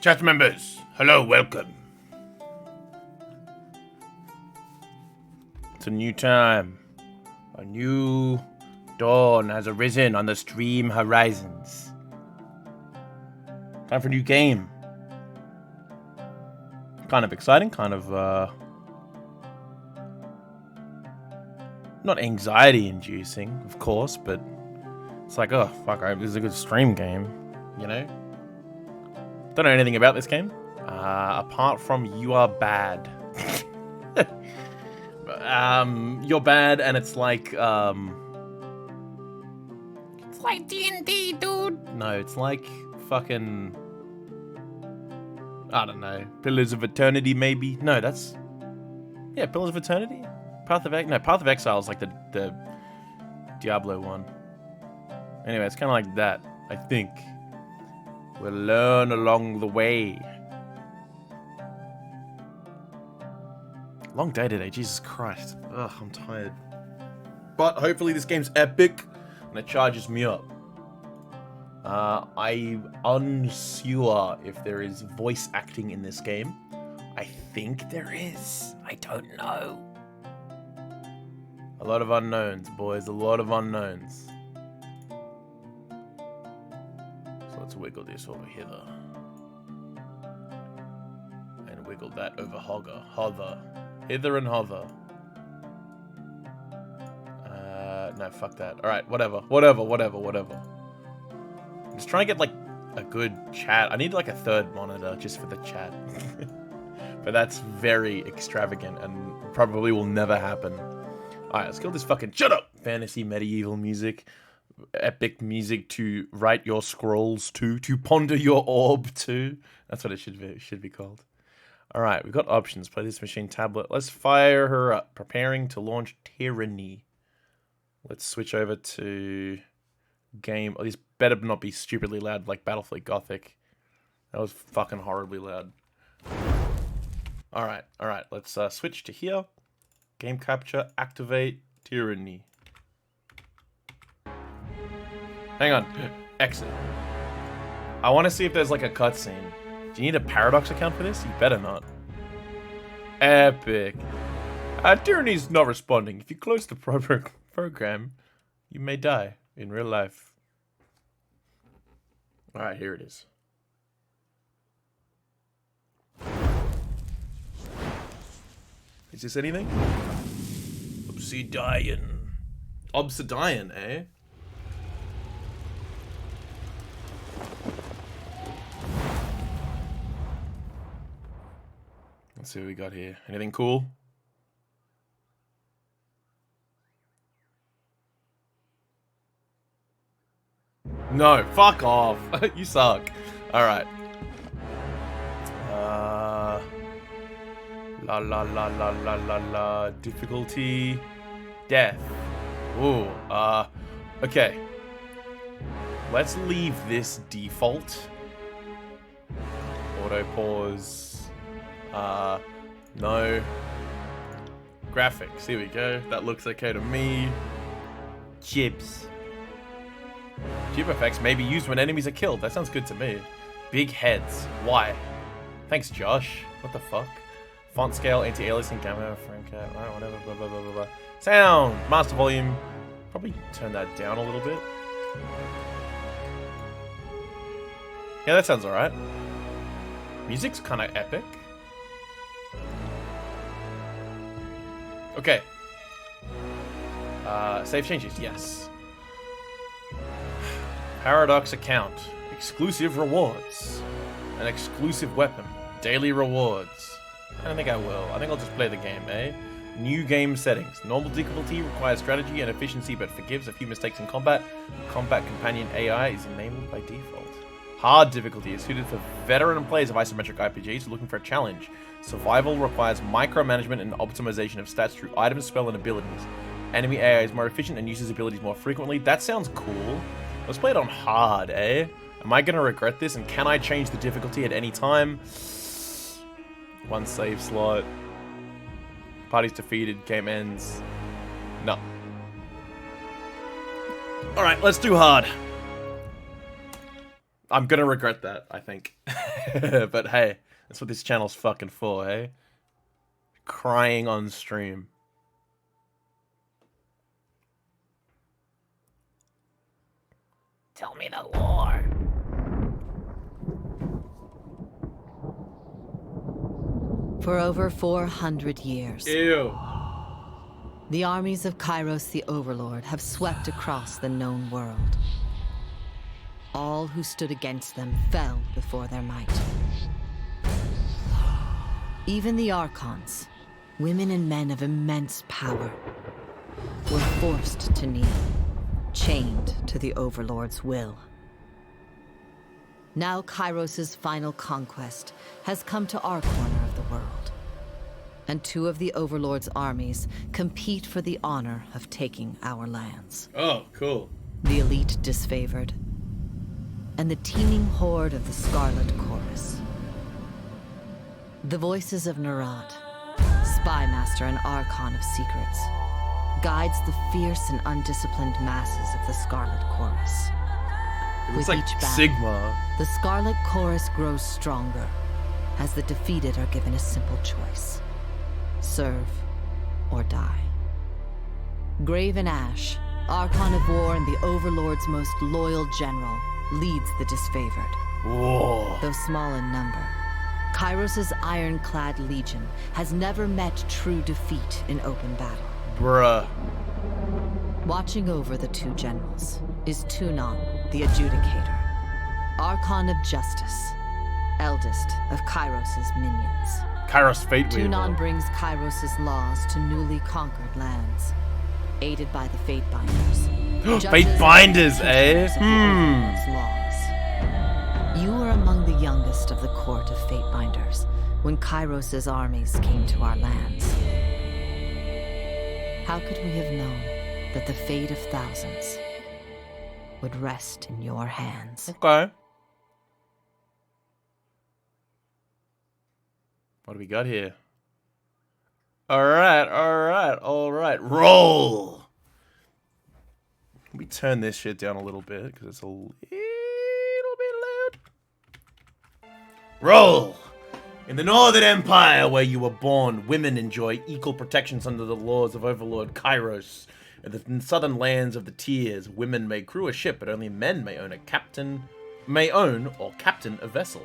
Chat members, hello, welcome. It's a new time. A new dawn has arisen on the stream horizons. Time for a new game. Kind of exciting, kind of, not anxiety-inducing, of course, but it's like, oh, fuck, this is a good stream game, you know? Don't know anything about this game, apart from you are bad. You're bad, and it's like D&D, dude. No, it's like fucking, I don't know, Pillars of Eternity, maybe. No, that's, yeah, Pillars of Eternity. Path of Exile is like the Diablo one. Anyway, it's kind of like that, I think. We'll learn along the way. Long day today, Jesus Christ. Ugh, I'm tired. But hopefully this game's epic and it charges me up. I'm unsure if there is voice acting in this game. I think there is. I don't know. A lot of unknowns, boys. A lot of unknowns. So let's wiggle this over here. And wiggle that over hover. Hither and hover. No, fuck that. Alright, whatever. I'm just trying to get, like, a good chat. I need, like, a third monitor just for the chat. But that's very extravagant and probably will never happen. Alright, let's kill this fucking shut up! Fantasy medieval music. Epic music to write your scrolls to ponder your orb to. That's what it should be called. Alright, we've got options. Play this machine tablet. Let's fire her up. Preparing to launch Tyranny. Let's switch over to game. Oh, these better not be stupidly loud like Battlefleet Gothic. That was fucking horribly loud. Alright. Let's switch to here. Game capture, activate, Tyranny. Hang on. Exit. I want to see if there's like a cutscene. Do you need a Paradox account for this? You better not. Epic. Tyranny's not responding. If you close the program, you may die in real life. Alright, here it is. Is this anything? Obsidian. Obsidian, eh? Let's see what we got here. Anything cool? No, fuck off. You suck. Alright. La. Difficulty. Death. Ooh, okay. Let's leave this default. Auto pause. No. Graphics, here we go. That looks okay to me. Chips. Chip effects may be used when enemies are killed. That sounds good to me. Big heads. Why? Thanks, Josh. What the fuck? Font scale, anti-aliasing, gamma, frame cap, alright, whatever, blah, blah, blah, blah, blah. Sound! Master volume. Probably turn that down a little bit. Yeah, that sounds alright. Music's kind of epic. Okay. Save changes, yes. Paradox account. Exclusive rewards. An exclusive weapon. Daily rewards. I don't think I will. I think I'll just play the game, eh? New game settings. Normal difficulty requires strategy and efficiency but forgives a few mistakes in combat. Combat companion AI is enabled by default. Hard difficulty is suited for veteran players of isometric RPGs looking for a challenge. Survival requires micromanagement and optimization of stats through items, spell, and abilities. Enemy AI is more efficient and uses abilities more frequently. That sounds cool. Let's play it on hard, eh? Am I gonna regret this? And can I change the difficulty at any time? One save slot. Party's defeated. Game ends. No. Alright, let's do hard. I'm gonna regret that, I think. But hey, that's what this channel's fucking for, hey? Crying on stream. Tell me the lore. For over 400 years, Ew. the armies of Kairos the Overlord have swept across the known world. All who stood against them fell before their might. Even the Archons, women and men of immense power, were forced to kneel, chained to the Overlord's will. Now Kairos' final conquest has come to our corner of the world, and two of the Overlord's armies compete for the honor of taking our lands. Oh, cool. The elite disfavored, and the teeming horde of the Scarlet Chorus. The Voices of Narat, spy master and archon of secrets, guides the fierce and undisciplined masses of the Scarlet Chorus. It's With like each battle, Sigma. the Scarlet Chorus grows stronger, as the defeated are given a simple choice: serve or die. Graven Ash, Archon of War and the Overlord's most loyal general, leads the disfavored. Whoa. Though small in number, Kairos' ironclad legion has never met true defeat in open battle. Bruh. Watching over the two generals is Tunon, the Adjudicator, Archon of Justice, eldest of Kairos' minions. Kairos Fate Tunon Weaver. brings Kairos' laws to newly conquered lands, aided by the Fate Binders. Fate Binders, eh? Of the Overlord's laws. You were among the youngest of the court of Fate Binders when Kairos' armies came to our lands. How could we have known that the fate of thousands would rest in your hands? Okay. What do we got here? Alright. Roll! Let me turn this shit down a little bit, because it's a little bit loud. Roll! In the Northern Empire, where you were born, women enjoy equal protections under the laws of Overlord Kairos. In the southern lands of the Tiers, women may crew a ship, but only men may own or captain a vessel.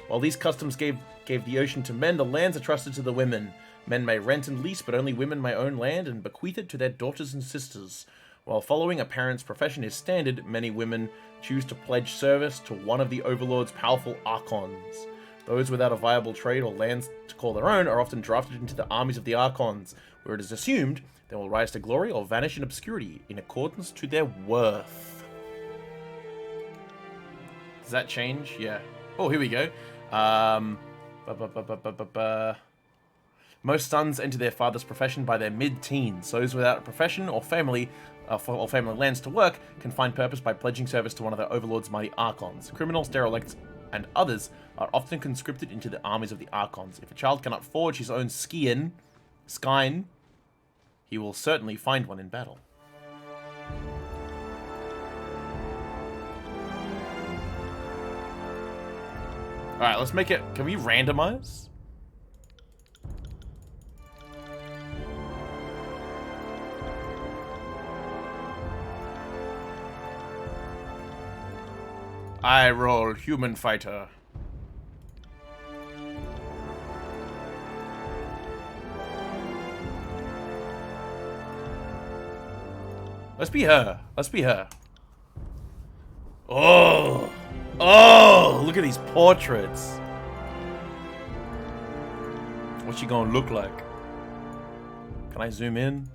While these customs gave the ocean to men, the lands are trusted to the women. Men may rent and lease, but only women may own land and bequeath it to their daughters and sisters. While following a parent's profession is standard, many women choose to pledge service to one of the Overlord's powerful Archons. Those without a viable trade or lands to call their own are often drafted into the armies of the Archons, where it is assumed they will rise to glory or vanish in obscurity in accordance to their worth. Does that change? Yeah. Oh, here we go. Most sons enter their father's profession by their mid-teens. Those without a profession or family lands to work can find purpose by pledging service to one of the Overlord's mighty Archons. Criminals, derelicts, and others are often conscripted into the armies of the Archons. If a child cannot forge his own skein, he will certainly find one in battle. Alright, let's make it... Can we randomize? I roll human fighter. Let's be her. Let's be her. Oh! Oh! Look at these portraits. What's she gonna look like? Can I zoom in?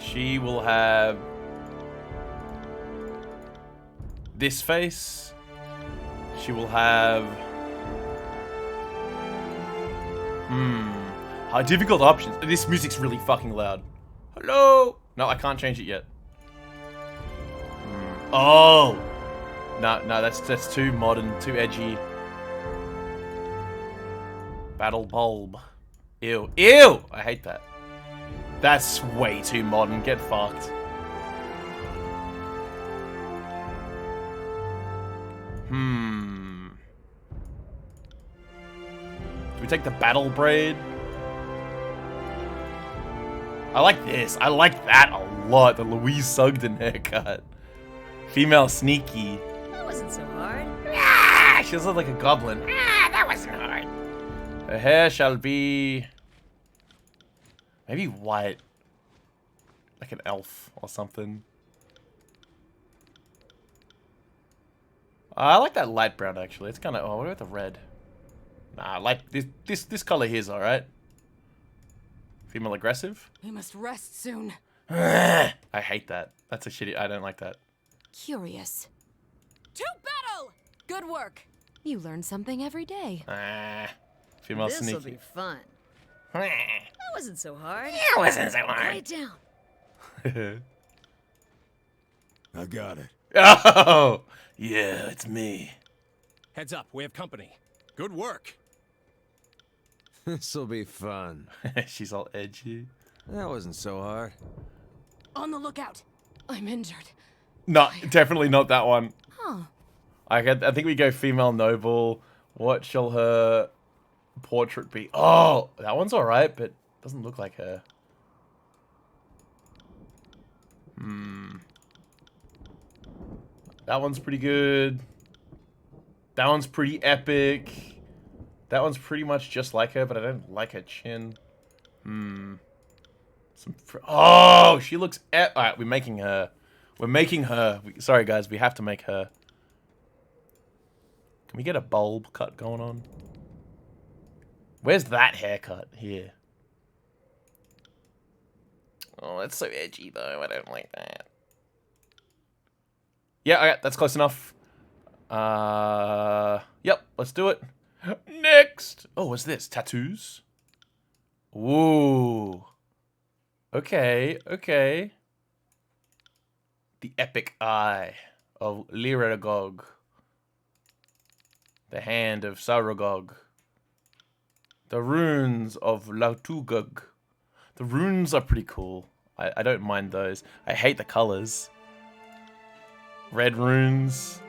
She will have this face. She will have high difficult options. This music's really fucking loud. Hello? No, I can't change it yet. Oh! No, that's too modern, too edgy. Battle bulb. Ew. Ew! I hate that. That's way too modern. Get fucked. We take the battle braid. I like this. I like that a lot. The Louise Sugden haircut. Female sneaky. That wasn't so hard. Ah, she looks like a goblin. Ah, that wasn't hard. Her hair shall be maybe white, like an elf or something. I like that light brown actually. It's kind of. Oh, what about the red? Nah, I like this color here's all right. Female aggressive. We must rest soon. I hate that. That's a shitty. I don't like that. Curious. To battle! Good work. You learn something every day. Female This'll sneaky. be fun. Ah. That wasn't so hard. That wasn't so hard. Write it down. I got it. Oh, yeah, it's me. Heads up, we have company. Good work. This'll be fun. She's all edgy. That wasn't so hard. On the lookout. I'm injured. No, definitely not that one. Huh. I think we go female noble. What shall her portrait be? Oh, that one's alright, but doesn't look like her. That one's pretty good. That one's pretty epic. That one's pretty much just like her, but I don't like her chin. Oh, she looks. Alright, we're making her. We're making her. Sorry, guys, we have to make her. Can we get a bulb cut going on? Where's that haircut? Here. Oh, that's so edgy, though. I don't like that. Yeah, okay, that's close enough. Yep, let's do it. Next! Oh, what's this? Tattoos? Ooh. Okay, okay. The epic eye of Lyragog. The hand of Saragog. The runes of Lautugug. The runes are pretty cool. I don't mind those. I hate the colors. Red runes.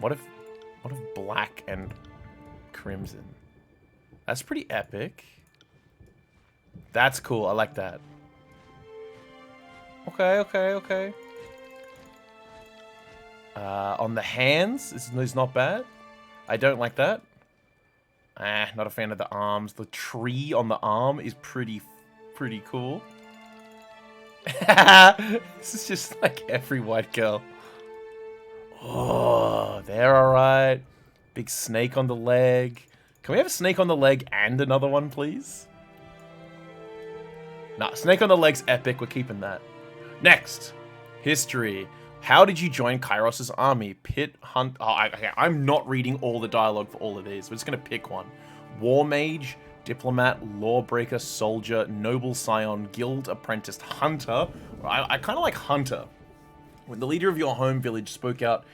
What if black and crimson? That's pretty epic. That's cool. I like that. Okay, okay, okay. On the hands, is not bad. I don't like that. Not a fan of the arms. The tree on the arm is pretty cool. This is just like every white girl. Oh, they're alright. Big snake on the leg. Can we have a snake on the leg and another one, please? Nah, snake on the leg's epic. We're keeping that. Next. History. How did you join Kairos' army? Pit, hunt... Oh, okay, I'm not reading all the dialogue for all of these. We're just going to pick one. War mage, diplomat, lawbreaker, soldier, noble scion, guild apprentice, hunter. I kind of like hunter. When the leader of your home village spoke out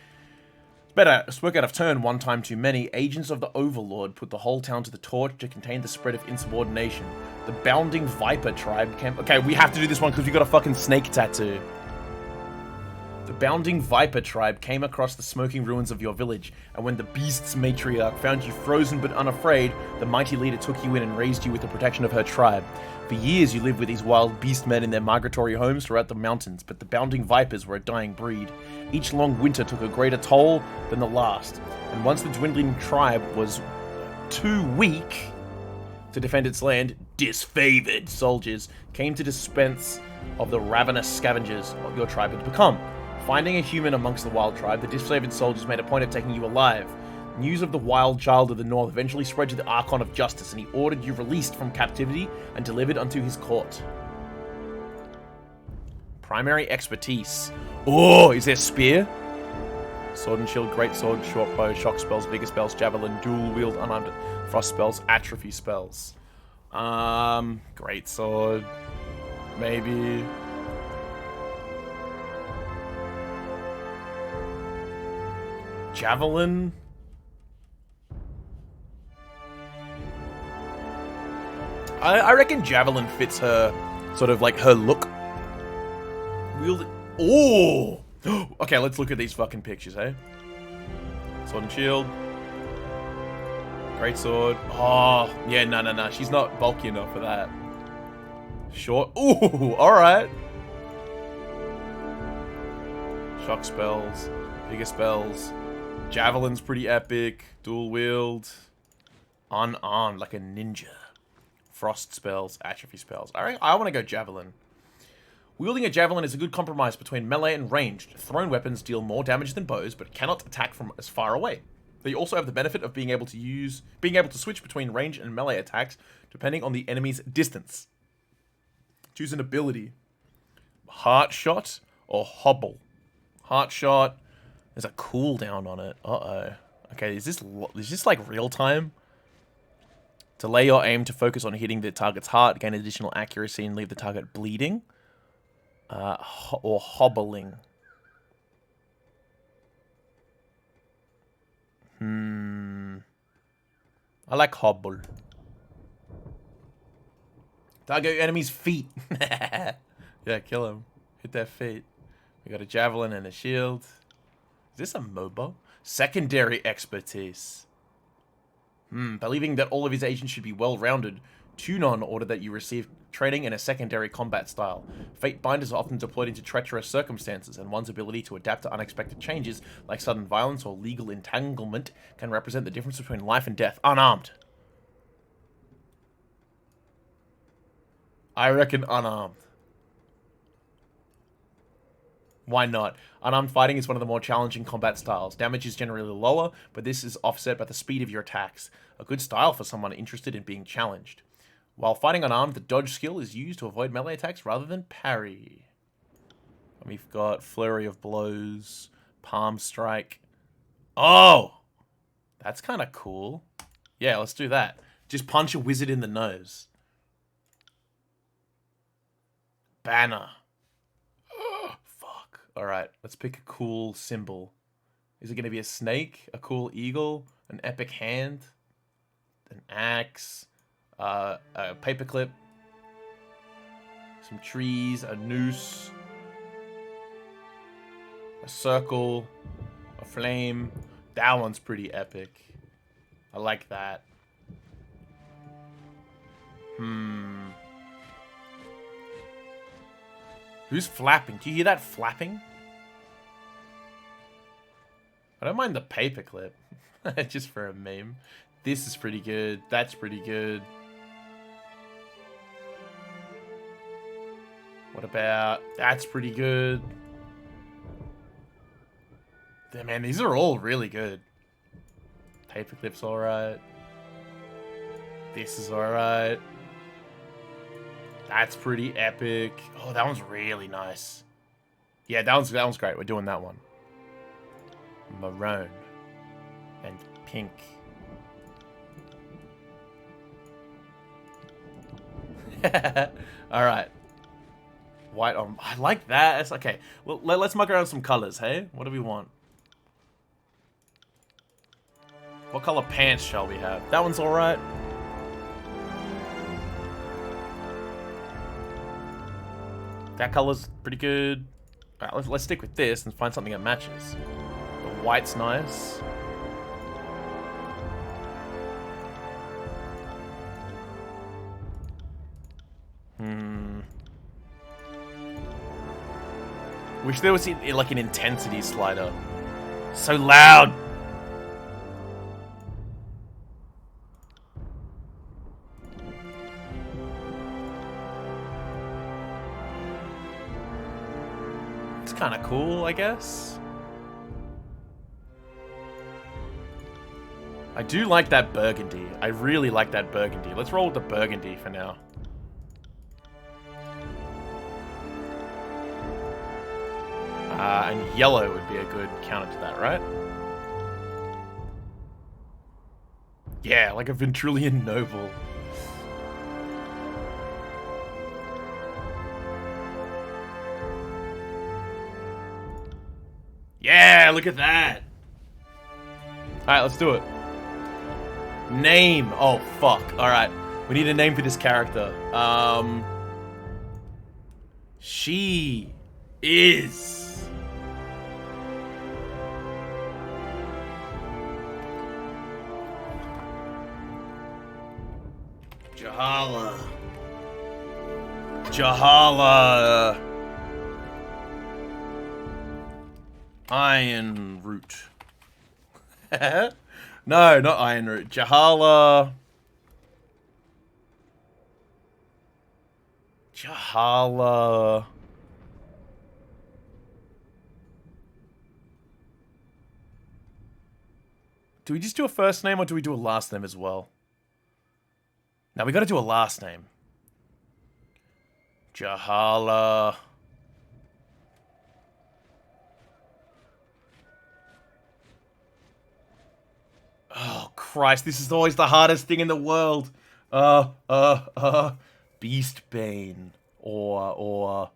of turn one time too many, agents of the Overlord put the whole town to the torch to contain the spread of insubordination. The Bounding Viper tribe came... Okay, we have to do this one because we got a fucking snake tattoo. The Bounding Viper tribe came across the smoking ruins of your village, and when the Beast's matriarch found you frozen but unafraid, the mighty leader took you in and raised you with the protection of her tribe. For years you lived with these wild beast men in their migratory homes throughout the mountains, but the Bounding Vipers were a dying breed. Each long winter took a greater toll than the last, and once the dwindling tribe was too weak to defend its land, disfavored soldiers came to dispense of the ravenous scavengers of your tribe had become. Finding a human amongst the wild tribe, the disfavored soldiers made a point of taking you alive. News of the wild child of the north eventually spread to the Archon of Justice, and he ordered you released from captivity and delivered unto his court. Primary expertise. Oh, is there spear? Sword and shield, great sword, short bow, shock spells, vigor spells, javelin, dual wield, unarmed, frost spells, atrophy spells. Great sword. Maybe. Javelin. I reckon javelin fits her, sort of like her look. Wield it. Oh! Okay, let's look at these fucking pictures, eh? Sword and shield. Great sword. Oh, yeah, no. She's not bulky enough for that. Short. Ooh, alright. Shock spells. Bigger spells. Javelin's pretty epic. Dual wield. Unarmed like a ninja. Frost spells. Atrophy spells. Alright, I want to go Javelin. Wielding a javelin is a good compromise between melee and ranged. Thrown weapons deal more damage than bows, but cannot attack from as far away. They also have the benefit of being able to switch between range and melee attacks depending on the enemy's distance. Choose an ability. Heart shot or hobble. Heart shot. There's a cooldown on it. Uh-oh. Okay, is this like real time? Delay your aim to focus on hitting the target's heart, gain additional accuracy, and leave the target bleeding. Or hobbling. I like hobble. Target enemy's feet. Yeah, kill him. Hit their feet. We got a javelin and a shield. Is this a MOBA? Secondary expertise. Believing that all of his agents should be well-rounded, Tunon ordered that you receive training in a secondary combat style. Fate Binders are often deployed into treacherous circumstances, and one's ability to adapt to unexpected changes, like sudden violence or legal entanglement, can represent the difference between life and death. Unarmed. I reckon unarmed. Why not? Unarmed fighting is one of the more challenging combat styles. Damage is generally lower, but this is offset by the speed of your attacks. A good style for someone interested in being challenged. While fighting unarmed, the dodge skill is used to avoid melee attacks rather than parry. And we've got Flurry of Blows, Palm Strike. Oh! That's kind of cool. Yeah, let's do that. Just punch a wizard in the nose. Banner. Fuck. Alright, let's pick a cool symbol. Is it going to be a snake? A cool eagle? An epic hand? An axe? A paperclip? Some trees? A noose? A circle? A flame? That one's pretty epic. I like that. Who's flapping? Do you hear that flapping? I don't mind the paperclip. Just for a meme. This is pretty good. That's pretty good. What about... That's pretty good. Yeah, man, these are all really good. Paperclip's alright. This is alright. That's pretty epic. Oh, that one's really nice. Yeah, that one's great. We're doing that one. Maroon. And pink. Alright. White on... I like that. That's okay. Well, let's muck around with some colors, hey? What do we want? What color pants shall we have? That one's alright. That color's pretty good. Alright, let's stick with this and find something that matches. The white's nice. Wish there was like an intensity slider. So loud! It's kind of cool, I guess. I do like that burgundy. I really like that burgundy. Let's roll with the burgundy for now. And yellow would be a good counter to that, right? Yeah, like a Ventrulian noble. Yeah, look at that. Alright, let's do it. Name. Oh, fuck. Alright. We need a name for this character. She is... Jahala. Jahala. Iron Root. No, not Iron Root. Jahala. Jahala. Do we just do a first name or do we do a last name as well? Now we gotta do a last name. Jahala. Oh, Christ, this is always the hardest thing in the world. Beastbane. Or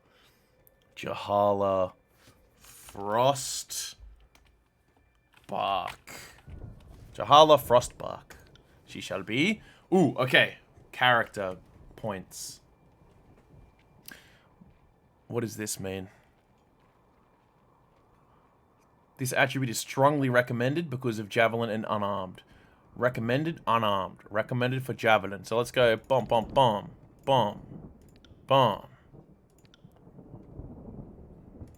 Jahala. Frostbark. Jahala Frostbark. She shall be. Ooh, okay. Character points. What does this mean? This attribute is strongly recommended because of Javelin and Unarmed. Recommended, Unarmed. Recommended for Javelin. So let's go bomb, bomb, bomb. Bomb. Bomb.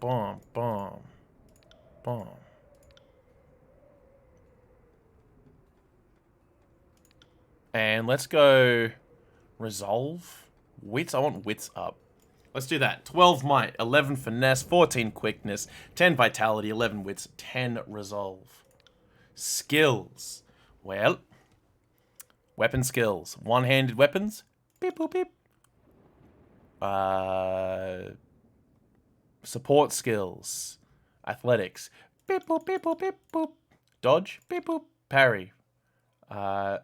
Bomb, bomb. Bomb. And let's go Resolve. Wits, I want Wits up. Let's do that. 12 Might, 11 Finesse, 14 Quickness, 10 Vitality, 11 Wits, 10 Resolve. Skills. Well, weapon skills. One-handed weapons. Beep, boop, beep. Support skills. Athletics. Beep, boop, beep, boop, beep, boop. Dodge. Beep, boop. Parry. Beep,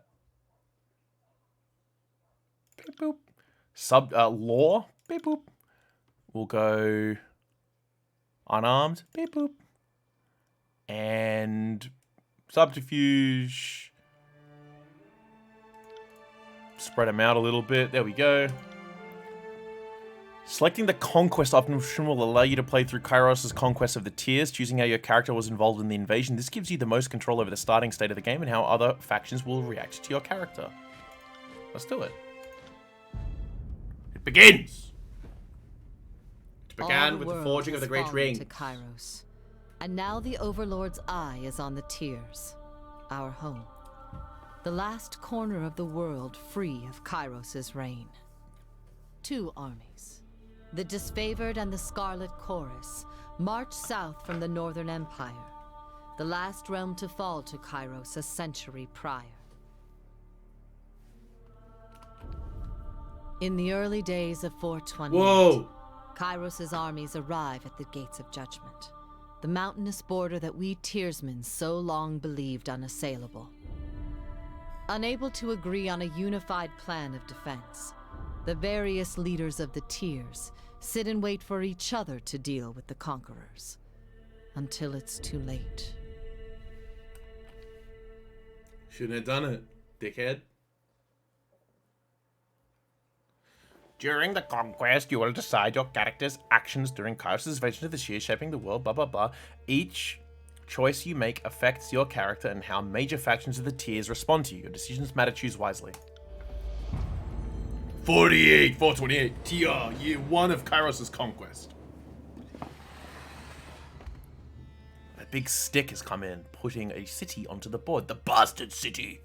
boop. Lore. Beep, boop. We'll go Unarmed. Beep, boop. And Subterfuge. Spread them out a little bit. There we go. Selecting the Conquest option will allow you to play through Kairos' Conquest of the Tiers, choosing how your character was involved in the invasion. This gives you the most control over the starting state of the game and how other factions will react to your character. Let's do it. It begins! It began with the forging of the Great Ring. To Kairos. And now the Overlord's eye is on the Tiers, our home. The last corner of the world free of Kairos' reign. Two armies, the Disfavored and the Scarlet Chorus, march south from the Northern Empire, the last realm to fall to Kairos a century prior. In the early days of 428, Kairos' armies arrive at the Gates of Judgment, the mountainous border that we Tiersmen so long believed unassailable. Unable to agree on a unified plan of defense, the various leaders of the Tiers sit and wait for each other to deal with the conquerors, until it's too late. Shouldn't have done it, dickhead. During the conquest, you will decide your character's actions during Kairos' invasion of the Tiers, shaping the world, blah blah blah. Each choice you make affects your character and how major factions of the Tiers respond to you. Your decisions matter, choose wisely. 428, TR, year 1 of Kairos' conquest. A big stick has come in, putting a city onto the board. The Bastard City.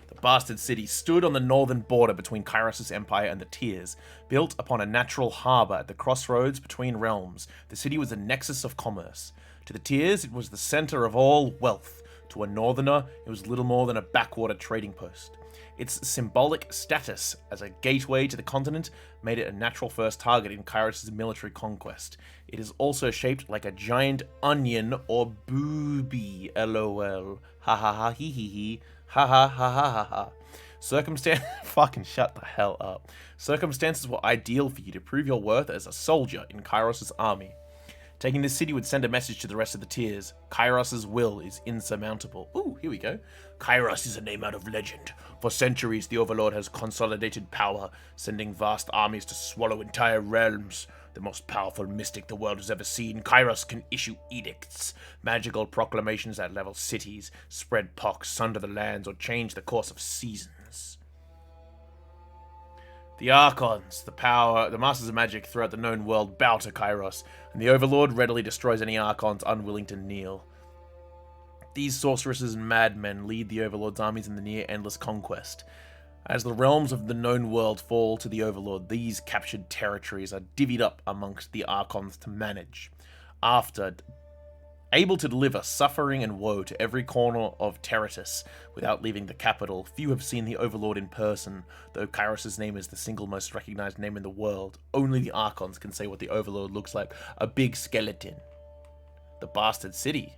The Bastard City stood on the northern border between Kairos' empire and the Tiers. Built upon a natural harbor at the crossroads between realms, the city was a nexus of commerce. To the Tiers, it was the center of all wealth. To a northerner, it was little more than a backwater trading post. Its symbolic status as a gateway to the continent made it a natural first target in Kairos' military conquest. It is also shaped like a giant onion or booby, lol. Ha ha ha hee hee hee. Ha ha ha ha ha ha. Fucking shut the hell up. Circumstances were ideal for you to prove your worth as a soldier in Kairos' army. Taking this city would send a message to the rest of the Tiers. Kairos' will is insurmountable. Ooh, here we go. Kairos is a name out of legend. For centuries, the Overlord has consolidated power, sending vast armies to swallow entire realms. The most powerful mystic the world has ever seen, Kairos can issue edicts, magical proclamations that level cities, spread pox, sunder the lands, or change the course of seasons. The Archons, the masters of magic throughout the known world, bow to Kairos, and the Overlord readily destroys any Archons unwilling to kneel. These sorceresses and madmen lead the Overlord's armies in the near-endless conquest. As the realms of the known world fall to the Overlord, these captured territories are divvied up amongst the Archons to manage. After able to deliver suffering and woe to every corner of Terratus without leaving the capital, few have seen the Overlord in person, though Kairos' name is the single most recognized name in the world. Only the Archons can say what the Overlord looks like. A big skeleton. The Bastard City.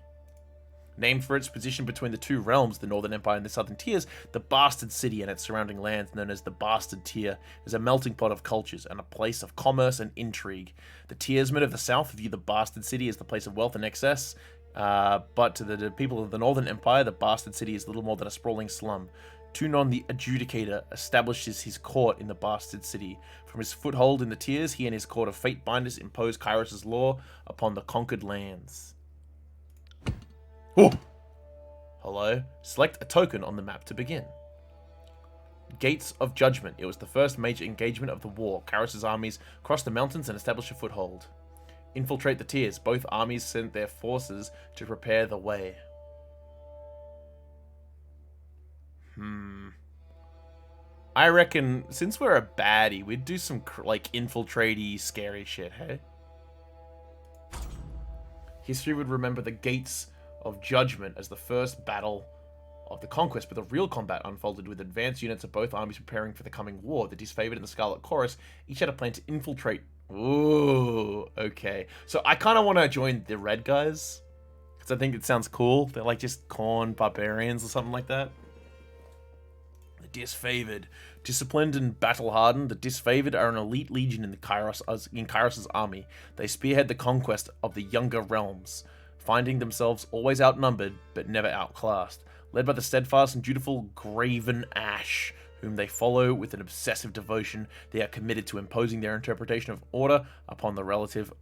Named for its position between the two realms, the Northern Empire and the Southern Tiers, the Bastard City and its surrounding lands, known as the Bastard Tier, is a melting pot of cultures and a place of commerce and intrigue. The Tiersmen of the South view the Bastard City as the place of wealth and excess, but to the people of the Northern Empire, the Bastard City is little more than a sprawling slum. Tunon the Adjudicator establishes his court in the Bastard City. From his foothold in the Tiers, he and his court of fate binders impose Kairos' law upon the conquered lands. Oh. Hello. Select a token on the map to begin. Gates of Judgment. It was the first major engagement of the war. Kairos' armies crossed the mountains and established a foothold. Infiltrate the Tiers. Both armies sent their forces to prepare the way. I reckon, since we're a baddie, we'd do some, like, infiltrate-y, scary shit, hey? History would remember the Gates of Judgment as the first battle of the conquest, but the real combat unfolded with advanced units of both armies preparing for the coming war. The Disfavored and the Scarlet Chorus each had a plan to infiltrate. Ooh, okay. So I kind of want to join the red guys, because I think it sounds cool. They're like just corn barbarians or something like that. The Disfavored. Disciplined and battle-hardened, the Disfavored are an elite legion in Kairos' army. They spearhead the conquest of the younger realms, finding themselves always outnumbered, but never outclassed. Led by the steadfast and dutiful Graven Ash, whom they follow with an obsessive devotion, they are committed to imposing their interpretation of order upon the relative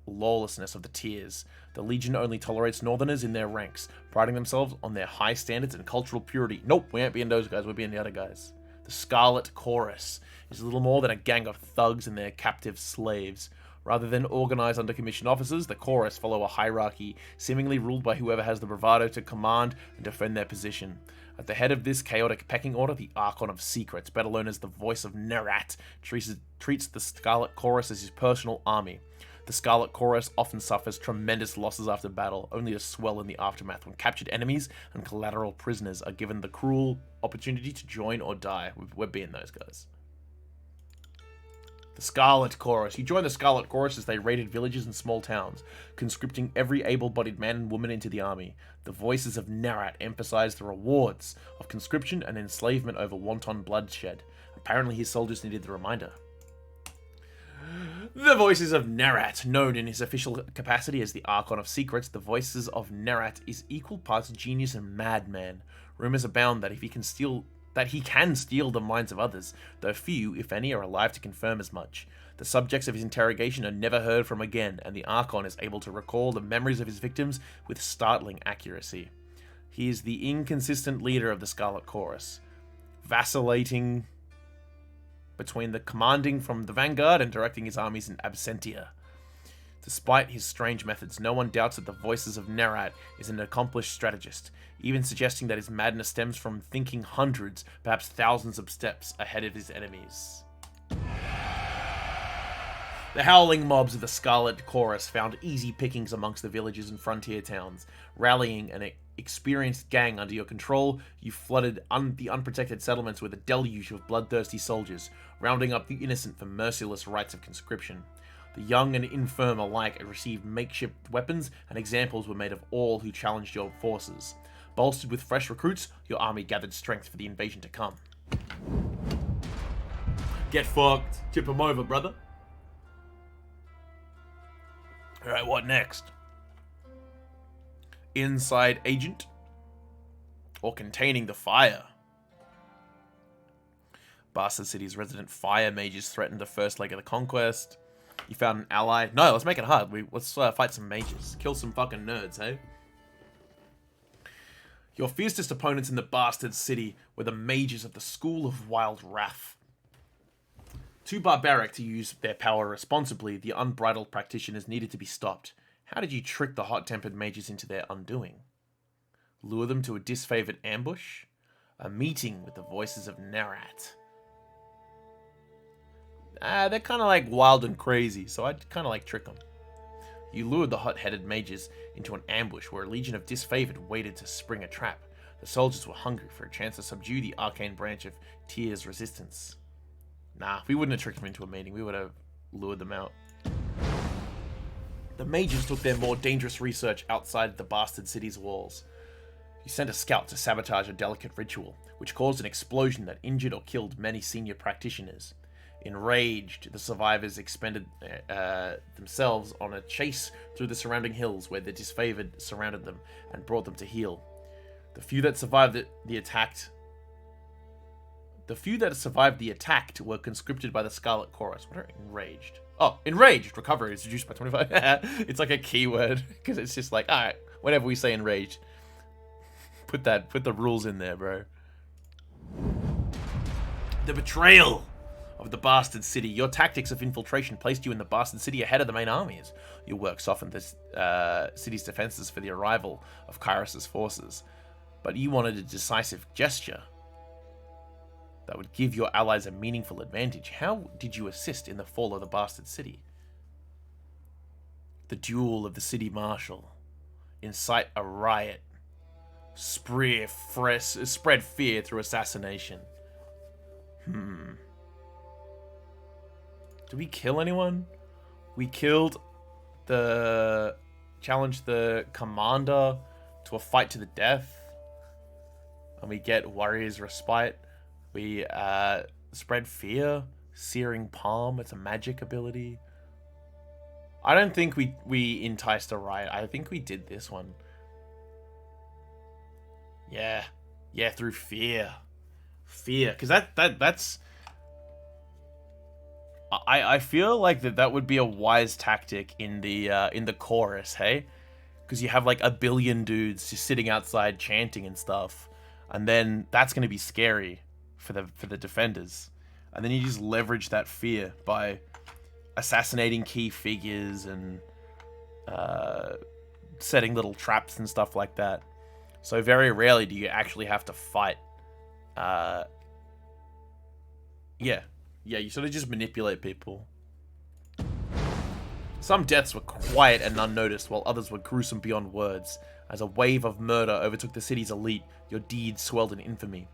lawlessness of the Tiers. The Legion only tolerates Northerners in their ranks, priding themselves on their high standards and cultural purity. Nope, we ain't being those guys, we're being the other guys. The Scarlet Chorus is little more than a gang of thugs and their captive slaves. Rather than organized under commissioned officers, the Chorus follow a hierarchy, seemingly ruled by whoever has the bravado to command and defend their position. At the head of this chaotic pecking order, the Archon of Secrets, better known as the Voice of Narat, treats the Scarlet Chorus as his personal army. The Scarlet Chorus often suffers tremendous losses after battle, only to swell in the aftermath when captured enemies and collateral prisoners are given the cruel opportunity to join or die. We're being those guys. The Scarlet Chorus. You joined the Scarlet Chorus as they raided villages and small towns, conscripting every able-bodied man and woman into the army. The Voices of Narat emphasize the rewards of conscription and enslavement over wanton bloodshed. Apparently his soldiers needed the reminder. The Voices of Narat. Known in his official capacity as the Archon of Secrets, the Voices of Narat is equal parts genius and madman. Rumors abound that he can steal the minds of others, though few, if any, are alive to confirm as much. The subjects of his interrogation are never heard from again, and the Archon is able to recall the memories of his victims with startling accuracy. He is the inconsistent leader of the Scarlet Chorus, vacillating between the commanding from the vanguard and directing his armies in absentia. Despite his strange methods, no one doubts that the Voices of Narat is an accomplished strategist, even suggesting that his madness stems from thinking hundreds, perhaps thousands of steps ahead of his enemies. The howling mobs of the Scarlet Chorus found easy pickings amongst the villages and frontier towns. Rallying an experienced gang under your control, you flooded the unprotected settlements with a deluge of bloodthirsty soldiers, rounding up the innocent for merciless rites of conscription. The young and infirm alike received makeshift weapons, and examples were made of all who challenged your forces. Bolstered with fresh recruits, your army gathered strength for the invasion to come. Get fucked. Tip 'em over, brother. Alright, what next? Inside Agent? Or Containing the Fire? Bastard City's resident fire mages threatened the first leg of the conquest. You found an ally. No, let's make it hard. Let's fight some mages. Kill some fucking nerds, hey? Your fiercest opponents in the Bastard City were the mages of the School of Wild Wrath. Too barbaric to use their power responsibly, the unbridled practitioners needed to be stopped. How did you trick the hot-tempered mages into their undoing? Lure them to a disfavored ambush? A meeting with the Voices of Narat. They're kind of like wild and crazy, so I'd kind of like trick them. You lured the hot-headed mages into an ambush where a legion of disfavored waited to spring a trap. The soldiers were hungry for a chance to subdue the arcane branch of Tyr's resistance. Nah, we wouldn't have tricked them into a meeting. We would have lured them out. The mages took their more dangerous research outside the bastard city's walls. You sent a scout to sabotage a delicate ritual, which caused an explosion that injured or killed many senior practitioners. Enraged, the survivors expended themselves on a chase through the surrounding hills where the disfavored surrounded them and brought them to heel. The few that survived the attack were conscripted by the Scarlet Chorus. What are enraged? Oh, enraged! Recovery is reduced by 25. It's like a keyword, because it's just like, alright, whenever we say enraged, put the rules in there, bro. The betrayal of the bastard city. Your tactics of infiltration placed you in the bastard city ahead of the main armies. Your work softened the city's defenses for the arrival of Kairos' forces. But you wanted a decisive gesture that would give your allies a meaningful advantage. How did you assist in the fall of the bastard city? The duel of the city marshal. Incite a riot. Spread fear through assassination. Did we kill anyone? We challenged the commander to a fight to the death. And we get Warrior's Respite. We spread fear. Searing Palm. It's a magic ability. I don't think we enticed a riot. I think we did this one. Yeah. Yeah, through fear. Fear. Because that's... I feel like that would be a wise tactic in the chorus, hey? Because you have like a billion dudes just sitting outside chanting and stuff. And then that's going to be scary for the defenders. And then you just leverage that fear by assassinating key figures and setting little traps and stuff like that. So very rarely do you actually have to fight. Yeah, you sort of just manipulate people. Some deaths were quiet and unnoticed, while others were gruesome beyond words. As a wave of murder overtook the city's elite, your deeds swelled in infamy.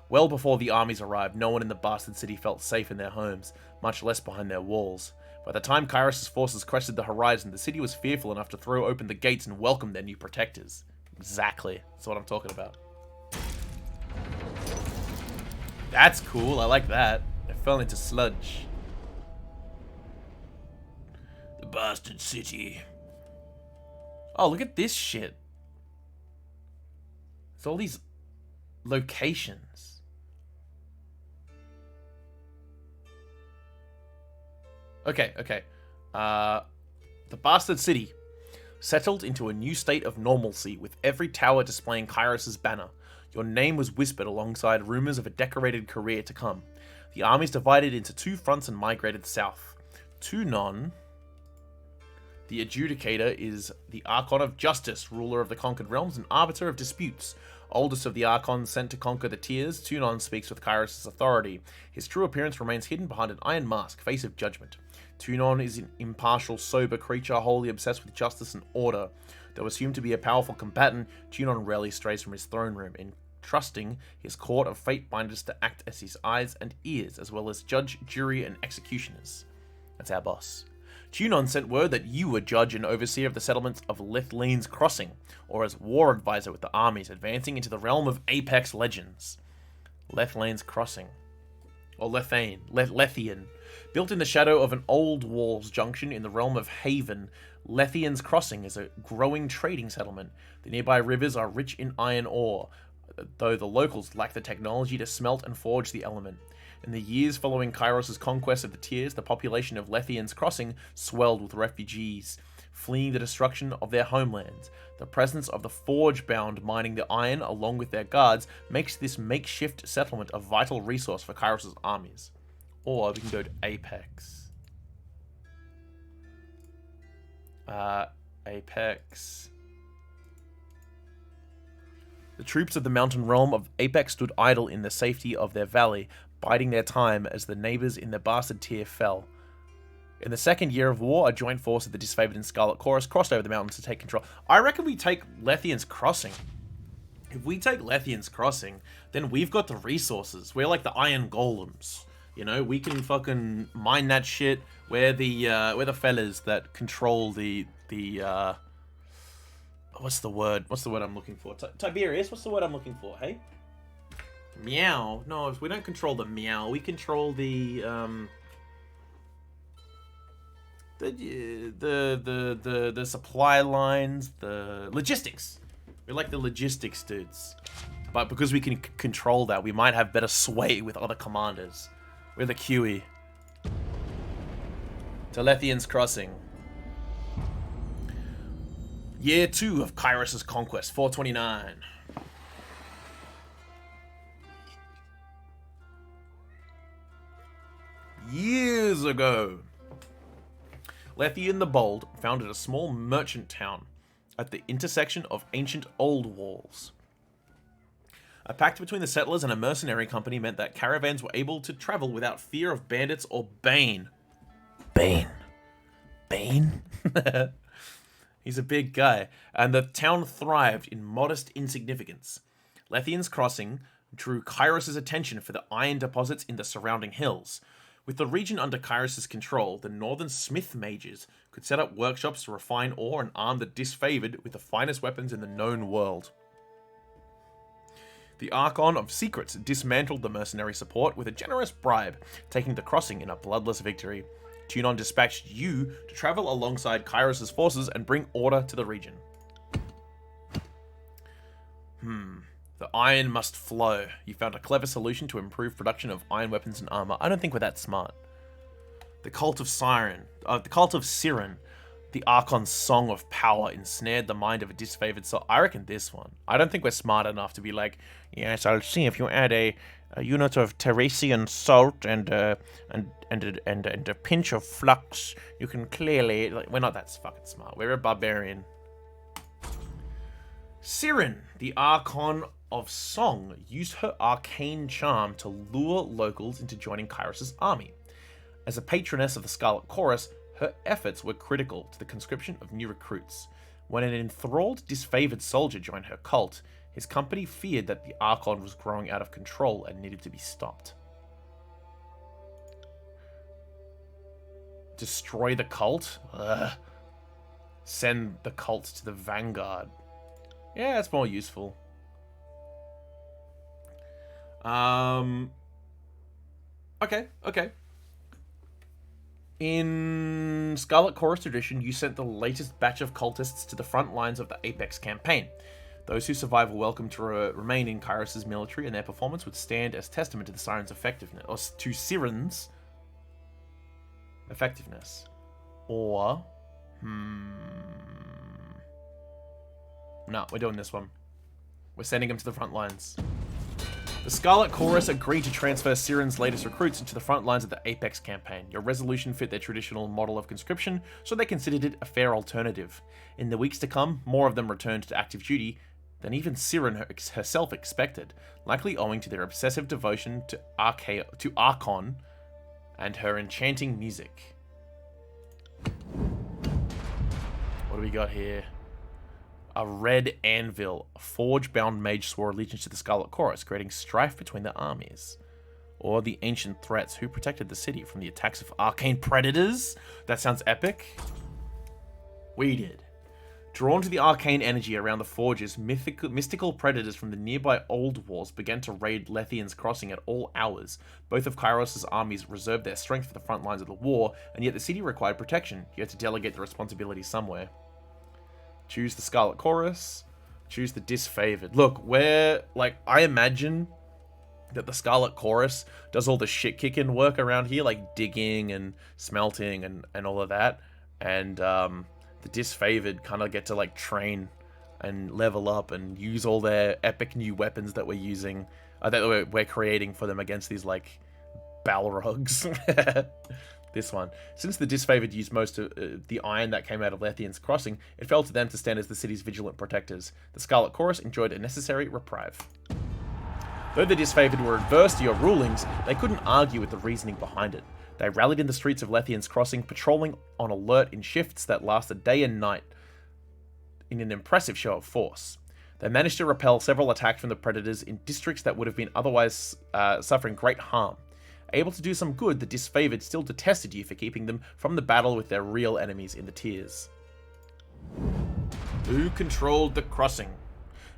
Well before the armies arrived, no one in the bastard city felt safe in their homes, much less behind their walls. By the time Kairos' forces crested the horizon, the city was fearful enough to throw open the gates and welcome their new protectors. Exactly. That's what I'm talking about. That's cool. I like that. It fell into sludge. The bastard city. Oh, look at this shit. It's all these locations. Okay. The bastard city settled into a new state of normalcy, with every tower displaying Kairos' banner. Your name was whispered alongside rumors of a decorated career to come. The armies divided into two fronts and migrated south. Tunon, the Adjudicator, is the Archon of Justice, ruler of the conquered realms and arbiter of disputes. Oldest of the Archons sent to conquer the Tiers, Tunon speaks with Kairos' authority. His true appearance remains hidden behind an iron mask, face of judgment. Tunon is an impartial, sober creature, wholly obsessed with justice and order. Though assumed to be a powerful combatant, Tunon rarely strays from his throne room, entrusting his court of fate binders to act as his eyes and ears, as well as judge, jury, and executioners. That's our boss. Tunon sent word that you were judge and overseer of the settlements of Lethane's Crossing, or as war advisor with the armies advancing into the realm of Apex Legends. Lethane's Crossing. Or Lethian. Built in the shadow of an old walls junction in the realm of Haven, Lethian's Crossing is a growing trading settlement. The nearby rivers are rich in iron ore, though the locals lack the technology to smelt and forge the element. In the years following Kairos' conquest of the Tiers, the population of Lethian's Crossing swelled with refugees, fleeing the destruction of their homelands. The presence of the forge-bound mining the iron, along with their guards, makes this makeshift settlement a vital resource for Kairos' armies. Or we can go to Apex. Apex. The troops of the mountain realm of Apex stood idle in the safety of their valley, biding their time as the neighbors in the bastard tier fell. In the second year of war, a joint force of the Disfavored and Scarlet Chorus crossed over the mountains to take control. I reckon we take Lethian's Crossing. If we take Lethian's Crossing, then we've got the resources. We're like the Iron Golems. You know, we can fucking mine that shit. We're the fellas that control the what's the word? What's the word I'm looking for? Tiberius, what's the word I'm looking for? Hey? Meow. No, if we don't control the meow, we control the supply lines, the logistics. We're like the logistics dudes. But because we can control that, we might have better sway with other commanders. We're the QE. To Lethian's Crossing. Year 2 of Kyros's conquest, 429. Years ago, Lethian the Bold founded a small merchant town at the intersection of ancient old walls. A pact between the settlers and a mercenary company meant that caravans were able to travel without fear of bandits or Bane. Bane? He's a big guy. And the town thrived in modest insignificance. Lethian's Crossing drew Kyros's attention for the iron deposits in the surrounding hills. With the region under Kyros's control, the northern smith mages could set up workshops to refine ore and arm the disfavored with the finest weapons in the known world. The Archon of Secrets dismantled the mercenary support with a generous bribe, taking the crossing in a bloodless victory. Tunon dispatched you to travel alongside Kyros's forces and bring order to the region. The iron must flow. You found a clever solution to improve production of iron weapons and armor. I don't think we're that smart. The Cult of Siren, the Archon's song of power ensnared the mind of a disfavored soul. I reckon this one. I don't think we're smart enough to be like, yes, I'll see if you add a unit of Teresian salt and a pinch of flux, you can clearly. Like, we're not that fucking smart. We're a barbarian. Siren, the Archon of Song, used her arcane charm to lure locals into joining Kyros's army. As a patroness of the Scarlet Chorus, her efforts were critical to the conscription of new recruits. When an enthralled, disfavored soldier joined her cult, his company feared that the Archon was growing out of control and needed to be stopped. Destroy the cult? Ugh. Send the cult to the vanguard. Yeah, it's more useful. Okay. In Scarlet Chorus tradition, you sent the latest batch of cultists to the front lines of the Apex campaign. Those who survive were welcome to remain in Kyros's military, and their performance would stand as testament to the Siren's effectiveness, or to Siren's effectiveness. Or, no, we're doing this one. We're sending them to the front lines. The Scarlet Chorus agreed to transfer Siren's latest recruits into the front lines of the Apex campaign. Your resolution fit their traditional model of conscription, so they considered it a fair alternative. In the weeks to come, more of them returned to active duty than even Siren herself expected, likely owing to their obsessive devotion to Archon and her enchanting music. What do we got here? A red anvil. A forge-bound mage swore allegiance to the Scarlet Chorus, creating strife between the armies. Or the ancient threats. Who protected the city from the attacks of arcane predators? That sounds epic. We did. Drawn to the arcane energy around the forges, mystical predators from the nearby old walls began to raid Lethian's Crossing at all hours. Both of Kyros's armies reserved their strength for the front lines of the war, and yet the city required protection. You had to delegate the responsibility somewhere. Choose the Scarlet Chorus. Choose the Disfavored. Look, I imagine that the Scarlet Chorus does all the shit-kicking work around here, like digging and smelting and all of that. And the Disfavored kind of get to, like, train and level up and use all their epic new weapons that we're using, that we're creating for them against these, like, Balrogs. This one. Since the disfavored used most of the iron that came out of Lethian's crossing, it fell to them to stand as the city's vigilant protectors. The Scarlet Chorus enjoyed a necessary reprieve. Though the disfavored were adverse to your rulings, they couldn't argue with the reasoning behind it. They rallied in the streets of Lethian's crossing, patrolling on alert in shifts that lasted day and night in an impressive show of force. They managed to repel several attacks from the predators in districts that would have been otherwise suffering great harm. Able to do some good, the disfavored still detested you for keeping them from the battle with their real enemies in the tiers. Who controlled the crossing?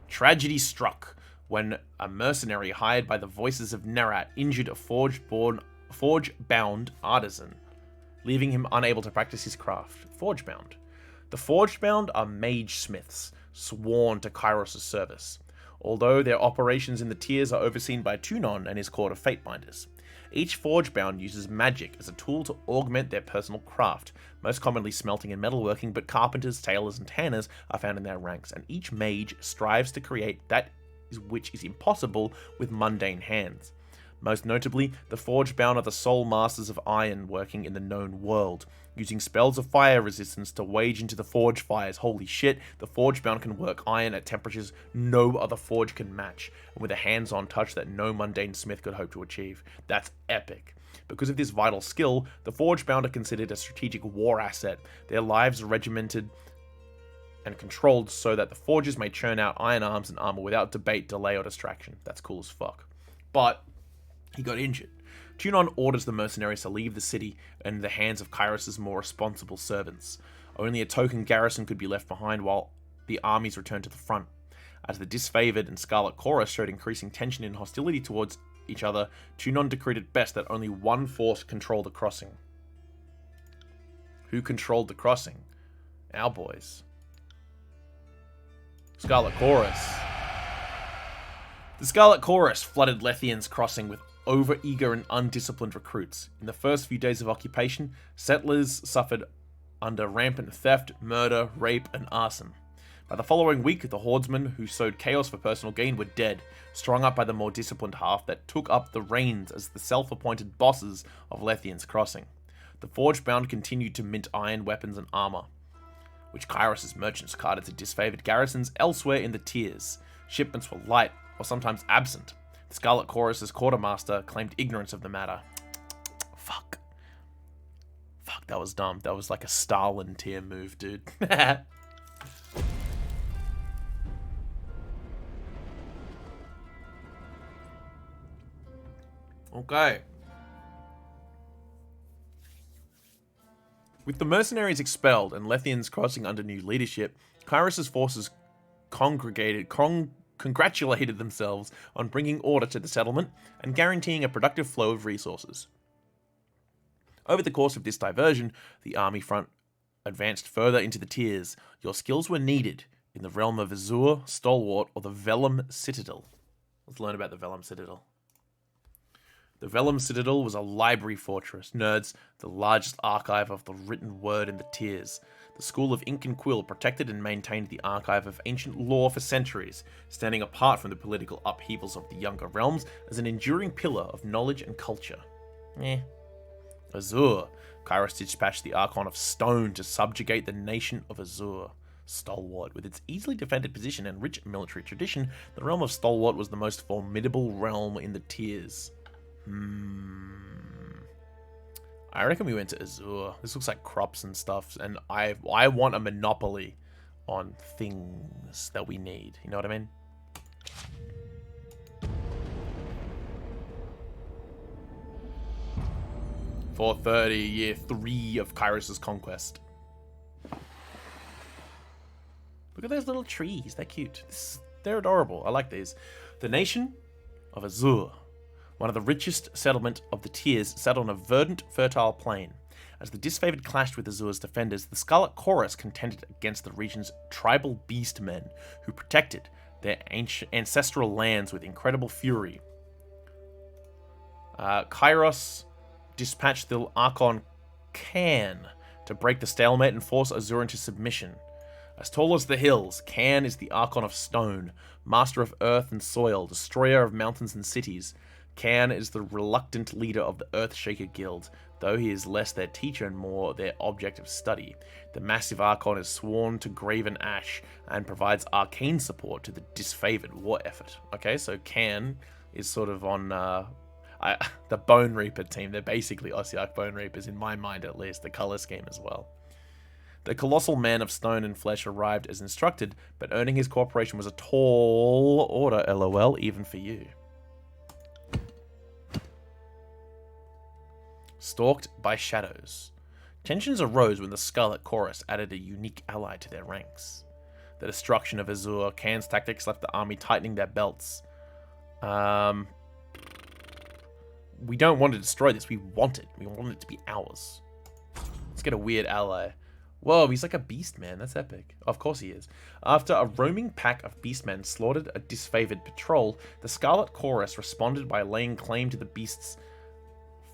Tragedy struck when a mercenary hired by the Voices of Narat injured a forge-bound artisan, leaving him unable to practice his craft. Forge-bound. The forge-bound are mage smiths, sworn to Kairos' service, although their operations in the tiers are overseen by Tunon and his court of Fatebinders. Each forge-bound uses magic as a tool to augment their personal craft, most commonly smelting and metalworking, but carpenters, tailors, and tanners are found in their ranks, and each mage strives to create that which is impossible with mundane hands. Most notably, the forge-bound are the sole masters of iron working in the known world, using spells of fire resistance to wage into the forge fires. Holy shit, the forge-bound can work iron at temperatures no other forge can match, and with a hands-on touch that no mundane smith could hope to achieve. That's epic. Because of this vital skill, the forge-bound are considered a strategic war asset, their lives regimented and controlled so that the forgers may churn out iron arms and armor without debate, delay, or distraction. That's cool as fuck. But he got injured. Tunon orders the mercenaries to leave the city in the hands of Kairos' more responsible servants. Only a token garrison could be left behind while the armies returned to the front. As the disfavored and Scarlet Chorus showed increasing tension and hostility towards each other, Tunon decreed it best that only one force control the crossing. Who controlled the crossing? Our boys. Scarlet Chorus. The Scarlet Chorus flooded Lethian's crossing with over-eager and undisciplined recruits. In the first few days of occupation, settlers suffered under rampant theft, murder, rape, and arson. By the following week, the hordemen who sowed chaos for personal gain were dead, strung up by the more disciplined half that took up the reins as the self-appointed bosses of Lethian's crossing. The forge-bound continued to mint iron weapons and armor, which Kairos' merchants carted to disfavored garrisons elsewhere in the tiers. Shipments were light, or sometimes absent. The Scarlet Chorus' quartermaster claimed ignorance of the matter. Fuck, that was dumb. That was like a Stalin tier move, dude. Okay. With the mercenaries expelled and Lethian's crossing under new leadership, Kairos' forces congratulated themselves on bringing order to the settlement and guaranteeing a productive flow of resources. Over the course of this diversion, the army front advanced further into the tiers. Your skills were needed in the realm of Azure, Stalwart, or the Vellum Citadel. Let's learn about the Vellum Citadel. The Vellum Citadel was a library fortress. Nerds, the largest archive of the written word in the tiers. The School of Ink and Quill protected and maintained the archive of ancient lore for centuries, standing apart from the political upheavals of the younger realms as an enduring pillar of knowledge and culture. Azure. Kairos dispatched the Archon of Stone to subjugate the nation of Azure. Stalwart. With its easily defended position and rich military tradition, the realm of Stalwart was the most formidable realm in the tiers. I reckon we went to Azure. This looks like crops and stuff, and I want a monopoly on things that we need. You know what I mean? $430, year 3 of Kairos' conquest. Look at those little trees. They're cute. They're adorable. I like these. The nation of Azure. One of the richest settlement of the tiers, sat on a verdant, fertile plain. As the disfavored clashed with Azure's defenders, the Scarlet Chorus contended against the region's tribal beastmen, who protected their ancestral lands with incredible fury. Kairos dispatched the Archon Can to break the stalemate and force Azure into submission. As tall as the hills, Can is the Archon of Stone, master of earth and soil, destroyer of mountains and cities. Can is the reluctant leader of the Earthshaker Guild, though he is less their teacher and more their object of study. The massive Archon is sworn to Graven Ash and provides arcane support to the disfavored war effort. Okay, so Can is sort of on the Bone Reaper team. They're basically Ossiarch Bone Reapers, in my mind at least, the color scheme as well. The colossal man of stone and flesh arrived as instructed, but earning his cooperation was a tall order, lol, even for you. Stalked by shadows. Tensions arose when the Scarlet Chorus added a unique ally to their ranks. The destruction of Azure, Can's tactics left the army tightening their belts. We don't want to destroy this, we want it. We want it to be ours. Let's get a weird ally. Whoa, he's like a beast man. That's epic. Of course he is. After a roaming pack of beastmen slaughtered a disfavored patrol, the Scarlet Chorus responded by laying claim to the beasts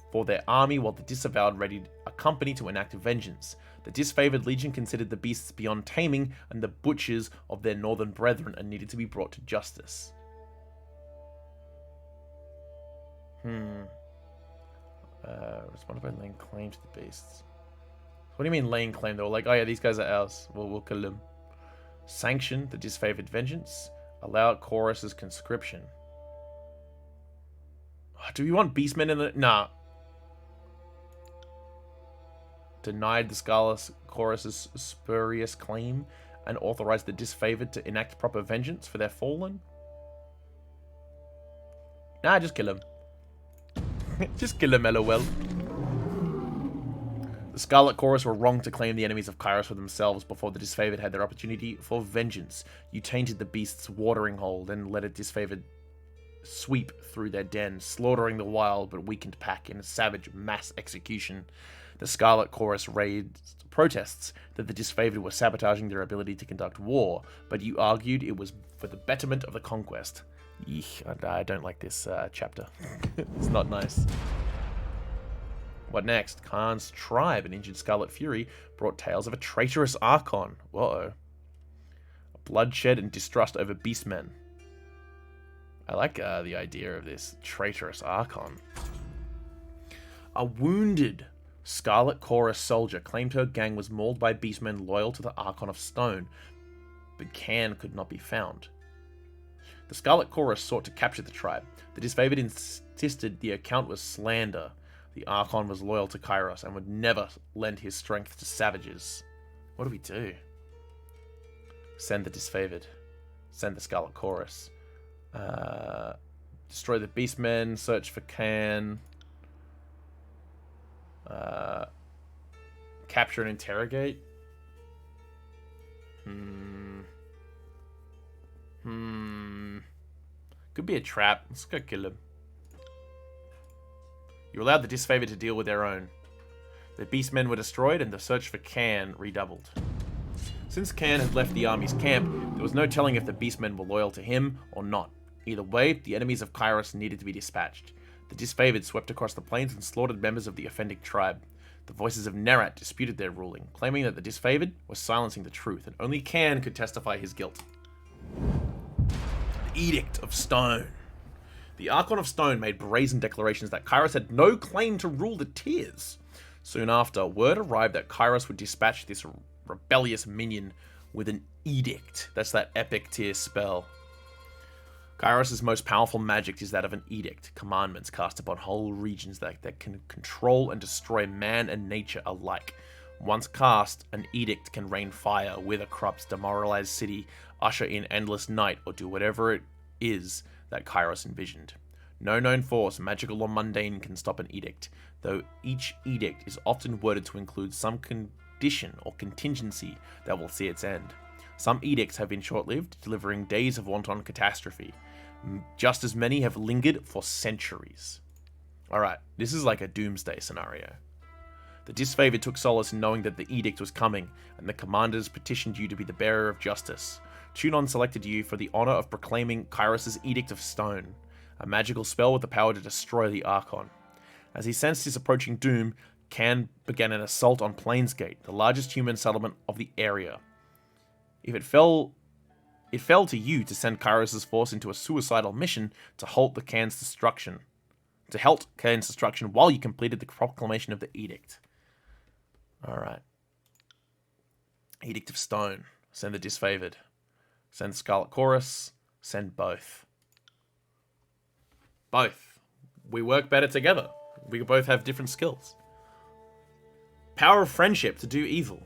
for their army, while the disavowed readied a company to enact vengeance. The disfavored legion considered the beasts beyond taming, and the butchers of their northern brethren and needed to be brought to justice. Responded by laying claim to the beasts. What do you mean laying claim? They were like, oh yeah, these guys are ours. We'll kill them. Sanction the disfavored vengeance. Allow Chorus's conscription. Do we want beastmen in the... Nah. Denied the Scarlet Chorus's spurious claim and authorized the disfavored to enact proper vengeance for their fallen? Nah, just kill him. Just kill him, lol. The Scarlet Chorus were wrong to claim the enemies of Kairos for themselves before the disfavored had their opportunity for vengeance. You tainted the beast's watering hole, then let a disfavored sweep through their den, slaughtering the wild but weakened pack in a savage mass execution. The Scarlet Chorus raised protests that the disfavored were sabotaging their ability to conduct war, but you argued it was for the betterment of the conquest. Eek, I don't like this chapter. It's not nice. What next? Khan's tribe, an injured Scarlet Fury, brought tales of a traitorous Archon. Whoa. Bloodshed and distrust over beastmen. I like the idea of this traitorous Archon. A wounded Scarlet Chorus soldier claimed her gang was mauled by beastmen loyal to the Archon of Stone, but Khan could not be found. The Scarlet Chorus sought to capture the tribe. The disfavored insisted the account was slander. The Archon was loyal to Kairos and would never lend his strength to savages. What do we do? Send the disfavored. Send the Scarlet Chorus. Destroy the beastmen. Search for Khan. Capture and interrogate. Could be a trap. Let's go kill him. You allowed the disfavored to deal with their own. The beastmen were destroyed and the search for Khan redoubled. Since Khan had left the army's camp, there was no telling if the beastmen were loyal to him or not. Either way, the enemies of Kairos needed to be dispatched. The disfavored swept across the plains and slaughtered members of the offending tribe. The Voices of Narat disputed their ruling, claiming that the disfavored was silencing the truth, and only Khan could testify his guilt. The Edict of Stone. The Archon of Stone made brazen declarations that Kairos had no claim to rule the Tiers. Soon after, word arrived that Kairos would dispatch this rebellious minion with an edict. That's that epic tier spell. Kairos' most powerful magic is that of an edict, commandments cast upon whole regions that can control and destroy man and nature alike. Once cast, an edict can rain fire, wither crops, demoralize city, usher in endless night, or do whatever it is that Kairos envisioned. No known force, magical or mundane, can stop an edict, though each edict is often worded to include some condition or contingency that will see its end. Some edicts have been short-lived, delivering days of wanton catastrophe. Just as many have lingered for centuries. Alright, this is like a doomsday scenario. The disfavored took solace in knowing that the edict was coming, and the commanders petitioned you to be the bearer of justice. Tunon selected you for the honor of proclaiming Kairos' Edict of Stone, a magical spell with the power to destroy the Archon. As he sensed his approaching doom, Khan began an assault on Plainsgate, the largest human settlement of the area. It fell to you to send Kairos' force into a suicidal mission to halt the Khan's destruction. to halt Cain's destruction while you completed the proclamation of the edict. Alright. Edict of Stone. Send the disfavored. Send Scarlet Chorus. Send both. Both. We work better together. We both have different skills. Power of friendship to do evil.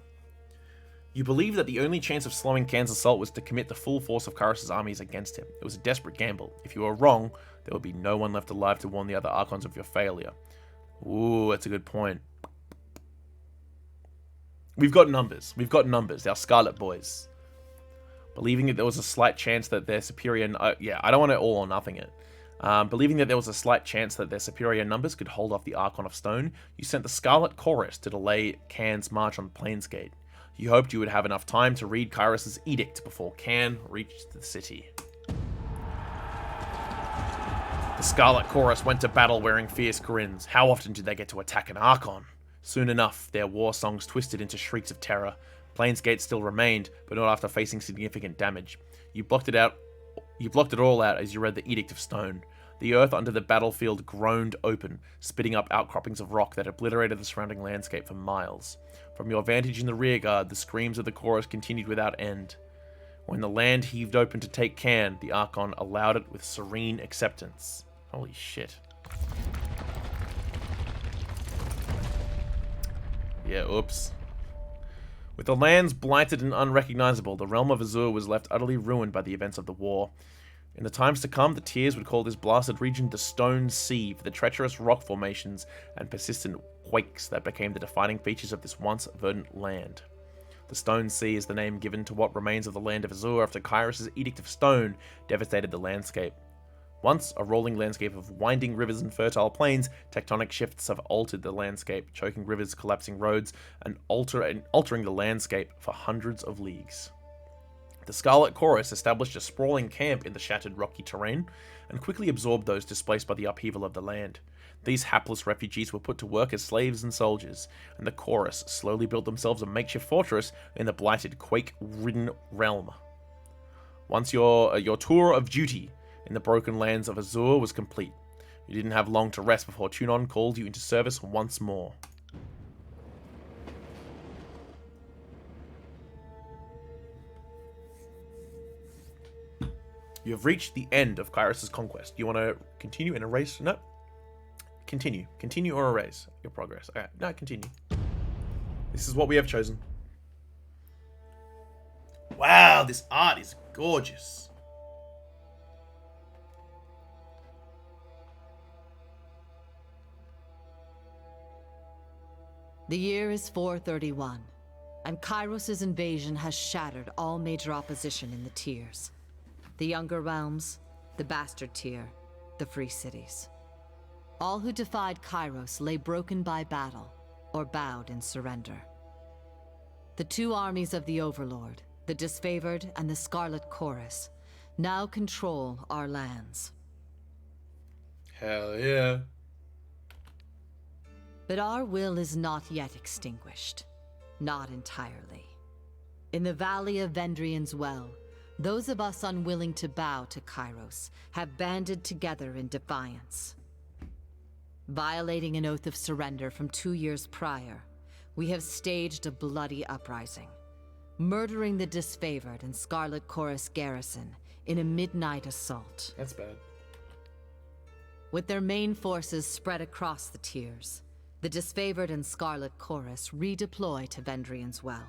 You believe that the only chance of slowing Cain's assault was to commit the full force of Kairos' armies against him. It was a desperate gamble. If you were wrong, there would be no one left alive to warn the other Archons of your failure. Ooh, that's a good point. We've got numbers. We've got numbers. Our Scarlet Boys. Believing that there was a slight chance that their superior... yeah, I don't want to all or nothing it. Believing that there was a slight chance that their superior numbers could hold off the Archon of Stone, you sent the Scarlet Chorus to delay Cain's march on Plainsgate. You hoped you would have enough time to read Kairos' edict before Cain reached the city. The Scarlet Chorus went to battle wearing fierce grins. How often did they get to attack an Archon? Soon enough, their war songs twisted into shrieks of terror. Plainsgate still remained, but not after facing significant damage. You blocked it all out as you read the Edict of Stone. The earth under the battlefield groaned open, spitting up outcroppings of rock that obliterated the surrounding landscape for miles. From your vantage in the rearguard, the screams of the chorus continued without end. When the land heaved open to take Cain, the Archon allowed it with serene acceptance. Holy shit. Yeah, oops. With the lands blighted and unrecognizable, the realm of Azure was left utterly ruined by the events of the war. In the times to come, the Tears would call this blasted region the Stone Sea for the treacherous rock formations and persistent quakes that became the defining features of this once verdant land. The Stone Sea is the name given to what remains of the land of Azure after Kairos' Edict of Stone devastated the landscape. Once a rolling landscape of winding rivers and fertile plains, tectonic shifts have altered the landscape, choking rivers, collapsing roads, and altering the landscape for hundreds of leagues. The Scarlet Chorus established a sprawling camp in the shattered rocky terrain, and quickly absorbed those displaced by the upheaval of the land. These hapless refugees were put to work as slaves and soldiers, and the Chorus slowly built themselves a makeshift fortress in the blighted, quake-ridden realm. Once your tour of duty in the broken lands of Azure was complete, you didn't have long to rest before Tunon called you into service once more. You have reached the end of Kairos' conquest. You want to continue and erase? No. Continue. Continue or erase your progress. Okay. No, continue. This is what we have chosen. Wow, this art is gorgeous. The year is 431, and Kairos' invasion has shattered all major opposition in the Tiers. The Younger Realms, the Bastard Tier, the Free Cities. All who defied Kairos lay broken by battle, or bowed in surrender. The two armies of the Overlord, the Disfavored and the Scarlet Chorus, now control our lands. Hell yeah. But our will is not yet extinguished. Not entirely. In the Valley of Vendrian's Well, those of us unwilling to bow to Kairos have banded together in defiance. Violating an oath of surrender from 2 years prior, we have staged a bloody uprising, murdering the Disfavored and Scarlet Chorus garrison in a midnight assault. That's bad. With their main forces spread across the Tiers, the Disfavored and Scarlet Chorus redeploy to Vendrian's Well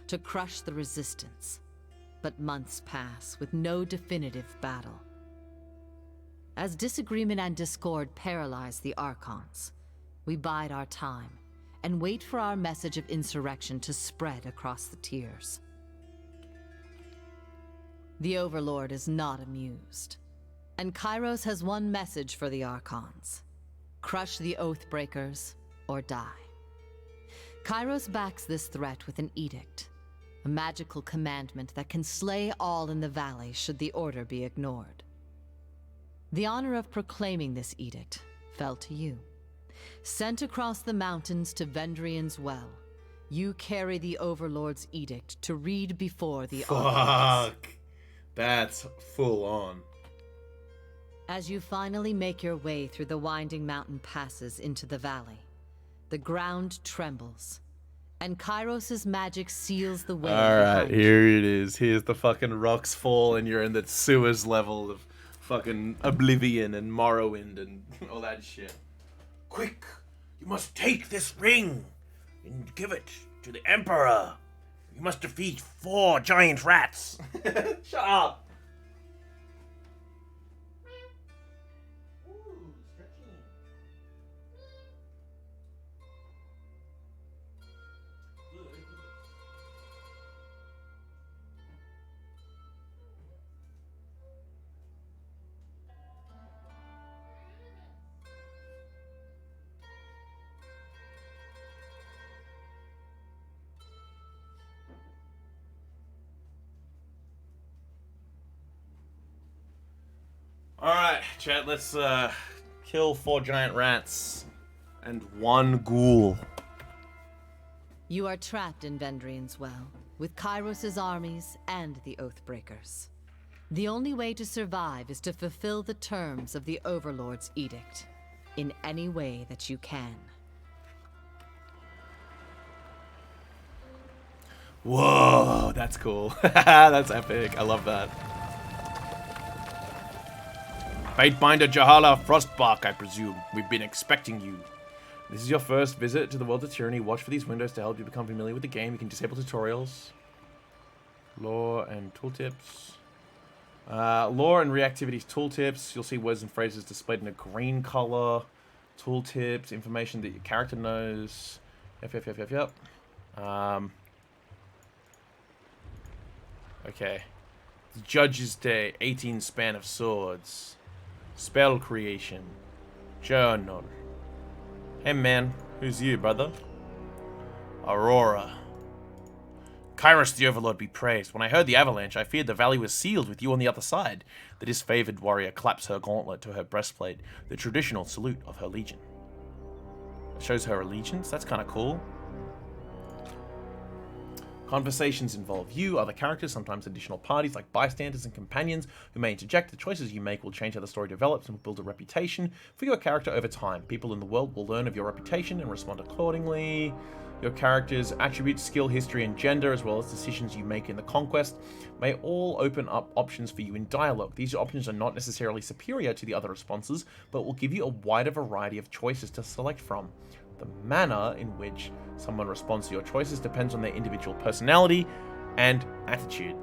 to crush the resistance. But months pass with no definitive battle. As disagreement and discord paralyze the Archons, we bide our time and wait for our message of insurrection to spread across the Tiers. The Overlord is not amused, and Kairos has one message for the Archons: crush the Oathbreakers or die. Kairos backs this threat with an edict, a magical commandment that can slay all in the valley should the order be ignored. The honor of proclaiming this edict fell to you. Sent across the mountains to Vendrian's Well, you carry the Overlord's edict to read before the audience. Fuck. That's full on. As you finally make your way through the winding mountain passes into the valley, the ground trembles, and Kairos' magic seals the way. Alright, here it is. Here's the fucking rocks fall, and you're in the sewers level of fucking Oblivion and Morrowind and all that shit. Quick! You must take this ring and give it to the Emperor. You must defeat 4 giant rats. Shut up! Alright, chat, let's kill 4 giant rats and 1 ghoul. You are trapped in Vendrian's Well, with Kairos' armies and the Oathbreakers. The only way to survive is to fulfill the terms of the Overlord's edict, in any way that you can. Whoa, that's cool. That's epic. I love that. Fatebinder Jahala Frostbark, I presume. We've been expecting you. This is your first visit to the world of Tyranny. Watch for these windows to help you become familiar with the game. You can disable tutorials. Lore and tooltips. Lore and reactivities tooltips. You'll see words and phrases displayed in a green color. Tooltips, information that your character knows. Yep. Okay. The Judge's Day, 18 span of swords. Spell creation. Journal. Hey man, who's you, brother? Aurora. Kairos the Overlord be praised. When I heard the avalanche, I feared the valley was sealed with you on the other side. The disfavored warrior claps her gauntlet to her breastplate, the traditional salute of her legion. It shows her allegiance? That's kind of cool. Conversations involve you, other characters, sometimes additional parties like bystanders and companions who may interject. The choices you make will change how the story develops and will build a reputation for your character over time. People in the world will learn of your reputation and respond accordingly. Your character's attributes, skill, history, and gender, as well as decisions you make in the conquest, may all open up options for you in dialogue. These options are not necessarily superior to the other responses, but will give you a wider variety of choices to select from. The manner in which someone responds to your choices depends on their individual personality and attitude.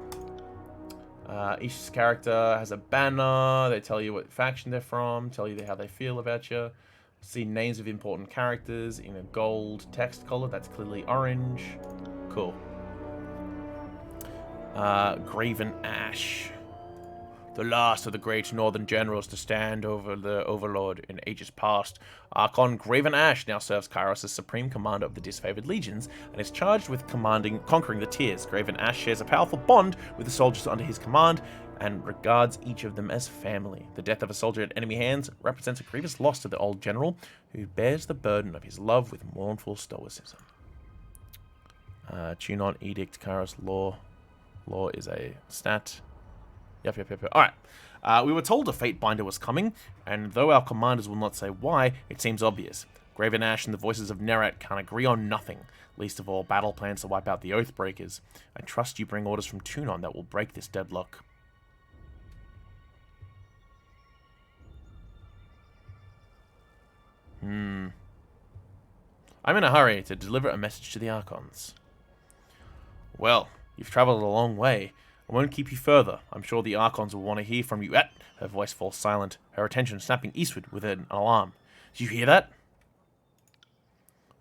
Each character has a banner. They tell you what faction they're from, tell you how they feel about you. See names of important characters in a gold text color. That's clearly orange. Cool. Graven Ash. The last of the great northern generals to stand over the Overlord in ages past. Archon Graven Ash now serves Kairos as supreme commander of the disfavored legions and is charged with conquering the tiers. Graven Ash shares a powerful bond with the soldiers under his command and regards each of them as family. The death of a soldier at enemy hands represents a grievous loss to the old general, who bears the burden of his love with mournful stoicism. Tune on Edict, Kairos Law. Law is a stat. Yep. Alright. We were told a Fatebinder was coming, and though our commanders will not say why, it seems obvious. Graven Ash and the Voices of Narat can't agree on nothing, least of all battle plans to wipe out the Oathbreakers. I trust you bring orders from Tunon that will break this deadlock. I'm in a hurry to deliver a message to the Archons. Well, you've travelled a long way. I won't keep you further. I'm sure the Archons will want to hear from you. Her voice falls silent, her attention snapping eastward with an alarm. Did you hear that?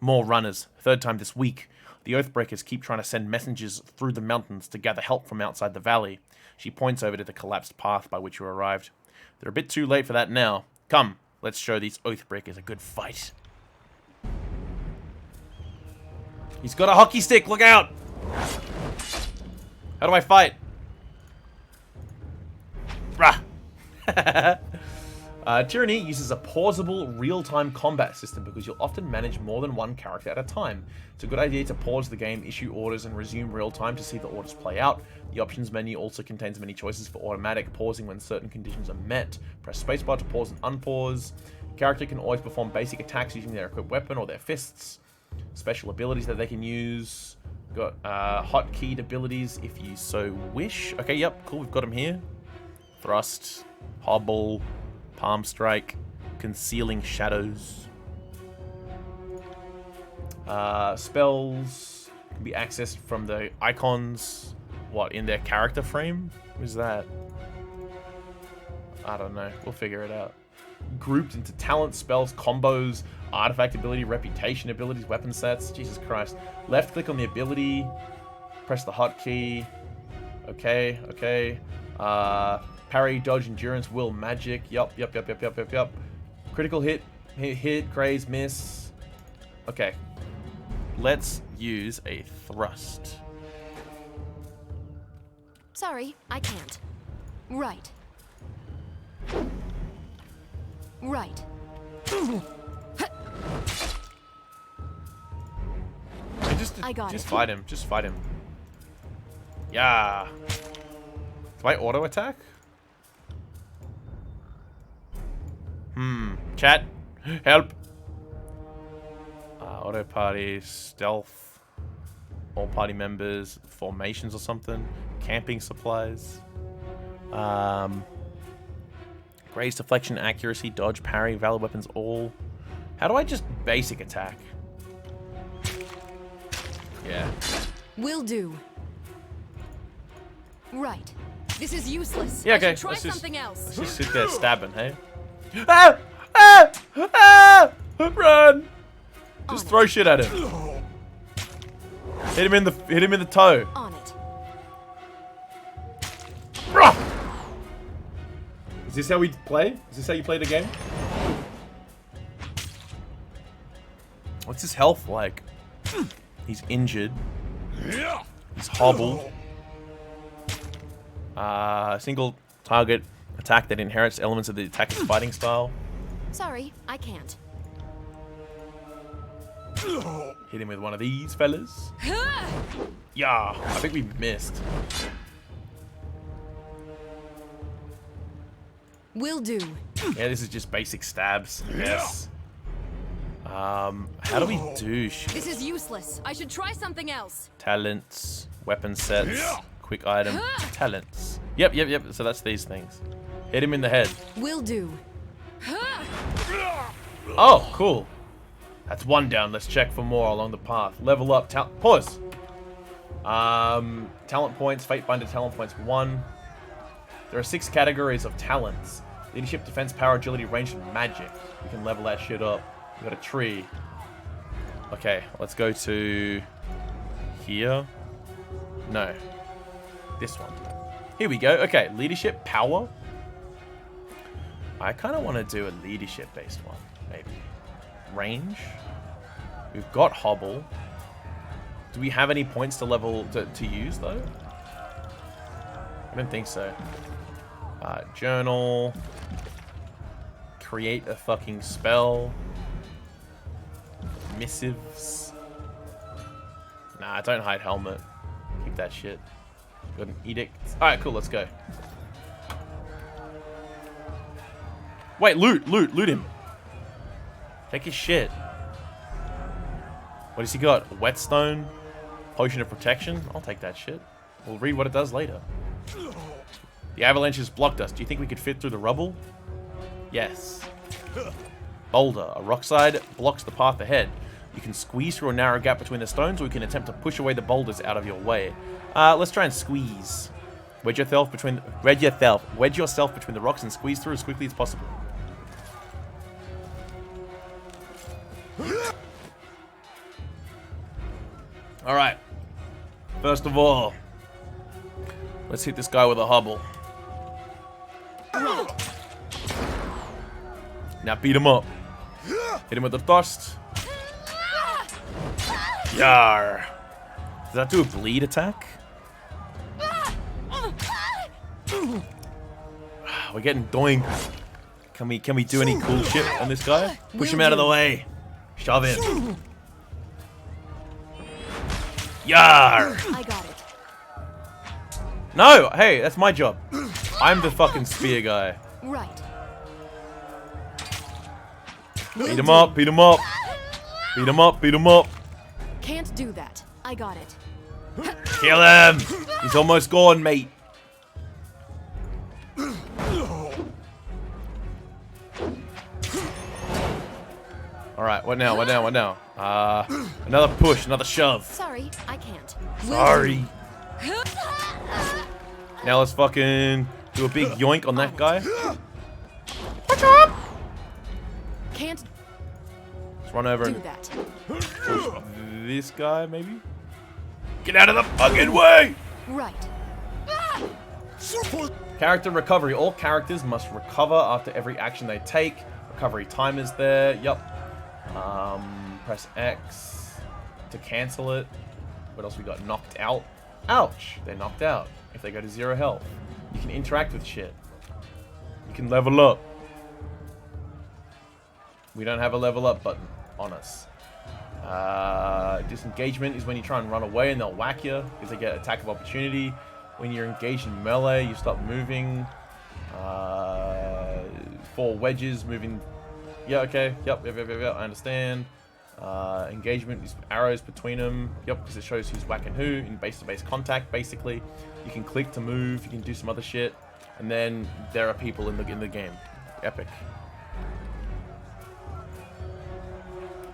More runners. 3rd time this week. The Oathbreakers keep trying to send messengers through the mountains to gather help from outside the valley. She points over to the collapsed path by which you arrived. They're a bit too late for that now. Come, let's show these Oathbreakers a good fight. He's got a hockey stick, look out! How do I fight? Rah! Tyranny uses a pausable real-time combat system because you'll often manage more than one character at a time. It's a good idea to pause the game, issue orders, and resume real-time to see the orders play out. The options menu also contains many choices for automatic pausing when certain conditions are met. Press spacebar to pause and unpause. Character can always perform basic attacks using their equipped weapon or their fists. Special abilities that they can use. Got hotkeyed abilities if you so wish. Okay, yep, cool, we've got them here. Thrust, hobble, palm strike, concealing shadows. Spells can be accessed from the icons, what, in their character frame? What is that? I don't know, we'll figure it out. Grouped into talent, spells, combos, artifact ability, reputation abilities, weapon sets. Jesus Christ. Left click on the ability, press the hotkey. Okay, okay. Parry, dodge, endurance, will, magic. Yup. Critical hit, graze, miss. Okay. Let's use a thrust. Sorry, I can't. Right. Right. I got just it. fight him. Just fight him. Yeah. Do I auto attack? Chat. Help. Auto party, stealth, all party members, formations or something, camping supplies. Graze, deflection, accuracy, dodge, parry, valid weapons, all. How do I just basic attack? Yeah. Will do. Right. This is useless. Yeah, okay. I should try something else. Let's just sit there stabbing, hey? Ah! Ah! Ah! Run! Just throw shit at him. Hit him in the toe. On it. Bruh! Is this how we play? Is this how you play the game? What's his health like? He's injured. He's hobbled. Single target attack that inherits elements of the attacker's fighting style. Sorry, I can't. Hit him with one of these fellas. Yeah, I think we missed. Will do. Yeah, this is just basic stabs. Yes. How do we do shit? This is useless. I should try something else. Talents, weapon sets, quick item, talents. Yep. So that's these things. Hit him in the head. Will do. Oh, cool. That's one down. Let's check for more along the path. Level up. Pause. Talent points. Fatebinder talent points 1. There are 6 categories of talents. Leadership, defense, power, agility, range, and magic. You can level that shit up. We got a tree. Okay, let's go to here. No. This one. Here we go. Okay, leadership, power. I kind of want to do a leadership-based one, maybe. Range. We've got hobble. Do we have any points to level to use though? I don't think so. Journal. Create a fucking spell. Missives. Nah, don't hide helmet. Keep that shit. Got an edict. Alright, cool, let's go. Wait, loot him. Take his shit. What has he got? Whetstone? Potion of protection? I'll take that shit. We'll read what it does later. The avalanche has blocked us. Do you think we could fit through the rubble? Yes. Boulder. A rock side blocks the path ahead. You can squeeze through a narrow gap between the stones, or you can attempt to push away the boulders out of your way. Let's try and squeeze. Wedge yourself between the rocks and squeeze through as quickly as possible. Alright. First of all, let's hit this guy with a hobble. Now beat him up. Hit him with the thrust. Yar. Does that do a bleed attack? We're getting doinked. Can we do any cool shit on this guy? Push him out of the way. Shove him. Yar! I got it. No! Hey, that's my job. I'm the fucking spear guy. Right. Beat him up, beat him up. Beat him up, beat him up. Can't do that. I got it. Kill him! He's almost gone, mate. Alright, what now, what now, what now? Another push, another shove. Sorry, I can't. Sorry. Now let's fucking do a big yoink on that guy. What's up? Can't Let's run over do and that. push this guy, maybe? Get out of the fucking way! Right. Character recovery. All characters must recover after every action they take. Recovery time is there. Yup. Press X to cancel it. What else we got? Knocked out. Ouch! They're knocked out. If they go to 0 health. You can interact with shit. You can level up. We don't have a level up button on us. Disengagement is when you try and run away and they'll whack you because they get attack of opportunity. When you're engaged in melee, you stop moving. 4 wedges moving. Yeah, okay. Yep, I understand. Engagement is arrows between them. Yep, because it shows who's whacking who in base-to-base contact, basically. You can click to move. You can do some other shit. And then there are people in the game. Epic.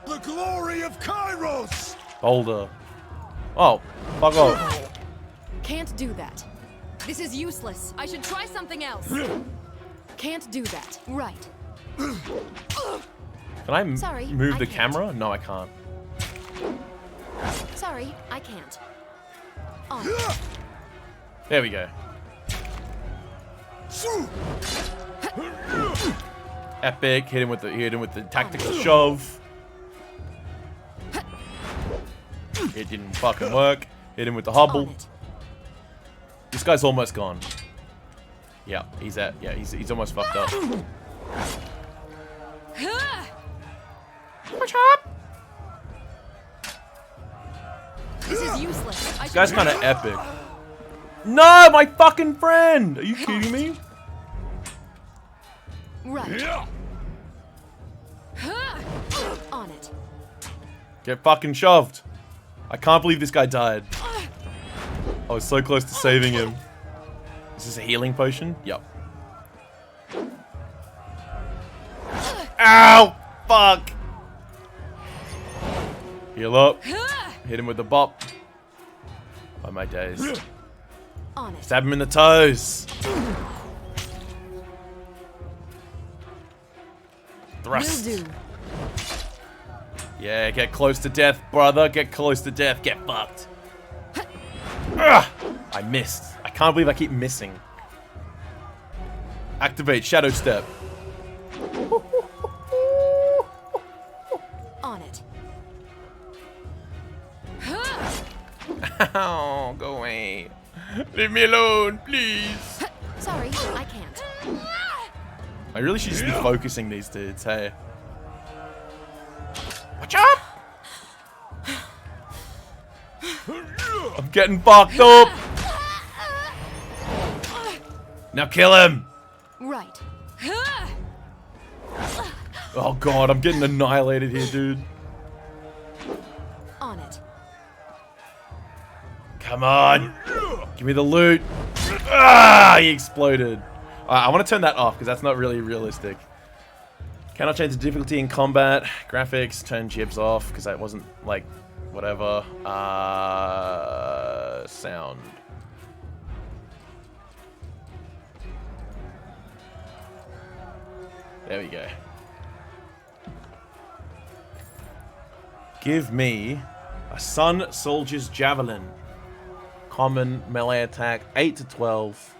The glory of Kairos! Boulder. Oh, fuck off. Can't do that. This is useless. I should try something else. Can't do that. Right. Can I Sorry, move I the can't. camera? No, I can't. Sorry, I can't. On. There we go. Epic. Hit him with the tactical shove. It didn't fucking work. Hit him with the On hobble. it. This guy's almost gone. Yeah, he's almost fucked up. What's up? This is useless. This guy's kind of epic. No, my fucking friend! Are you kidding me? Right. On it. Get fucking shoved. I can't believe this guy died. I was so close to saving him. Is this a healing potion? Yup. Ow! Fuck! Heal up. Hit him with the bop. By my days. On it. Stab him in the toes. Thrust. Will do. Yeah, get close to death, brother. Get close to death. Get fucked. Ugh! I missed. I can't believe I keep missing. Activate Shadow Step. On it. Ow, go away. Leave me alone, please. Sorry, I can't. I really should just be focusing these dudes, hey. Watch out! I'm getting fucked up. Now kill him. Right. Oh god, I'm getting annihilated here, dude. On it. Come on. Give me the loot. Ah, he exploded. I want to turn that off because that's not really realistic. Cannot change the difficulty in combat. Graphics, turn jibs off because that wasn't like whatever. Sound. There we go. Give me a Sun Soldier's Javelin. Common melee attack, 8 to 12.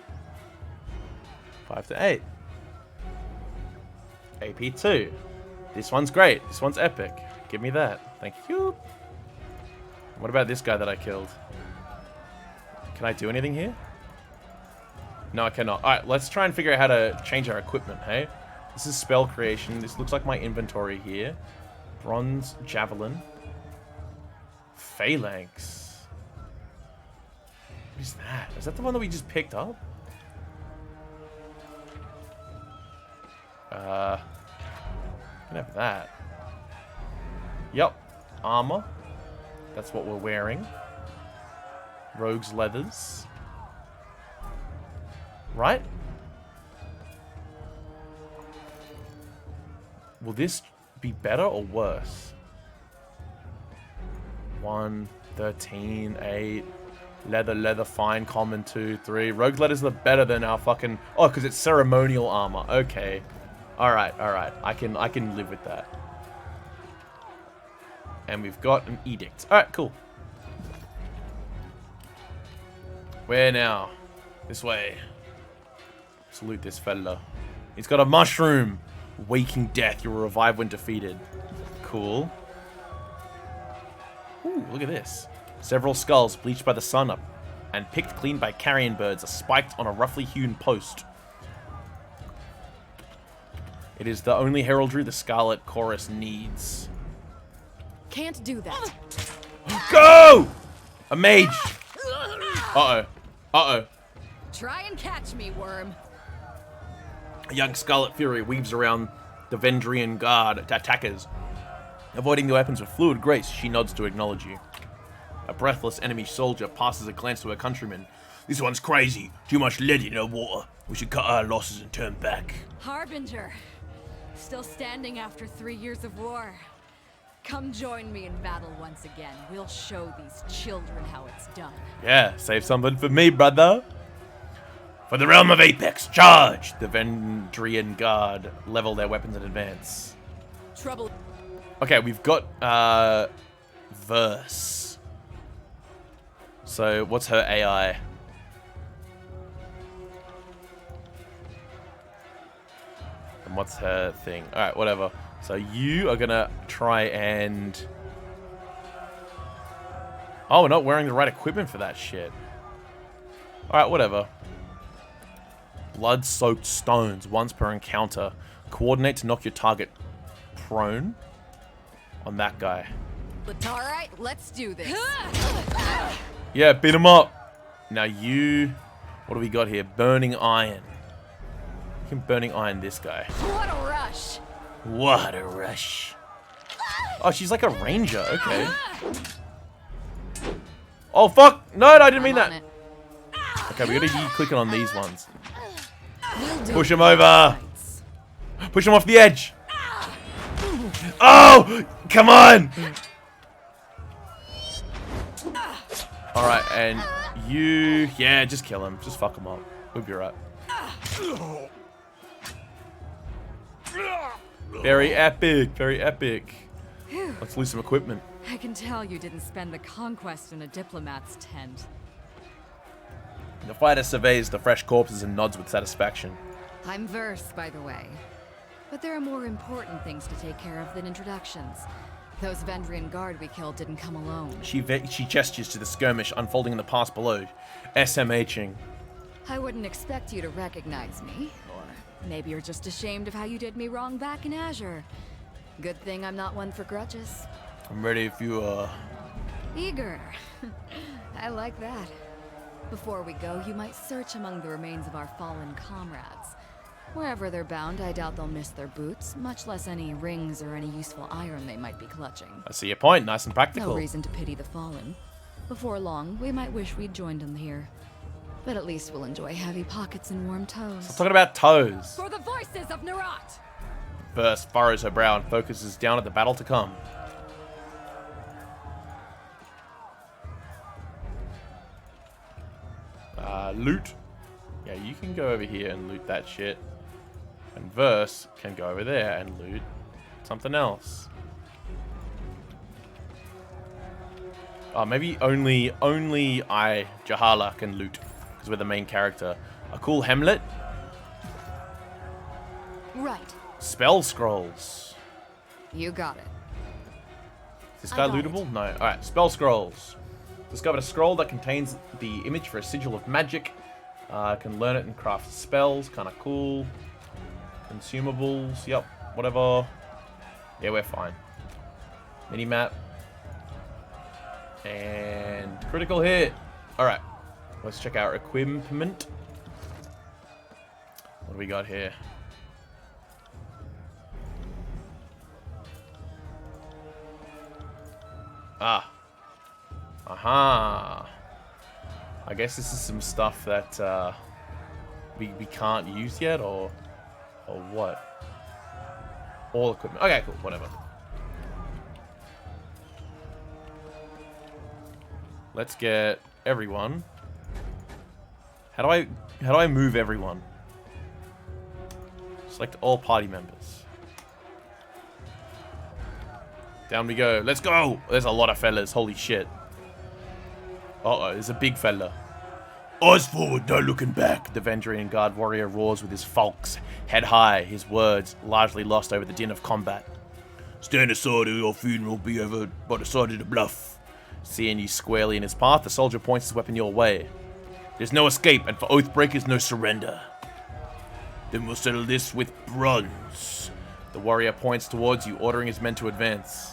5 to 8. AP 2. This one's great. This one's epic. Give me that. Thank you. What about this guy that I killed? Can I do anything here? No, I cannot. Alright, let's try and figure out how to change our equipment, hey? This is spell creation. This looks like my inventory here. Bronze javelin. Phalanx. What is that? Is that the one that we just picked up? Can have that. Yep. Armor. That's what we're wearing. Rogue's leathers. Right? Will this be better or worse? 1, 13, 8. Leather, fine, common, 2, 3. Rogue leathers are better than our fucking... Oh, because it's ceremonial armor. Okay. Alright. I can live with that. And we've got an edict. Alright, cool. Where now? This way. Salute this fella. He's got a mushroom. Waking death. You'll revive when defeated. Cool. Ooh, look at this. Several skulls bleached by the sun up and picked clean by carrion birds are spiked on a roughly hewn post. It is the only heraldry the Scarlet Chorus needs. Can't do that. Go! A mage. Uh-oh. Try and catch me, worm. A young Scarlet Fury weaves around the Vendrian guard attackers. Avoiding the weapons with fluid grace, she nods to acknowledge you. A breathless enemy soldier passes a glance to her countrymen. This one's crazy. Too much lead in her water. We should cut our losses and turn back. Harbinger. Still standing after 3 years of war. Come join me in battle once again. We'll show these children how it's done. Yeah, save something for me, brother. For the realm of Apex, charge! The Vendrian guard level their weapons in advance. Trouble. Okay, we've got verse. So what's her AI? And what's her thing? Alright, whatever. So you are gonna try and... Oh, we're not wearing the right equipment for that shit. Alright, whatever. Blood-soaked stones, once per encounter. Coordinate to knock your target prone on that guy. But alright, let's do this. Yeah, beat him up. Now you... What do we got here? Burning iron. You can burning iron this guy. What a rush. What a rush. Oh, she's like a ranger. Okay. Oh, fuck. No, I didn't mean that. Okay, we gotta be clicking on these ones. Push him over. Push him off the edge. Oh, come on. All right, and you, yeah, just kill him. Just fuck him up. We'll be right. Very epic, very epic. Let's lose some equipment. I can tell you didn't spend the conquest in a diplomat's tent. The fighter surveys the fresh corpses and nods with satisfaction. I'm Verse, by the way. But there are more important things to take care of than introductions. Those Vendrian guard we killed didn't come alone. She gestures to the skirmish unfolding in the pass below, SMHing. I wouldn't expect you to recognize me. Or maybe you're just ashamed of how you did me wrong back in Azure. Good thing I'm not one for grudges. I'm ready if you are. Eager. I like that. Before we go, you might search among the remains of our fallen comrades. Wherever they're bound, I doubt they'll miss their boots, much less any rings or any useful iron they might be clutching. I see your point. Nice and practical. No reason to pity the fallen. Before long, we might wish we'd joined them here. But at least we'll enjoy heavy pockets and warm toes. I'm talking about toes. For the Voices of Narat! Verse furrows her brow and focuses down at the battle to come. Loot. Yeah, you can go over here and loot that shit. And Verse can go over there and loot something else. Oh, maybe only I, Jahala, can loot. Because we're the main character. A cool hemlet. Right. Spell scrolls. You got it. Is this guy lootable? No. Alright, spell scrolls. Discovered a scroll that contains the image for a sigil of magic. Can learn it and craft spells. Kind of cool. Consumables. Yep. Whatever. Yeah, we're fine. Minimap. And critical hit. Alright. Let's check our equipment. What do we got here? Ah. Aha. I guess this is some stuff that we can't use yet, or what? All equipment. Okay, cool. Whatever. Let's get everyone. How do I move everyone? Select all party members. Down we go. Let's go! There's a lot of fellas. Holy shit. Uh-oh, there's a big fella. Eyes forward, no looking back. The Vendrian Guard warrior roars with his falx, head high, his words largely lost over the din of combat. Stand aside or your funeral will be over by the side of the bluff. Seeing you squarely in his path, the soldier points his weapon your way. There's no escape, and for Oathbreakers, no surrender. Then we'll settle this with bronze. The warrior points towards you, ordering his men to advance.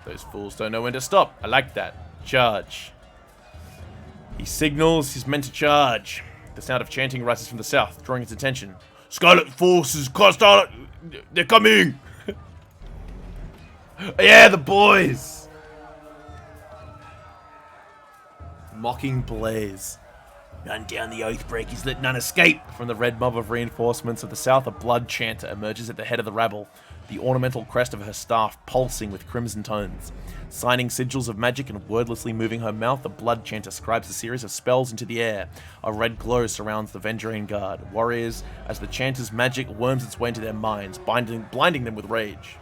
Those fools don't know when to stop. I like that. Charge. He signals his men to charge. The sound of chanting rises from the south, drawing his attention. Scarlet forces, Scarlet, they're coming! Yeah, the boys! Mocking blaze. Run down the Oathbreakers, let none escape! From the red mob of reinforcements of the south, a blood chanter emerges at the head of the rabble, the ornamental crest of her staff pulsing with crimson tones. Signing sigils of magic and wordlessly moving her mouth, the blood chanter scribes a series of spells into the air. A red glow surrounds the Vendrian Guard warriors as the chanter's magic worms its way into their minds, blinding them with rage.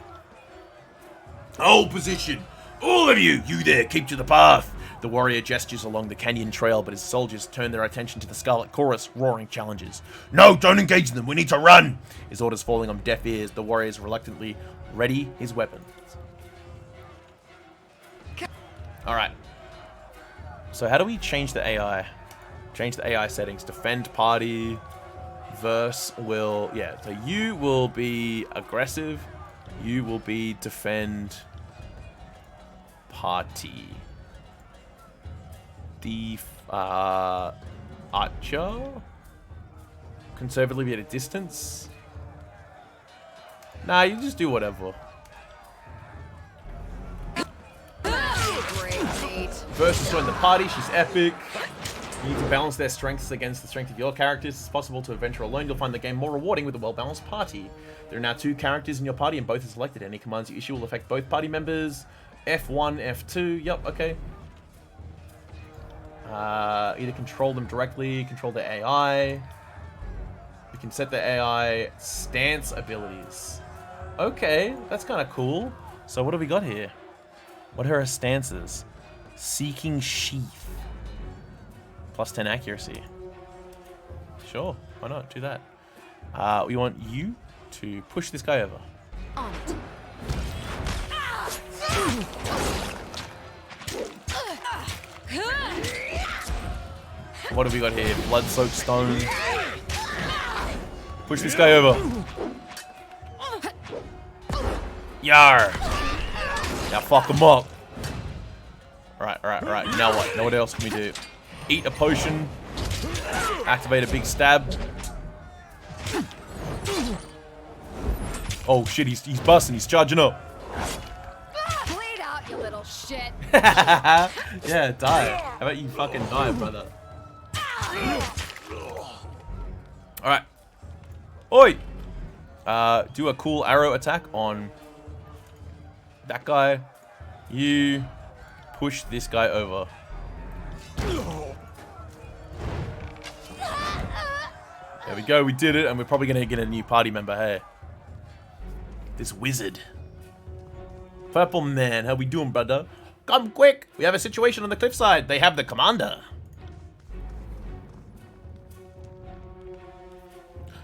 Hold position! All of you! You there, keep to the path! The warrior gestures along the canyon trail, but his soldiers turn their attention to the Scarlet Chorus, roaring challenges. No, don't engage them, we need to run! His orders falling on deaf ears, the warriors reluctantly ready his weapons. Alright. So how do we change the AI? Change the AI settings. Defend party. Verse will... Yeah, so you will be aggressive. You will be defend party. Archer? Conservatively at a distance? Nah, you just do whatever. Versus join the party, she's epic. You need to balance their strengths against the strength of your characters. It's possible to adventure alone. You'll find the game more rewarding with a well-balanced party. There are now 2 characters in your party and both are selected. Any commands you issue will affect both party members. F1, F2, yep, okay. Either control them directly, control their AI. We can set the AI stance abilities. Okay, that's kind of cool. So what do we got here? What are her stances? Seeking sheath. Plus 10 accuracy. Sure, why not? Do that. We want you to push this guy over. On it. What have we got here? Blood-soaked stone. Push this guy over. Yar! Now fuck him up. Alright. Now what? Now what else can we do? Eat a potion. Activate a big stab. Oh shit, he's busting. He's charging up. Bleed out, you little shit. Yeah, die. How about you fucking die, brother? Alright. Oi! Do a cool arrow attack on that guy. You push this guy over. There we go, we did it, and we're probably gonna get a new party member, hey. This wizard. Purple man, how we doing, brother? Come quick! We have a situation on the cliffside. They have the commander.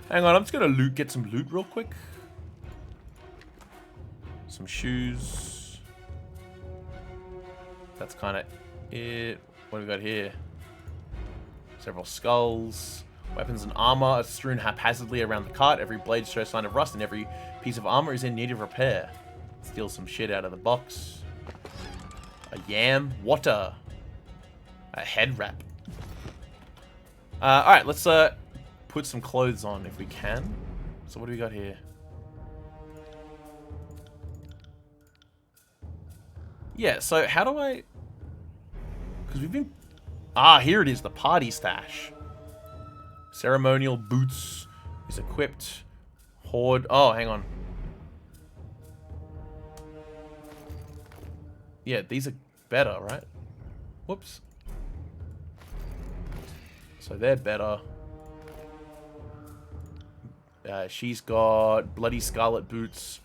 Hang on, I'm just gonna get some loot real quick. Some shoes. That's kind of it. What do we got here? Several skulls. Weapons and armor are strewn haphazardly around the cart. Every blade shows sign of rust, and every piece of armor is in need of repair. Steal some shit out of the box. A yam. Water. A head wrap. Alright, let's put some clothes on if we can. So what do we got here? Yeah, so how do I... Because we've been... Ah, here it is, the party stash. Ceremonial boots is equipped. Horde... Oh, hang on. Yeah, these are better, right? Whoops. So they're better. She's got Bloody Scarlet Boots.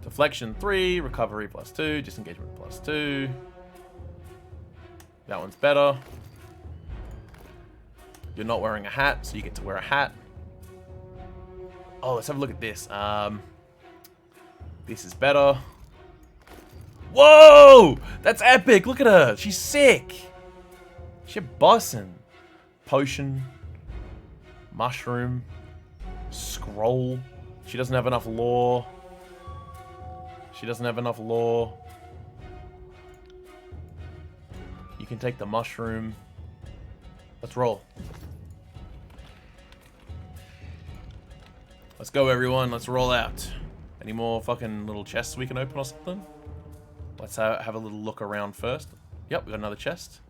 Deflection 3, Recovery +2, Disengagement +2. That one's better. You're not wearing a hat, so you get to wear a hat. Oh, let's have a look at this. This is better. Whoa! That's epic! Look at her! She's sick! She's bossing. Potion. Mushroom. Scroll. She doesn't have enough lore. She doesn't have enough lore. You can take the mushroom. Let's roll. Let's go, everyone. Let's roll out. Any more fucking little chests we can open or something? Let's have a little look around first. Yep, we got another chest.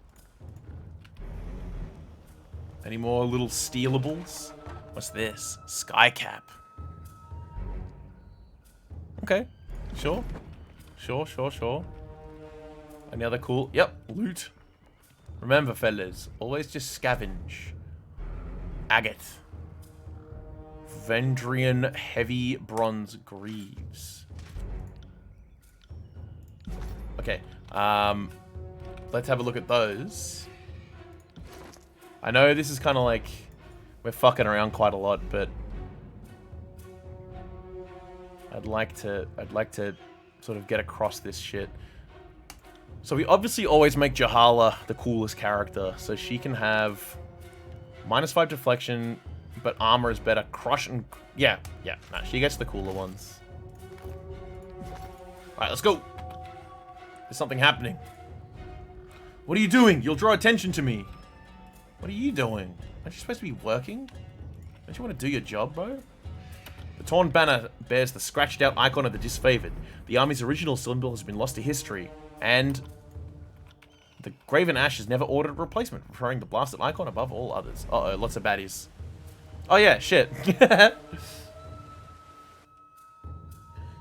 Any more little stealables? What's this? Skycap. Okay. Sure. Sure. Any other cool... Yep, loot. Remember, fellas, always just scavenge. Agate. Vendrian heavy bronze greaves. Okay. Let's have a look at those. I know this is kind of like... We're fucking around quite a lot, but... I'd like to sort of get across this shit. So we obviously always make Jahala the coolest character, so she can have -5 deflection, but armor is better. Crush and... Yeah, nah, she gets the cooler ones. Alright, let's go. There's something happening. What are you doing? You'll draw attention to me. What are you doing? Aren't you supposed to be working? Don't you want to do your job, bro? The torn banner bears the scratched out icon of the disfavored. The army's original symbol has been lost to history, and the Graven Ash has never ordered a replacement, preferring the blasted icon above all others. Uh-oh, lots of baddies. Oh yeah, shit.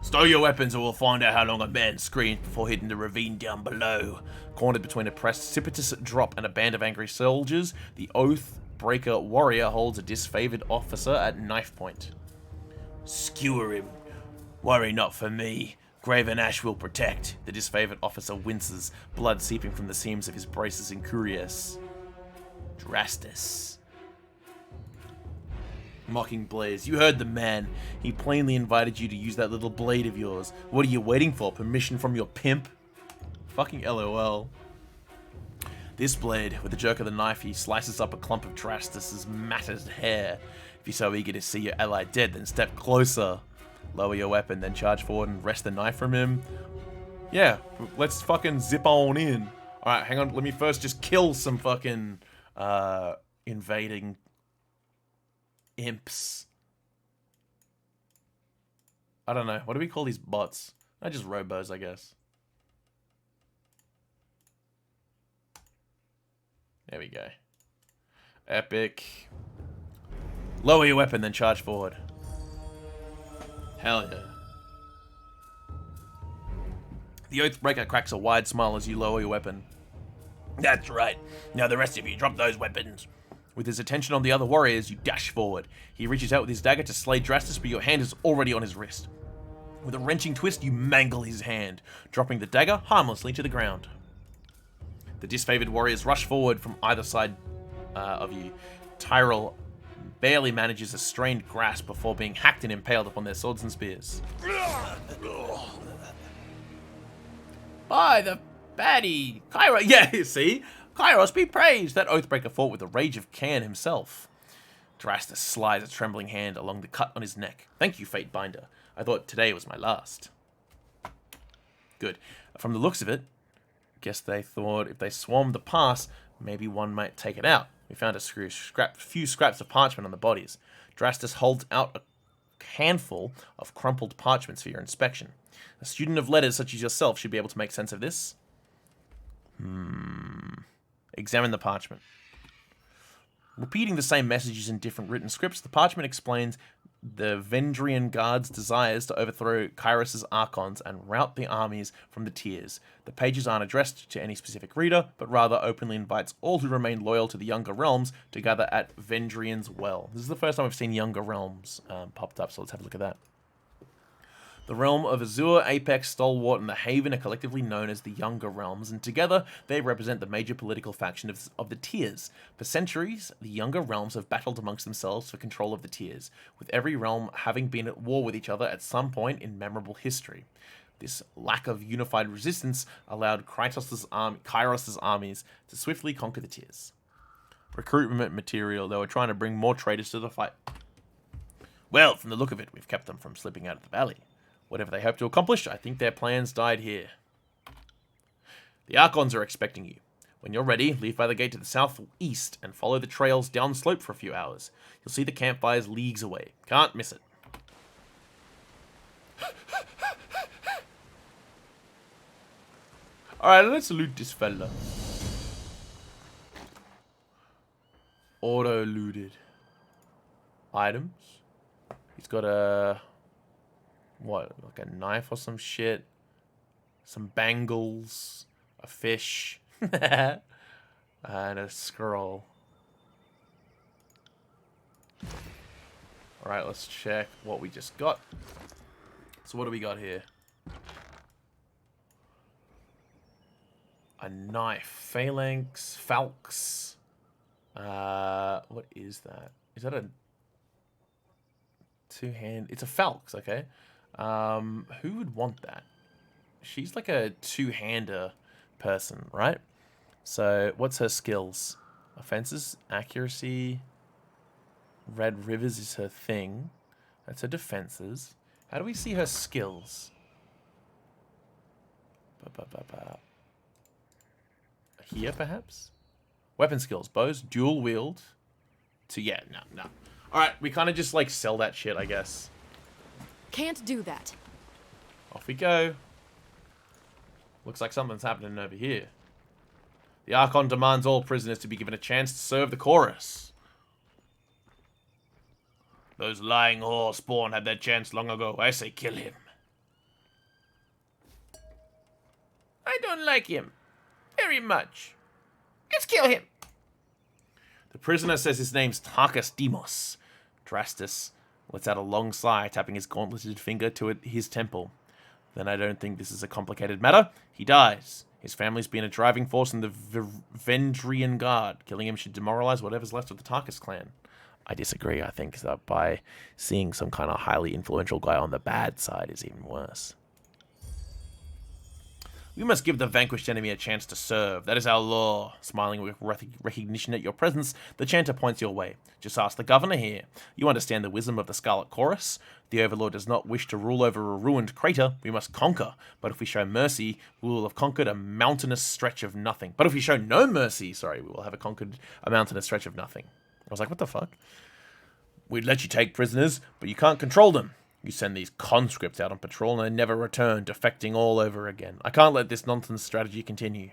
Stow your weapons or we'll find out how long a man screams before hitting the ravine down below. Cornered between a precipitous drop and a band of angry soldiers, the Oathbreaker warrior holds a disfavored officer at knife point. Skewer him. Worry not for me. Graven Ash will protect. The disfavored officer winces, blood seeping from the seams of his braces and cuirass. Drastus. Mocking Blaze. You heard the man. He plainly invited you to use that little blade of yours. What are you waiting for? Permission from your pimp? Fucking LOL. This blade, with a jerk of the knife, he slices up a clump of Drastus's matted hair. If you're so eager to see your ally dead, then step closer. Lower your weapon, then charge forward and wrest the knife from him. Yeah, let's fucking zip on in. Alright, hang on. Let me first just kill some fucking invading imps. I don't know. What do we call these bots? They're just robos, I guess. There we go. Epic. Lower your weapon, then charge forward. Hell yeah. The Oathbreaker cracks a wide smile as you lower your weapon. That's right. Now the rest of you, drop those weapons. With his attention on the other warriors, you dash forward. He reaches out with his dagger to slay Drastus, but your hand is already on his wrist. With a wrenching twist, you mangle his hand, dropping the dagger harmlessly to the ground. The disfavored warriors rush forward from either side of you. Tyrell barely manages a strained grasp before being hacked and impaled upon their swords and spears. By the baddie! Kairos, yeah, see? Kairos be praised! That Oathbreaker fought with the rage of Cain himself. Drastus slides a trembling hand along the cut on his neck. Thank you, Fate Binder. I thought today was my last. Good. From the looks of it, guess they thought if they swarmed the pass, maybe one might take it out. We found a few scraps of parchment on the bodies. Drastus holds out a handful of crumpled parchments for your inspection. A student of letters such as yourself should be able to make sense of this. Examine the parchment. Repeating the same messages in different written scripts, the parchment explains the Vendrian Guard's desires to overthrow Kairos' Archons and rout the armies from the tiers. The pages aren't addressed to any specific reader, but rather openly invites all who remain loyal to the Younger Realms to gather at Vendrian's Well. This is the first time I've seen Younger Realms popped up, so let's have a look at that. The realm of Azure, Apex, Stalwart, and the Haven are collectively known as the Younger Realms, and together they represent the major political faction of the Tiers. For centuries, the Younger Realms have battled amongst themselves for control of the Tiers, with every realm having been at war with each other at some point in memorable history. This lack of unified resistance allowed Kairos' armies to swiftly conquer the Tiers. Recruitment material. They were trying to bring more traders to the fight. Well, from the look of it, we've kept them from slipping out of the valley. Whatever they hope to accomplish, I think their plans died here. The Archons are expecting you. When you're ready, leave by the gate to the southeast and follow the trails down slope for a few hours. You'll see the campfires leagues away. Can't miss it. Alright, let's loot this fella. Auto-looted. Items. He's got a... what, like a knife or some shit? Some bangles. A fish. And a scroll. Alright, let's check what we just got. So what do we got here? A knife. Phalanx. Falx. What is that? Is that a... two-hand... It's a Falx, okay. Who would want that? She's like a two-hander person, right? So, what's her skills? Offenses, accuracy, Red Rivers is her thing. That's her defenses. How do we see her skills? Here, perhaps? Weapon skills, bows, dual wield. Yeah, no. Alright, we kind of just, like, sell that shit, I guess. Can't do that. Off we go. Looks like something's happening over here. The Archon demands all prisoners to be given a chance to serve the chorus. Those lying whore spawn had their chance long ago. I say kill him. I don't like him. Very much. Let's kill him. The prisoner says his name's Tarkus Demos. Drastus lets out a long sigh, tapping his gauntleted finger to his temple. Then I don't think this is a complicated matter. He dies. His family's been a driving force in the Vendrian Guard. Killing him should demoralize whatever's left of the Tarkus clan. I disagree. I think that by seeing some kind of highly influential guy on the bad side is even worse. We must give the vanquished enemy a chance to serve. That is our law. Smiling with recognition at your presence, the chanter points your way. Just ask the governor here. You understand the wisdom of the Scarlet Chorus. The Overlord does not wish to rule over a ruined crater. We must conquer. But if we show mercy, we will have conquered a mountainous stretch of nothing. But if we show no mercy, we will have conquered a mountainous stretch of nothing. I was like, what the fuck? We'd let you take prisoners, but you can't control them. You send these conscripts out on patrol and they never return, defecting all over again. I can't let this nonsense strategy continue.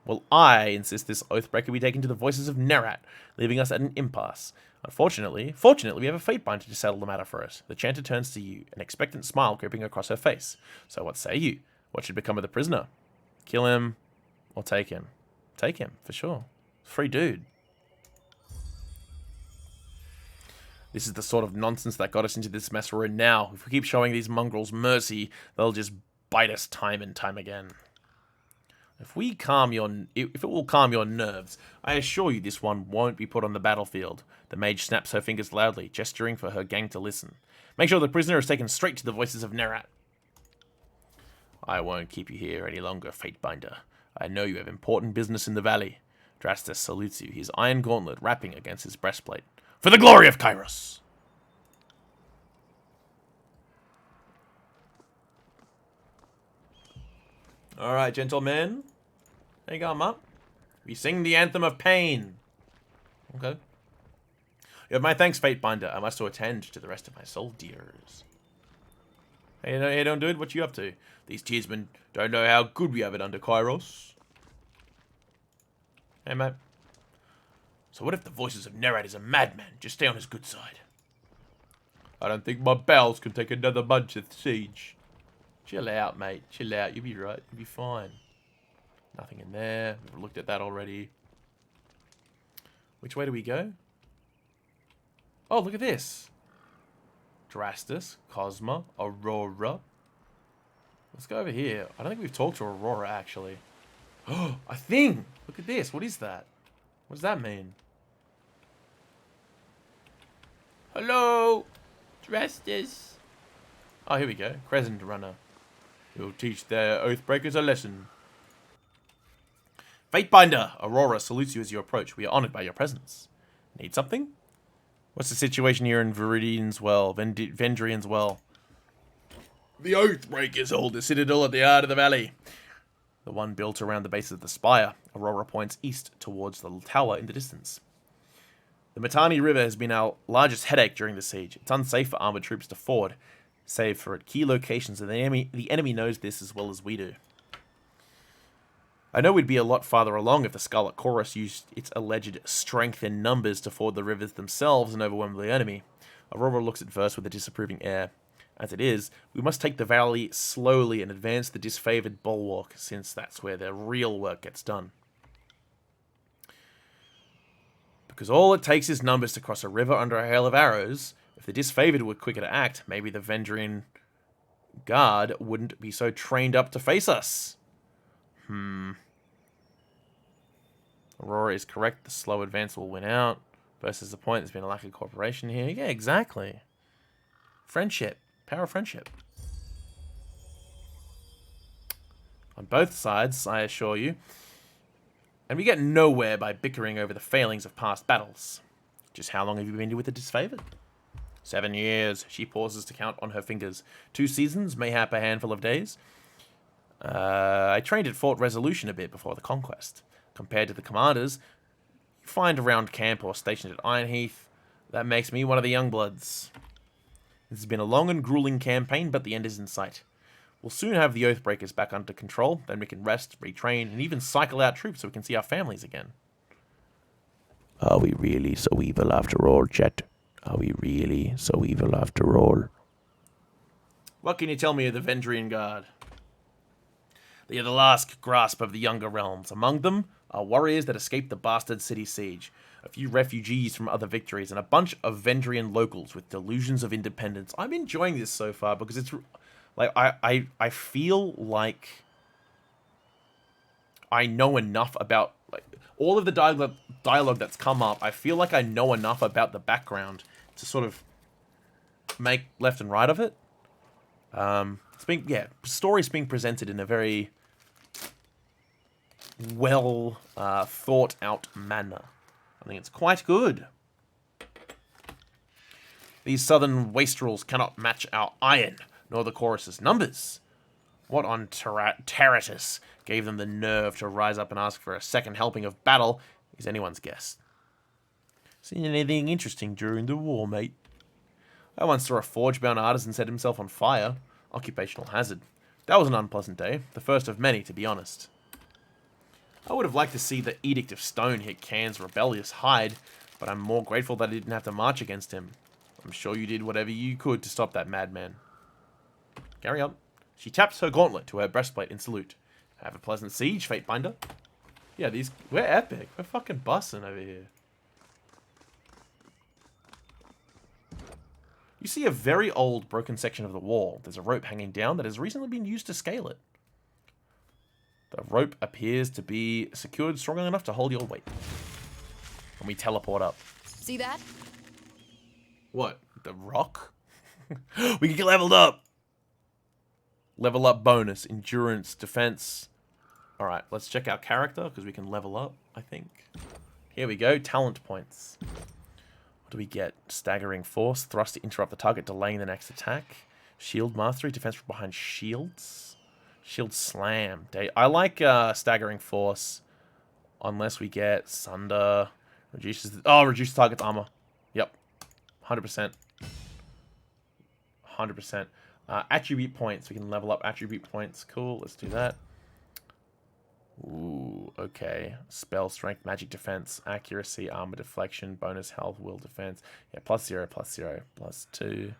Well, I insist this oathbreaker be taken to the Voices of Narat, leaving us at an impasse. Fortunately, we have a fate binder to settle the matter for us. The chanter turns to you, an expectant smile creeping across her face. So what say you? What should become of the prisoner? Kill him or take him? Take him, for sure. Free dude. This is the sort of nonsense that got us into this mess we're in now. If we keep showing these mongrels mercy, they'll just bite us time and time again. If it will calm your nerves, I assure you this one won't be put on the battlefield. The mage snaps her fingers loudly, gesturing for her gang to listen. Make sure the prisoner is taken straight to the Voices of Narat. I won't keep you here any longer, Fatebinder. I know you have important business in the valley. Drastus salutes you, his iron gauntlet rapping against his breastplate. For the glory of Kairos. Alright, gentlemen. There you go, up. We sing the anthem of pain. Okay. You have my thanks, Fatebinder. I must attend to the rest of my soul dears. Hey, don't do it. What you up to? These tearsmen don't know how good we have it under Kairos. Hey, mate. So what if the Voices of Narat is a madman? Just stay on his good side. I don't think my bowels can take another month of siege. Chill out, mate. Chill out. You'll be right. You'll be fine. Nothing in there. We've looked at that already. Which way do we go? Oh, look at this. Drastus, Cosma, Aurora. Let's go over here. I don't think we've talked to Aurora, actually. Oh, a thing! Look at this. What is that? What does that mean? Hello! Drastus. Oh, here we go. Crescent Runner. You'll teach their Oathbreakers a lesson. Fatebinder! Aurora salutes you as you approach. We are honored by your presence. Need something? What's the situation here in Viridian's Well? Vendrian's Well? The Oathbreakers hold the citadel at the heart of the valley. The one built around the base of the spire. Aurora points east towards the tower in the distance. The Matani River has been our largest headache during the siege. It's unsafe for armored troops to ford, save for at key locations, and the enemy knows this as well as we do. I know we'd be a lot farther along if the Scarlet Chorus used its alleged strength in numbers to ford the rivers themselves and overwhelm the enemy. Aurora looks at Verse with a disapproving air. As it is, we must take the valley slowly and advance the disfavored bulwark, since that's where the real work gets done. Because all it takes is numbers to cross a river under a hail of arrows. If the disfavored were quicker to act, maybe the Vendrian guard wouldn't be so trained up to face us. Aurora is correct. The slow advance will win out. Versus the point, there's been a lack of cooperation here. Yeah, exactly. Friendship. Power of friendship. On both sides, I assure you. And we get nowhere by bickering over the failings of past battles. Just how long have you been with the disfavored? 7 years. She pauses to count on her fingers. 2 seasons, mayhap a handful of days. I trained at Fort Resolution a bit before the conquest. Compared to the commanders you find around camp or stationed at Ironheath, that makes me one of the young bloods. This has been a long and grueling campaign, but the end is in sight. We'll soon have the Oathbreakers back under control, then we can rest, retrain, and even cycle out troops so we can see our families again. Are we really so evil after all, Chet? Are we really so evil after all? What can you tell me of the Vendrian Guard? They are the last grasp of the younger realms. Among them are warriors that escaped the bastard city siege, a few refugees from other victories, and a bunch of Vendrian locals with delusions of independence. I'm enjoying this so far because it's like I feel like I know enough about like all of the dialogue that's come up. I feel like I know enough about the background to sort of make left and right of it. Story's being presented in a very well thought out manner. I think it's quite good. These southern wastrels cannot match our iron, nor the chorus's numbers. What on Taratus gave them the nerve to rise up and ask for a second helping of battle is anyone's guess. Seen anything interesting during the war, mate? I once saw a forge-bound artisan set himself on fire. Occupational hazard. That was an unpleasant day. The first of many, to be honest. I would have liked to see the Edict of Stone hit Can's rebellious hide, but I'm more grateful that I didn't have to march against him. I'm sure you did whatever you could to stop that madman. Carry on. She taps her gauntlet to her breastplate in salute. Have a pleasant siege, Fatebinder. Yeah, we're epic. We're fucking bussin' over here. You see a very old, broken section of the wall. There's a rope hanging down that has recently been used to scale it. The rope appears to be secured strong enough to hold your weight. And we teleport up. See that? What? The rock? We can get leveled up! Level up bonus. Endurance, defense. Alright, let's check our character, because we can level up, I think. Here we go. Talent points. What do we get? Staggering Force. Thrust to interrupt the target, delaying the next attack. Shield Mastery. Defense from behind shields. Shield Slam. I like Staggering Force. Unless we get Sunder. Reduces target's armor. Yep. 100%. 100%. Attribute points. We can level up attribute points. Cool. Let's do that. Ooh, okay. Spell strength, magic defense, accuracy, armor deflection, bonus health, will defense. Yeah, +0, +0, +2.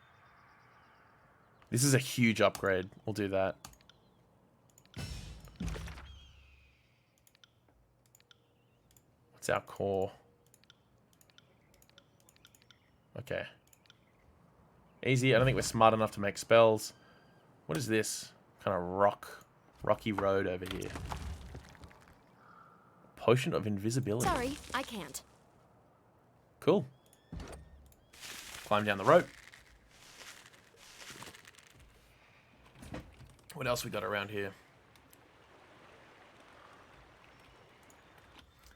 This is a huge upgrade. We'll do that. What's our core? Okay. Easy. I don't think we're smart enough to make spells. What is this? Kind of rocky road over here. Potion of invisibility. Sorry, I can't. Cool. Climb down the rope. What else we got around here?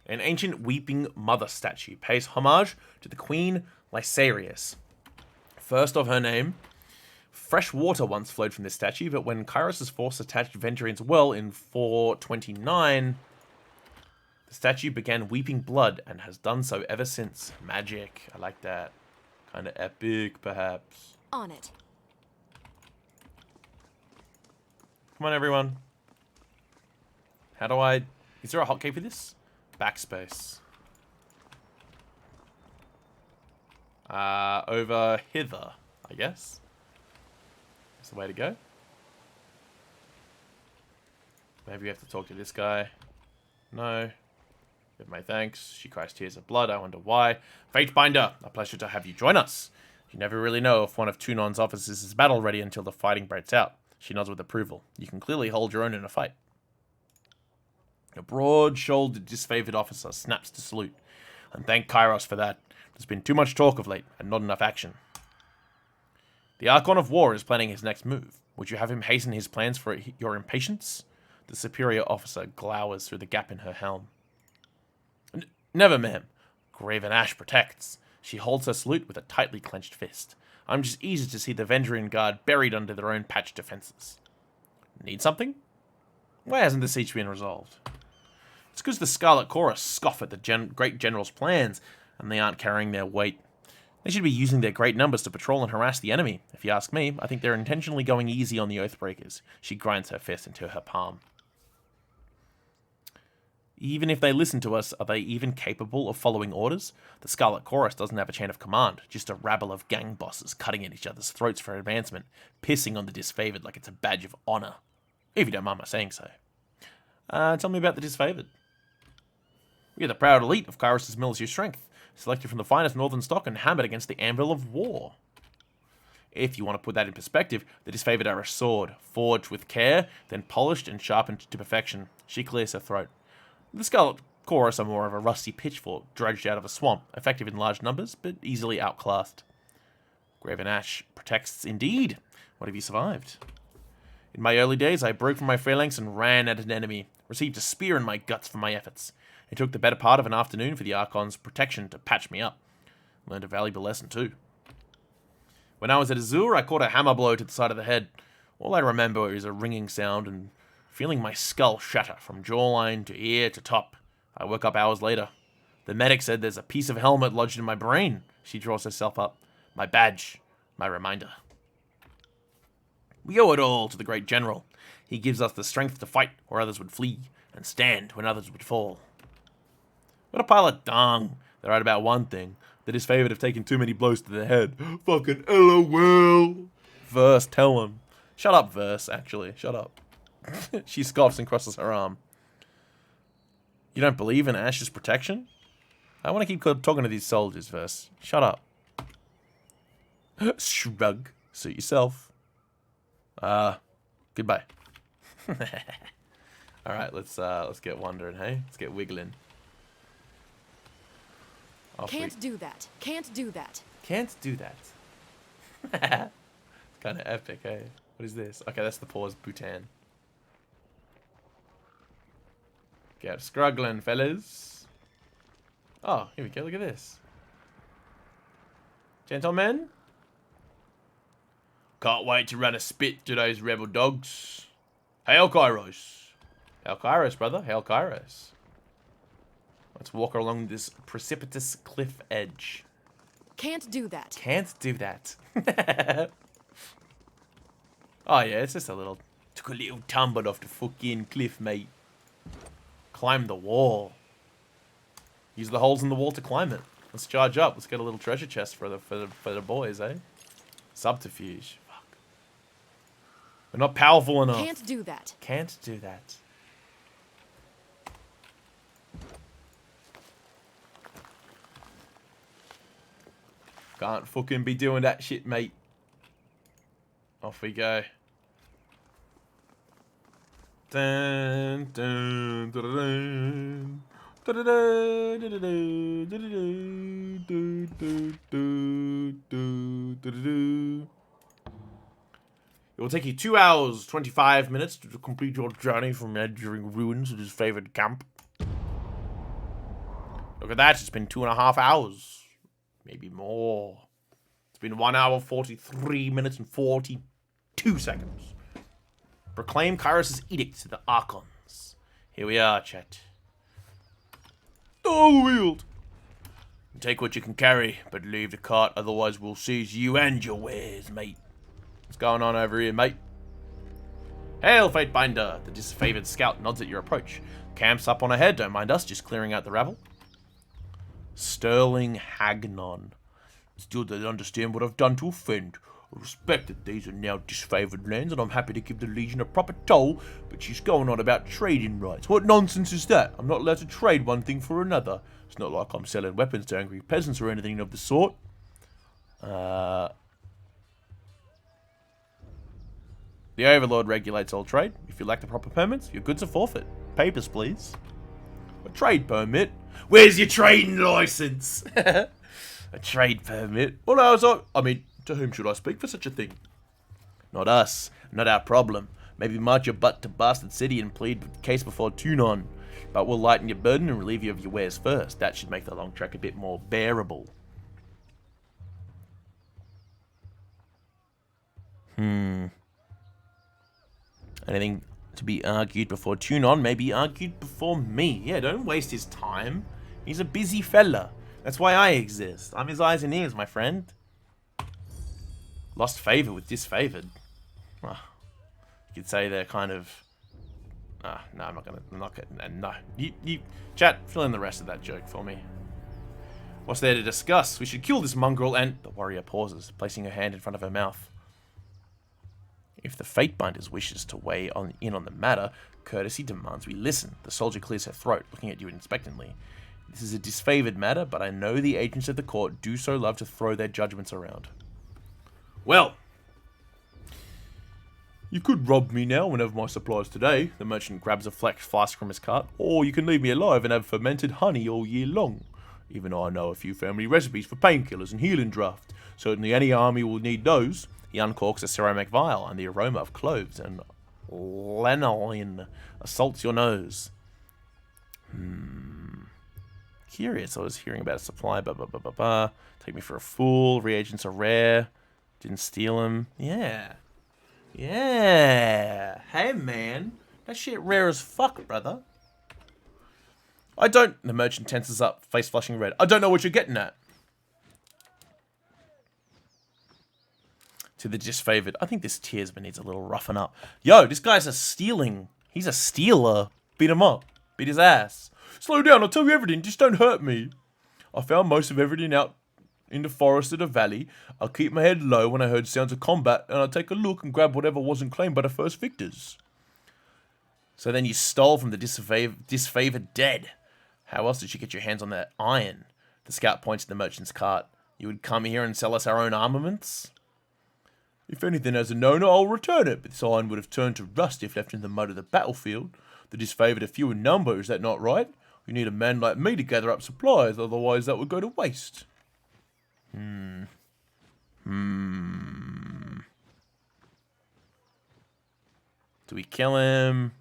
An ancient weeping mother statue pays homage to the Queen Lysarius. First of her name, fresh water once flowed from this statue, but when Kairos' force attacked Venturion's well in 429, the statue began weeping blood and has done so ever since. Magic. I like that. Kind of epic, perhaps. On it. Come on, everyone. How do I... Is there a hotkey for this? Backspace. Over hither, I guess. That's the way to go. Maybe we have to talk to this guy. No. Give my thanks. She cries tears of blood. I wonder why. Fatebinder, a pleasure to have you join us. You never really know if one of Tunon's officers is battle ready until the fighting breaks out. She nods with approval. You can clearly hold your own in a fight. A broad-shouldered, disfavored officer snaps to salute. And thank Kairos for that. There's been too much talk of late, and not enough action. The Archon of War is planning his next move. Would you have him hasten his plans for your impatience? The superior officer glowers through the gap in her helm. Never, ma'am. Graven Ash protects. She holds her salute with a tightly clenched fist. I'm just eager to see the Vendrian Guard buried under their own patched defenses. Need something? Why hasn't the siege been resolved? It's because the Scarlet Chorus scoff at the Great General's plans, and they aren't carrying their weight. They should be using their great numbers to patrol and harass the enemy. If you ask me, I think they're intentionally going easy on the Oathbreakers. She grinds her fist into her palm. Even if they listen to us, are they even capable of following orders? The Scarlet Chorus doesn't have a chain of command, just a rabble of gang bosses cutting at each other's throats for advancement, pissing on the disfavored like it's a badge of honor. If you don't mind my saying so. Tell me about the disfavored. We are the proud elite of Kairos' military strength, selected from the finest northern stock and hammered against the anvil of war. If you want to put that in perspective, the disfavored are a sword, forged with care, then polished and sharpened to perfection. She clears her throat. The Scarlet Chorus are more of a rusty pitchfork, dredged out of a swamp, effective in large numbers, but easily outclassed. Graven Ash protects indeed. What have you survived? In my early days, I broke from my phalanx and ran at an enemy, received a spear in my guts for my efforts. It took the better part of an afternoon for the Archon's protection to patch me up. Learned a valuable lesson too. When I was at Azure, I caught a hammer blow to the side of the head. All I remember is a ringing sound and feeling my skull shatter from jawline to ear to top. I woke up hours later. The medic said there's a piece of helmet lodged in my brain. She draws herself up. My badge. My reminder. We owe it all to the great general. He gives us the strength to fight where others would flee, and stand when others would fall. What a pile of dung. They're right about one thing. The disfavored have taken too many blows to the head. Fucking LOL. Verse, tell him. Shut up, Verse, actually. Shut up. She scoffs and crosses her arm. You don't believe in Ash's protection? I want to keep talking to these soldiers, Verse. Shut up. Shrug. Suit yourself. Goodbye. Alright, let's get wandering, hey? Let's get wiggling. Can't do that. Can't do that. Can't do that. Kind of epic, hey? What is this? Okay, that's the pause Bhutan. Get struggling, fellas. Oh, here we go. Look at this. Gentlemen? Can't wait to run a spit to those rebel dogs. Hail Kairos. Hail Kairos, brother. Hail Kairos. Let's walk along this precipitous cliff edge. Can't do that. Can't do that. Oh yeah, it's just a little... Took a little tumble off the fucking cliff, mate. Climb the wall. Use the holes in the wall to climb it. Let's charge up. Let's get a little treasure chest for the boys, eh? Subterfuge. Fuck. We're not powerful enough. Can't do that. Can't do that. Can't fucking be doing that shit, mate. Off we go. Dun, dun, dun, dun, dun, dun, dun. It will take you 2 hours, 25 minutes to complete your journey from entering ruins of his favorite camp. Look at that, it's been 2.5 hours. Maybe more. It's been 1 hour, 43 minutes, and 42 seconds. Proclaim Kairos' edict to the Archons. Here we are, chat. All wheeled. Take what you can carry, but leave the cart, otherwise we'll seize you and your wares, mate. What's going on over here, mate? Hail, Fatebinder! The disfavored scout nods at your approach. Camps up on ahead, don't mind us, just clearing out the rabble. Sterling Hagnon. Still don't understand what I've done to offend. I respect that these are now disfavored lands, and I'm happy to give the Legion a proper toll, but she's going on about trading rights. What nonsense is that? I'm not allowed to trade one thing for another. It's not like I'm selling weapons to angry peasants or anything of the sort. The Overlord regulates all trade. If you lack the proper permits, your goods are forfeit. Papers, please. A trade permit? Where's your trading license? A trade permit? Well, I mean, to whom should I speak for such a thing? Not us. Not our problem. Maybe march your butt to Bastard City and plead the case before Tunon. But we'll lighten your burden and relieve you of your wares first. That should make the long trek a bit more bearable. Anything to be argued before Tunon may be argued before me. Yeah, don't waste his time. He's a busy fella. That's why I exist. I'm his eyes and ears, my friend. Lost favor with disfavored. Oh, you could say they're kind of... no, I'm not gonna... No. You... Chat, fill in the rest of that joke for me. What's there to discuss? We should kill this mongrel and... The warrior pauses, placing her hand in front of her mouth. If the Fatebinder's wishes to weigh in on the matter, courtesy demands we listen. The soldier clears her throat, looking at you expectantly. This is a disfavored matter, but I know the agents of the court do so love to throw their judgments around. Well, you could rob me now and have my supplies today. The merchant grabs a flask from his cart. Or you can leave me alive and have fermented honey all year long. Even I know a few family recipes for painkillers and healing draft. Certainly any army will need those. He uncorks a ceramic vial, and the aroma of cloves and lanolin assaults your nose. Curious, I was hearing about a supply, Take me for a fool, reagents are rare. Didn't steal them. Yeah. Yeah. Hey, man. That shit rare as fuck, brother. I don't... The merchant tenses up, face flushing red. I don't know what you're getting at. To the disfavored. I think this Tearsman needs a little roughen up. Yo, this guy's a stealing. He's a stealer. Beat him up. Beat his ass. Slow down, I'll tell you everything. Just don't hurt me. I found most of everything out in the forest of the valley. I'll keep my head low when I heard sounds of combat, and I'll take a look and grab whatever wasn't claimed by the first victors. So then you stole from the disfavored dead. How else did you get your hands on that iron? The scout points to the merchant's cart. You would come here and sell us our own armaments? If anything as a known, I'll return it, but this iron would have turned to rust if left in the mud of the battlefield. The disfavored are few in number, is that not right? You need a man like me to gather up supplies, otherwise that would go to waste. Do we kill him?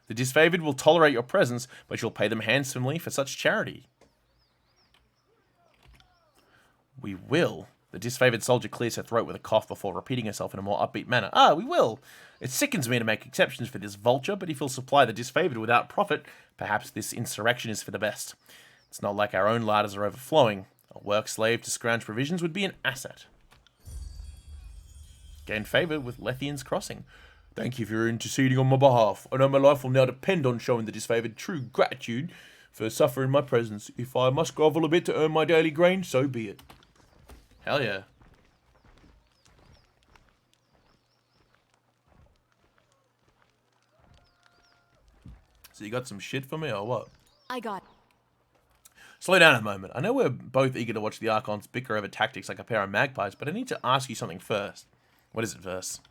The disfavored will tolerate your presence, but you'll pay them handsomely for such charity. We will. The disfavored soldier clears her throat with a cough before repeating herself in a more upbeat manner. Ah, we will. It sickens me to make exceptions for this vulture, but if he'll supply the disfavored without profit, perhaps this insurrection is for the best. It's not like our own larders are overflowing. A work slave to scrounge provisions would be an asset. Gain favour with Lethian's Crossing. Thank you for interceding on my behalf. I know my life will now depend on showing the disfavored true gratitude for suffering my presence. If I must grovel a bit to earn my daily grain, so be it. Hell yeah. So you got some shit for me or what? I got... Slow down a moment. I know we're both eager to watch the Archons bicker over tactics like a pair of magpies, but I need to ask you something first. What is it first?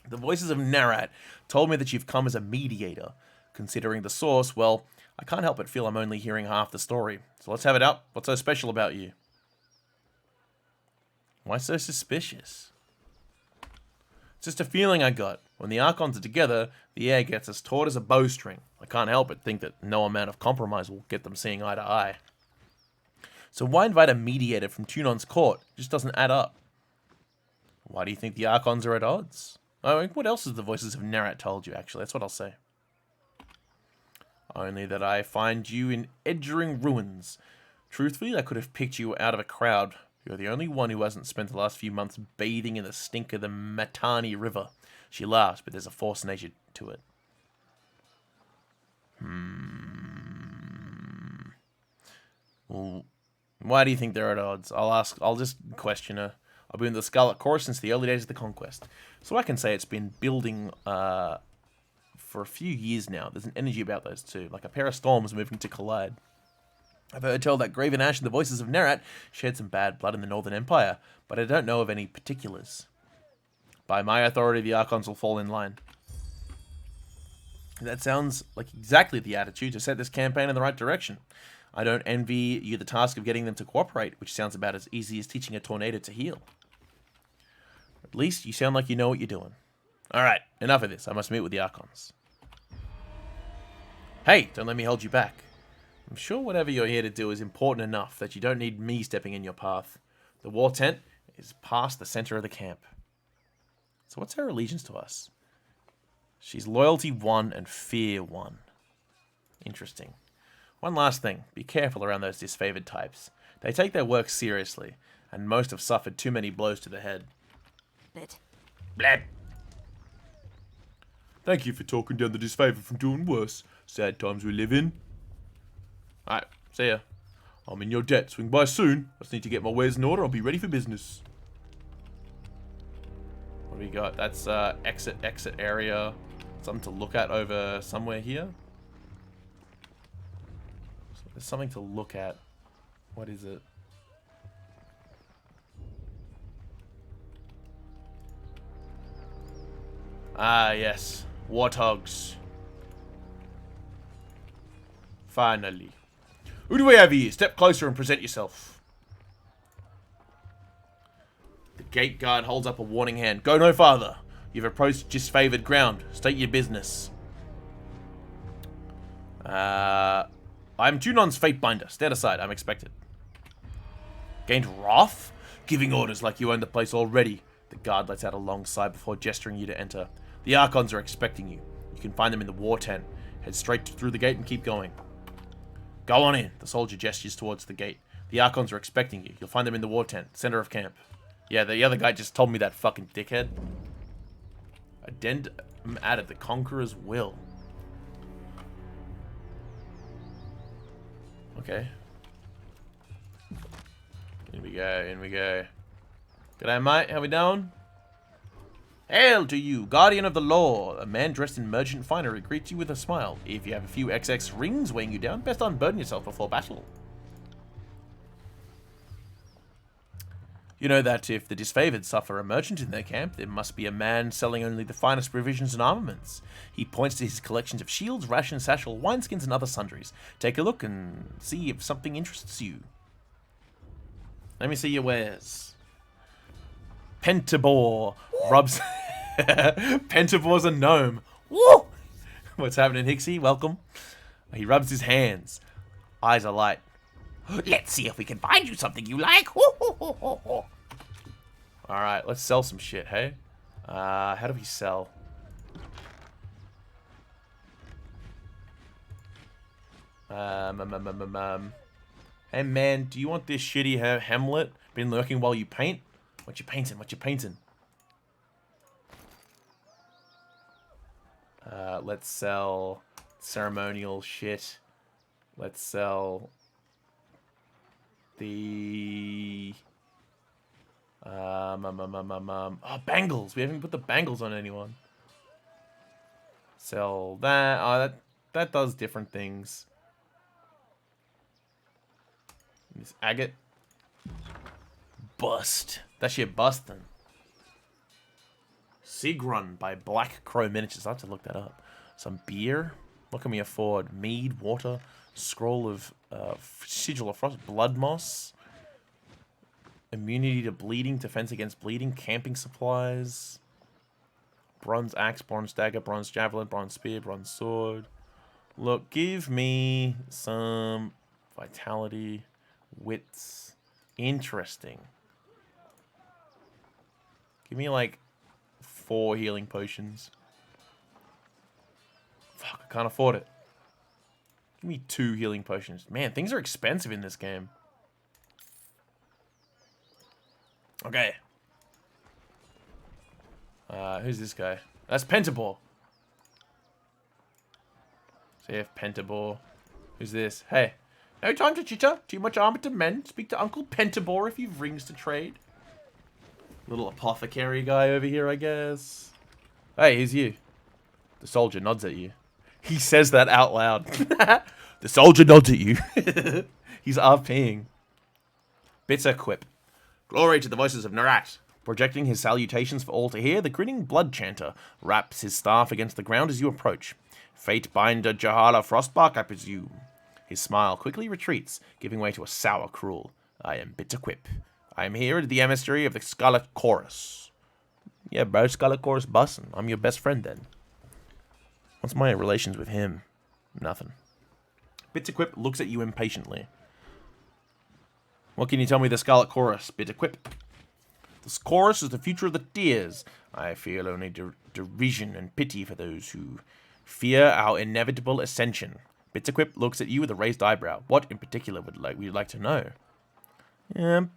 The Voices of Narat told me that you've come as a mediator. Considering the source, well, I can't help but feel I'm only hearing half the story. So let's have it up. What's so special about you? Why so suspicious? It's just a feeling I got. When the Archons are together, the air gets as taut as a bowstring. I can't help but think that no amount of compromise will get them seeing eye to eye. So why invite a mediator from Tunon's court? It just doesn't add up. Why do you think the Archons are at odds? Oh, what else has the Voices of Narat told you, actually? That's what I'll say. Only that I find you in Edgering ruins. Truthfully, I could have picked you out of a crowd. You're the only one who hasn't spent the last few months bathing in the stink of the Matani River. She laughs, but there's a force nature to it. Well, why do you think they're at odds? I'll just question her. I've been in the Scarlet Chorus since the early days of the Conquest. So I can say it's been building for a few years now. There's an energy about those two, like a pair of storms moving to collide. I've heard tell that Graven Ash and the Voices of Narat shared some bad blood in the Northern Empire, but I don't know of any particulars. By my authority, the Archons will fall in line. That sounds like exactly the attitude to set this campaign in the right direction. I don't envy you the task of getting them to cooperate, which sounds about as easy as teaching a tornado to heal. At least you sound like you know what you're doing. Alright, enough of this. I must meet with the Archons. Hey, don't let me hold you back. I'm sure whatever you're here to do is important enough that you don't need me stepping in your path. The war tent is past the center of the camp. So what's her allegiance to us? She's loyalty 1 and fear 1. Interesting. One last thing. Be careful around those disfavored types. They take their work seriously, and most have suffered too many blows to the head. Blab. Thank you for talking down the disfavored from doing worse. Sad times we live in. Alright, see ya. I'm in your debt. Swing by soon. I just need to get my wares in order. I'll be ready for business. What do we got? That's exit area. Something to look at over somewhere here. So there's something to look at. What is it? Ah, yes. Warthogs. Finally. Who do we have here? Step closer and present yourself. The gate guard holds up a warning hand. Go no farther. You've approached disfavored ground. State your business. I'm Junon's Fatebinder. Stand aside. I'm expected. Gained wrath? Giving orders like you own the place already. The guard lets out a long sigh before gesturing you to enter. The Archons are expecting you. You can find them in the war tent. Head straight through the gate and keep going. Go on in. The soldier gestures towards the gate. The Archons are expecting you. You'll find them in the war tent, center of camp. Yeah, the other guy just told me that fucking dickhead. Addendum added. The Conqueror's will. Okay. In we go, in we go. G'day, mate. How we doing? Hail to you, guardian of the law. A man dressed in merchant finery greets you with a smile. If you have a few XX rings weighing you down, best unburden yourself before battle. You know that if the disfavored suffer a merchant in their camp, there must be a man selling only the finest provisions and armaments. He points to his collections of shields, rations, satchel, wineskins, and other sundries. Take a look and see if something interests you. Let me see your wares. Pentabore rubs. Pentabore's a gnome. Woo! What's happening, Hixie? Welcome. He rubs his hands. Eyes are light. Let's see if we can find you something you like. Alright, let's sell some shit, hey? How do we sell? Hey man, do you want this shitty Hamlet? Been lurking while you paint? What you painting? What you painting? Let's sell ceremonial shit. Let's sell the oh, bangles. We haven't put the bangles on anyone. Sell that. Oh, that does different things. This agate. Bust. That shit bustin'. Sigrun by Black Crow Miniatures. I have to look that up. Some beer. What can we afford? Mead, water, scroll of sigil of frost, blood moss, immunity to bleeding, defense against bleeding, camping supplies, bronze axe, bronze dagger, bronze javelin, bronze spear, bronze sword. Look, give me some vitality, wits. Interesting. Give me like 4 healing potions. Fuck, I can't afford it. Give me 2 healing potions. Man, things are expensive in this game. Okay. Who's this guy? That's Pentabor. CF Pentabor. Who's this? Hey. No time to chitter. Too much armor to mend. Speak to Uncle Pentabor if you've rings to trade. Little apothecary guy over here, I guess. Hey, who's you? The soldier nods at you. He says that out loud. The soldier nods at you. He's RPing. Bitter quip. Glory to the voices of Narat. Projecting his salutations for all to hear, the grinning blood chanter raps his staff against the ground as you approach. Fate binder Jahala Frostbark, I presume. His smile quickly retreats, giving way to a sour cruel. I am Bitter Quip. I am here at the emissary of the Scarlet Chorus. Yeah, bro, Scarlet Chorus bussin'. I'm your best friend then. What's my relations with him? Nothing. Bitter Quip looks at you impatiently. What can you tell me of the Scarlet Chorus, Bitter Quip? This chorus is the future of the Tears. I feel only derision and pity for those who fear our inevitable ascension. Bitter Quip looks at you with a raised eyebrow. What in particular would you like to know?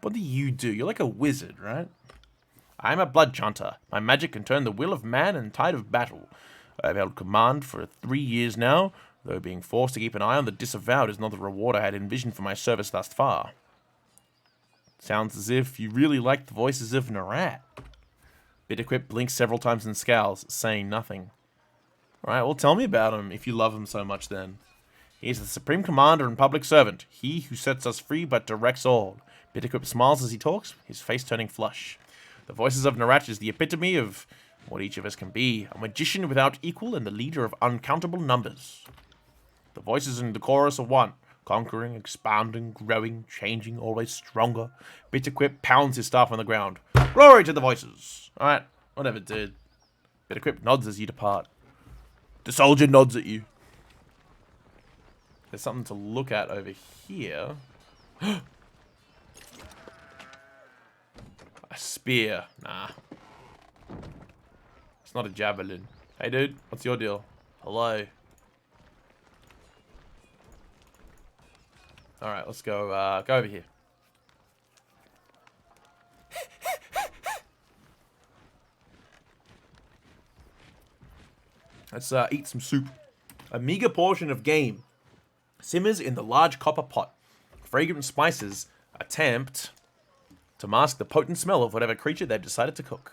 What do? You're like a wizard, right? I am a blood chanter. My magic can turn the will of man and tide of battle. I have held command for 3 years now, though being forced to keep an eye on the disavowed is not the reward I had envisioned for my service thus far. Sounds as if you really like the voices of Narat. Bitterquip blinks several times and scowls, saying nothing. Alright, well tell me about him, if you love him so much then. He is the supreme commander and public servant, he who sets us free but directs all. Bitterquip smiles as he talks, his face turning flush. The voices of Narat is the epitome of what each of us can be, a magician without equal and the leader of uncountable numbers. The voices in the chorus are one, conquering, expanding, growing, changing, always stronger. Bitterquip pounds his staff on the ground. Glory to the voices! Alright, whatever, dude. Bitterquip nods as you depart. The soldier nods at you. There's something to look at over here. A spear. Nah. It's not a javelin. Hey, dude. What's your deal? Hello. Alright, let's go, go over here. Let's, eat some soup. A meager portion of game simmers in the large copper pot. Fragrant spices attempt to mask the potent smell of whatever creature they've decided to cook.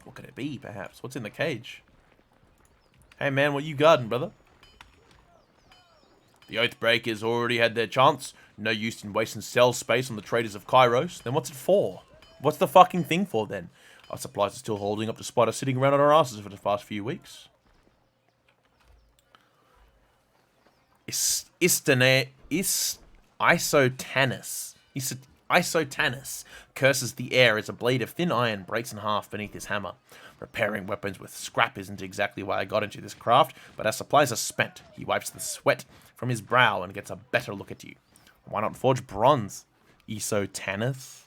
What could it be, perhaps? What's in the cage? Hey, man, what you guarding, brother? The Oathbreakers already had their chance. No use in wasting cell space on the traders of Kairos. Then what's it for? What's the fucking thing for, then? Our supplies are still holding up despite us sitting around on our asses for the past few weeks. Isotanus curses the air as a blade of thin iron breaks in half beneath his hammer. Repairing weapons with scrap isn't exactly why I got into this craft, but our supplies are spent. He wipes the sweat from his brow and gets a better look at you. Why not forge bronze? Tanith?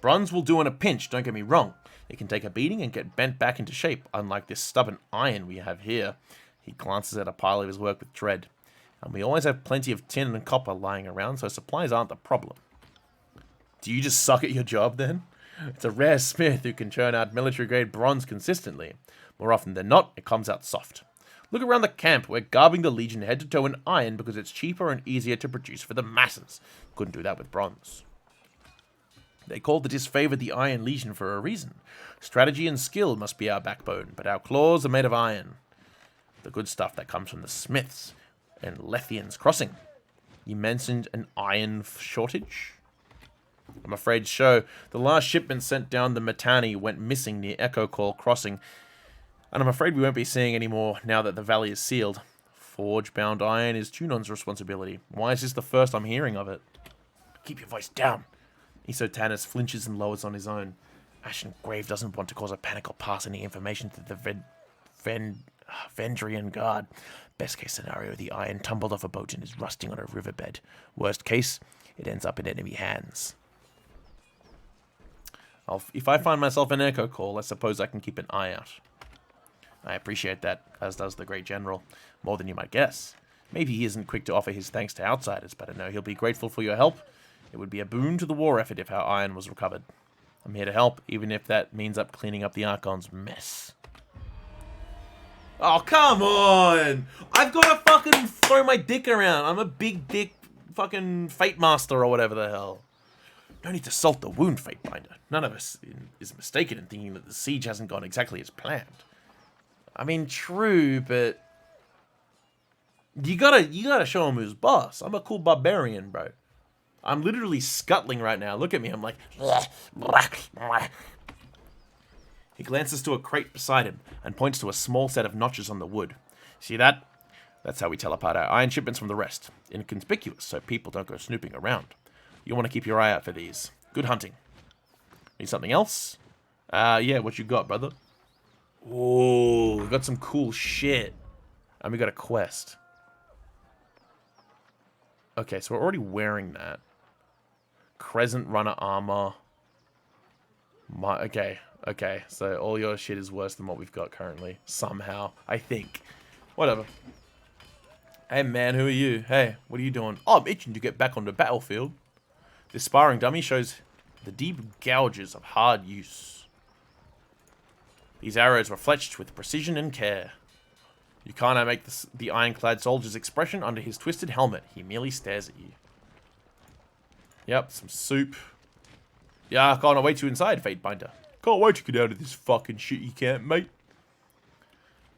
Bronze will do in a pinch, don't get me wrong. It can take a beating and get bent back into shape, unlike this stubborn iron we have here. He glances at a pile of his work with dread. And we always have plenty of tin and copper lying around, so supplies aren't the problem. Do you just suck at your job, then? It's a rare smith who can churn out military-grade bronze consistently. More often than not, it comes out soft. Look around the camp. We're garbing the Legion head to toe in iron because it's cheaper and easier to produce for the masses. Couldn't do that with bronze. They called the disfavored the Iron Legion for a reason. Strategy and skill must be our backbone, but our claws are made of iron. The good stuff that comes from the smiths and Lethian's Crossing. You mentioned an iron shortage? I'm afraid so. The last shipment sent down the Mittani went missing near Echo Call Crossing, and I'm afraid we won't be seeing any more now that the valley is sealed. Forge-bound iron is Tunon's responsibility. Why is this the first I'm hearing of it? Keep your voice down. Tanith flinches and lowers on his own. Ashen Grave doesn't want to cause a panic or pass any information to the Vendrian Guard. Best case scenario, the iron tumbled off a boat and is rusting on a riverbed. Worst case, it ends up in enemy hands. If I find myself in Echo Call, I suppose I can keep an eye out. I appreciate that, as does the Great General, more than you might guess. Maybe he isn't quick to offer his thanks to outsiders, but I know he'll be grateful for your help. It would be a boon to the war effort if our iron was recovered. I'm here to help, even if that means cleaning up the Archon's mess. Oh, come on! I've got to fucking throw my dick around. I'm a big dick fucking Fate Master or whatever the hell. No need to salt the wound, Fatebinder. None of us is mistaken in thinking that the siege hasn't gone exactly as planned. I mean, true, but you gotta show him who's boss. I'm a cool barbarian, bro. I'm literally scuttling right now. Look at me. I'm like... He glances to a crate beside him and points to a small set of notches on the wood. See that? That's how we tell apart our iron shipments from the rest. Inconspicuous, so people don't go snooping around. You want to keep your eye out for these. Good hunting. Need something else? Yeah, what you got, brother? Oh, we got some cool shit. And we got a quest. Okay, so we're already wearing that. Crescent Runner armor. Okay, so all your shit is worse than what we've got currently. Somehow, I think. Whatever. Hey man, who are you? Hey, what are you doing? Oh, I'm itching to get back on the battlefield. This sparring dummy shows the deep gouges of hard use. These arrows were fletched with precision and care. You can't make the ironclad soldier's expression under his twisted helmet. He merely stares at you. Yep, some soup. Yeah, I can't wait to inside, Fatebinder. Can't wait to get out of this fucking shit you can't, mate.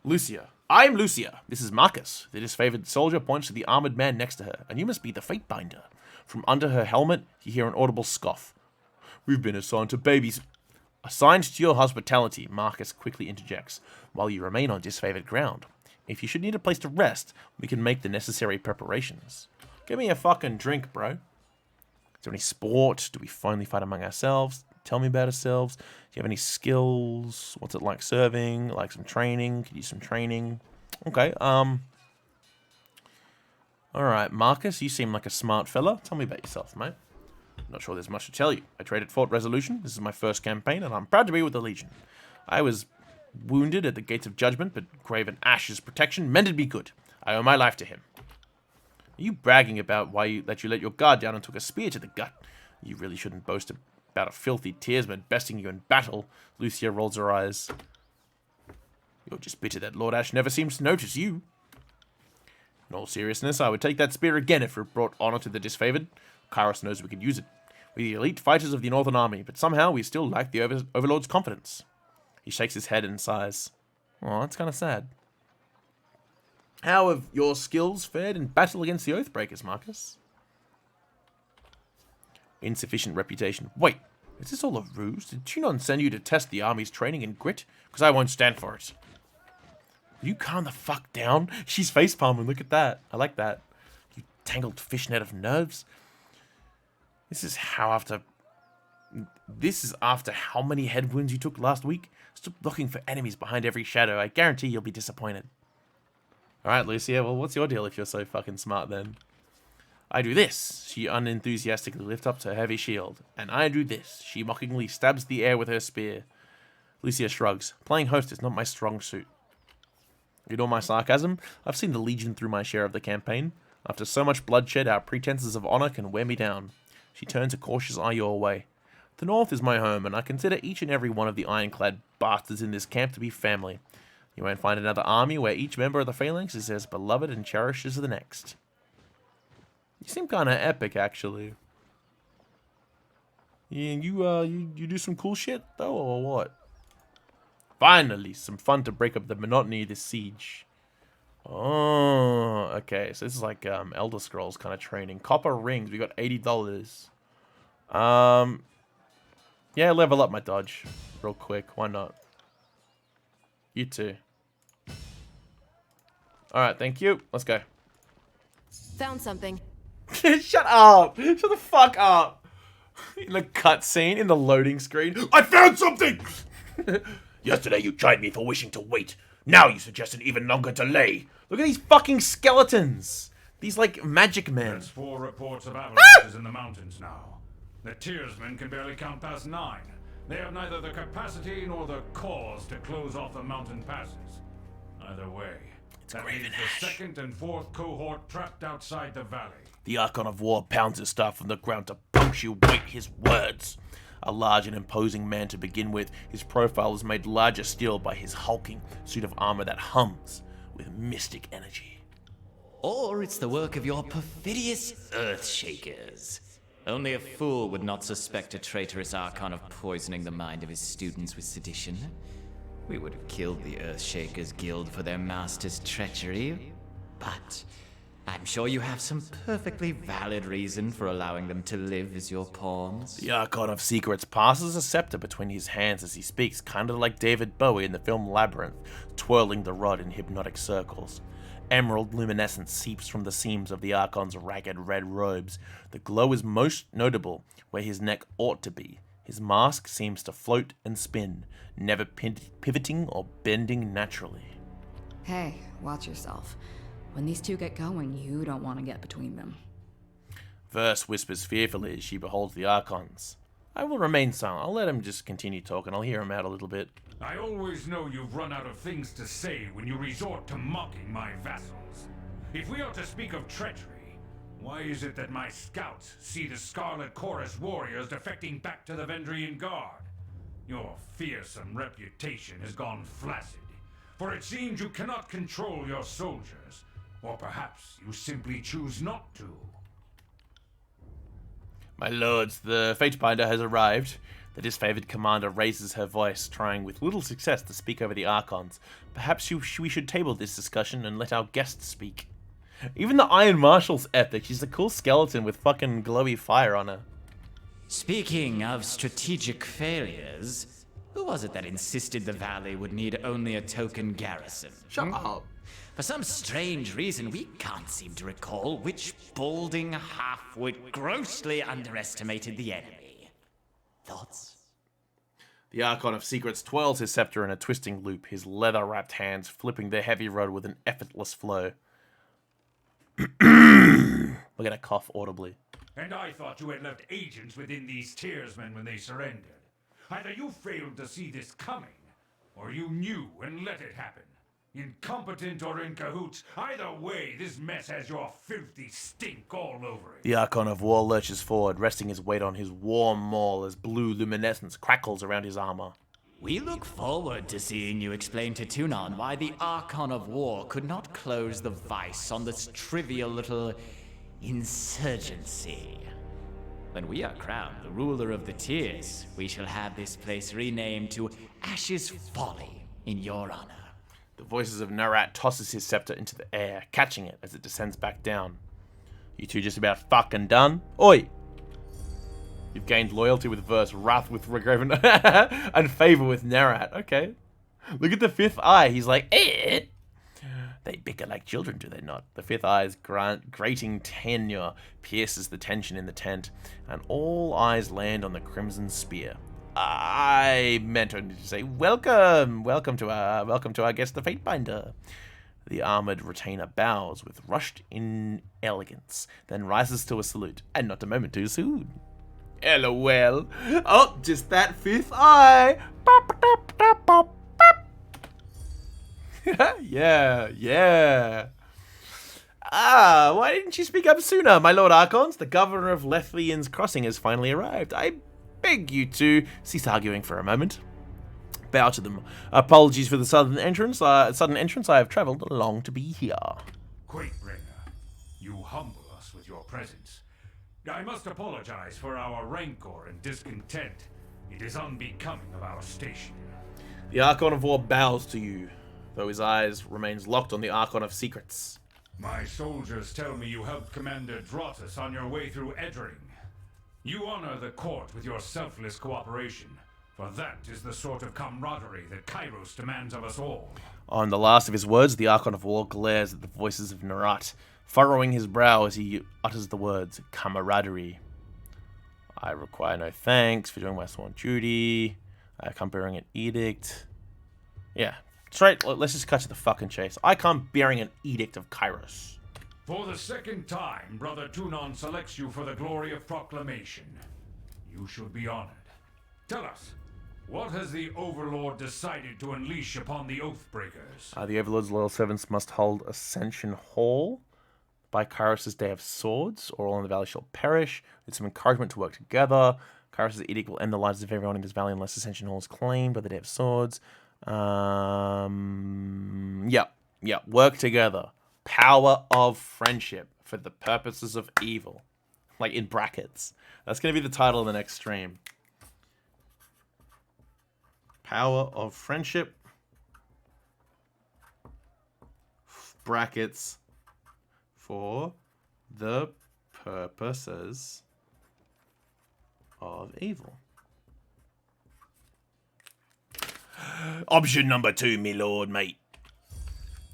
Lucia. I am Lucia. This is Marcus. The disfavored soldier points to the armored man next to her, and you must be the Fatebinder. From under her helmet, you hear an audible scoff. We've been assigned to babies. Assigned to your hospitality, Marcus quickly interjects, while you remain on disfavored ground. If you should need a place to rest, we can make the necessary preparations. Give me a fucking drink, bro. Is there any sport? Do we finally fight among ourselves? Tell me about ourselves. Do you have any skills? What's it like serving? Like some training? Could use some training. Okay, Alright, Marcus, you seem like a smart fella. Tell me about yourself, mate. Not sure there's much to tell you. I traded Fort Resolution. This is my first campaign, and I'm proud to be with the Legion. I was wounded at the Gates of Judgment, but Graven Ash's protection mended me good. I owe my life to him. Are you bragging about that you let your guard down and took a spear to the gut? You really shouldn't boast about a filthy tearsman besting you in battle. Lucia rolls her eyes. You're just bitter that Lord Ash never seems to notice you. In all seriousness, I would take that spear again if it brought honor to the disfavored. Kairos knows we could use it. We're the elite fighters of the Northern Army, but somehow we still lack the Overlord's confidence. He shakes his head and sighs. Oh, that's kind of sad. How have your skills fared in battle against the Oathbreakers, Marcus? Insufficient reputation. Wait, is this all a ruse? Did Tunon send you to test the army's training in grit? Because I won't stand for it. Will you calm the fuck down? She's facepalming, look at that. I like that. You tangled fishnet of nerves. This is after how many head wounds you took last week? Stop looking for enemies behind every shadow. I guarantee you'll be disappointed. Alright, Lucia, well, what's your deal if you're so fucking smart then? I do this. She unenthusiastically lifts up her heavy shield. And I do this. She mockingly stabs the air with her spear. Lucia shrugs. Playing host is not my strong suit. Ignore my sarcasm. I've seen the Legion through my share of the campaign. After so much bloodshed, our pretenses of honor can wear me down. She turns a cautious eye your way. The North is my home, and I consider each and every one of the ironclad bastards in this camp to be family. You won't find another army where each member of the Phalanx is as beloved and cherished as the next. You seem kind of epic, actually. Yeah, you do some cool shit, though, or what? Finally, some fun to break up the monotony of this siege. Oh, okay. So this is like Elder Scrolls kind of training. Copper rings. We got $80. Yeah, level up my dodge real quick. Why not? You too. Alright, thank you. Let's go. Found something. Shut up! Shut the fuck up! In the cutscene, in the loading screen. I found something! Yesterday you chid me for wishing to wait. Now you suggest an even longer delay. Look at these fucking skeletons! These, like, magic men. There's 4 reports of avalanches in the mountains now. The Tearsmen can barely count past 9. They have neither the capacity nor the cause to close off the mountain passes. Either way, that leaves the 2nd and 4th cohort trapped outside the valley. The Archon of War pounds his staff from the ground to punctuate his words. A large and imposing man to begin with, his profile is made larger still by his hulking suit of armor that hums with mystic energy. Or it's the work of your perfidious Earthshakers. Only a fool would not suspect a traitorous Archon of poisoning the mind of his students with sedition. We would have killed the Earthshakers Guild for their master's treachery, but I'm sure you have some perfectly valid reason for allowing them to live as your pawns. The Archon of Secrets passes a scepter between his hands as he speaks, kind of like David Bowie in the film Labyrinth, twirling the rod in hypnotic circles. Emerald luminescence seeps from the seams of the Archon's ragged red robes. The glow is most notable where his neck ought to be. His mask seems to float and spin, never pivoting or bending naturally. Hey, watch yourself. When these two get going, you don't want to get between them. Verse whispers fearfully as she beholds the Archons. I will remain silent. I'll let him just continue talking. I'll hear him out a little bit. I always know you've run out of things to say when you resort to mocking my vassals. If we are to speak of treachery, why is it that my scouts see the Scarlet Chorus warriors defecting back to the Vendrian Guard? Your fearsome reputation has gone flaccid, for it seems you cannot control your soldiers, or perhaps you simply choose not to. My lords, the Fatebinder has arrived. The disfavored commander raises her voice, trying with little success to speak over the Archons. Perhaps we should table this discussion and let our guests speak. Even the Iron Marshal's epic. She's a cool skeleton with fucking glowy fire on her. Speaking of strategic failures, who was it that insisted the valley would need only a token garrison? Shut up. For some strange reason, we can't seem to recall which balding half-wit grossly underestimated the enemy. Thoughts? The Archon of Secrets twirls his scepter in a twisting loop, his leather-wrapped hands flipping the heavy rod with an effortless flow. We're gonna cough audibly. And I thought you had left agents within these Tearsmen when they surrendered. Either you failed to see this coming, or you knew and let it happen. Incompetent or in cahoots, either way, this mess has your filthy stink all over it. The Archon of War lurches forward, resting his weight on his warm maul as blue luminescence crackles around his armor. We look forward to seeing you explain to Tunon why the Archon of War could not close the vice on this trivial little insurgency. When we are crowned the ruler of the Tears, we shall have this place renamed to Ash's Folly in your honor. The Voices of Narat tosses his scepter into the air, catching it as it descends back down. You two just about fucking done? Oi! You've gained loyalty with Verse, wrath with Regraven, and favor with Narat. Okay. Look at the fifth eye. He's like, eh. They bicker like children, do they not? The fifth eye's grating tenure pierces the tension in the tent, and all eyes land on the Crimson Spear. I meant only to say welcome to our guest, the Fatebinder. The armored retainer bows with rushed inelegance, then rises to a salute, and not a moment too soon. LOL. Oh, just that fifth eye. Yeah. Ah, why didn't you speak up sooner, my Lord Archons? The governor of Lethian's Crossing has finally arrived. I beg you to cease arguing for a moment. Bow to them. Apologies for the sudden entrance. I have travelled long to be here. Quakebringer, you humble us with your presence. I must apologize for our rancor and discontent. It is unbecoming of our station. The Archon of War bows to you, though his eyes remains locked on the Archon of Secrets. My soldiers tell me you helped Commander Drotus on your way through Edring. You honor the court with your selfless cooperation, for that is the sort of camaraderie that Kairos demands of us all. On the last of his words, the Archon of War glares at the Voices of Narat, furrowing his brow as he utters the words, camaraderie. I require no thanks for doing my sworn duty. I come bearing an edict. Yeah, straight, let's just cut to the fucking chase. I come bearing an edict of Kairos. For the second time, Brother Tunon selects you for the glory of proclamation. You should be honored. Tell us, what has the Overlord decided to unleash upon the Oathbreakers? The Overlord's loyal servants must hold Ascension Hall by Kairos' Day of Swords, or all in the valley shall perish. With some encouragement to work together. Kairos' edict will end the lives of everyone in this valley unless Ascension Hall is claimed by the Day of Swords. Yeah, work together. Power of friendship for the purposes of evil. Like in brackets. That's going to be the title of the next stream. Power of friendship. Brackets. For the purposes of evil. Option number 2, me lord, mate.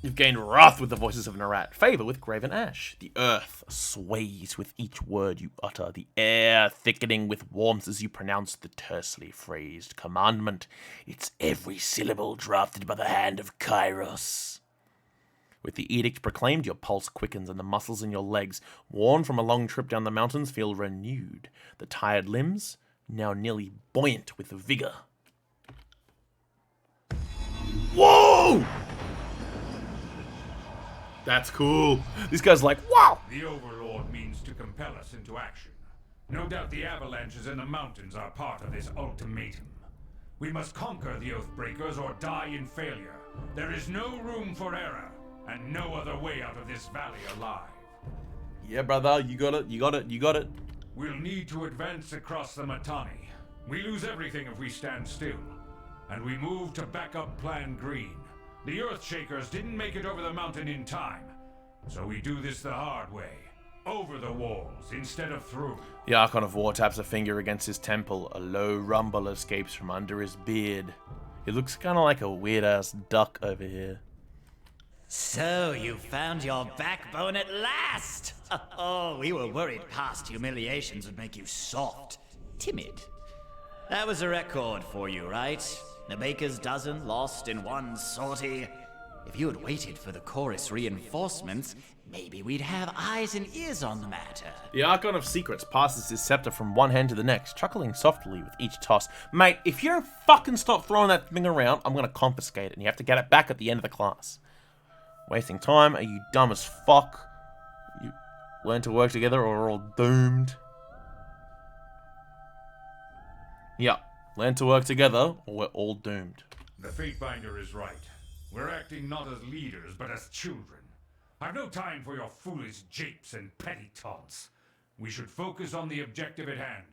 You've gained wrath with the Voices of Narat, favour with Graven Ash. The earth sways with each word you utter, the air thickening with warmth as you pronounce the tersely phrased commandment. It's every syllable drafted by the hand of Kairos. With the edict proclaimed, your pulse quickens and the muscles in your legs, worn from a long trip down the mountains, feel renewed. The tired limbs, now nearly buoyant with vigour. Whoa! That's cool. This guy's like, wow! The Overlord means to compel us into action. No doubt the avalanches in the mountains are part of this ultimatum. We must conquer the Oathbreakers or die in failure. There is no room for error, and no other way out of this valley alive. Yeah, brother, you got it. We'll need to advance across the Mittani. We lose everything if we stand still. And we move to backup Plan Green. The Earthshakers didn't make it over the mountain in time. So we do this the hard way. Over the walls, instead of through. The Archon of War taps a finger against his temple. A low rumble escapes from under his beard. He looks kind of like a weird-ass duck over here. So, you found your backbone at last! Oh, we were worried past humiliations would make you soft, timid. That was a record for you, right? The baker's dozen lost in one sortie. If you had waited for the chorus reinforcements, maybe we'd have eyes and ears on the matter. The Archon of Secrets passes his scepter from one hand to the next, chuckling softly with each toss. Mate, if you don't fucking stop throwing that thing around, I'm gonna confiscate it, and you have to get it back at the end of the class. Wasting time? Are you dumb as fuck? You learn to work together or we're all doomed. Yeah, learn to work together or we're all doomed. The Fatebinder is right. We're acting not as leaders, but as children. I've no time for your foolish japes and petty taunts. We should focus on the objective at hand,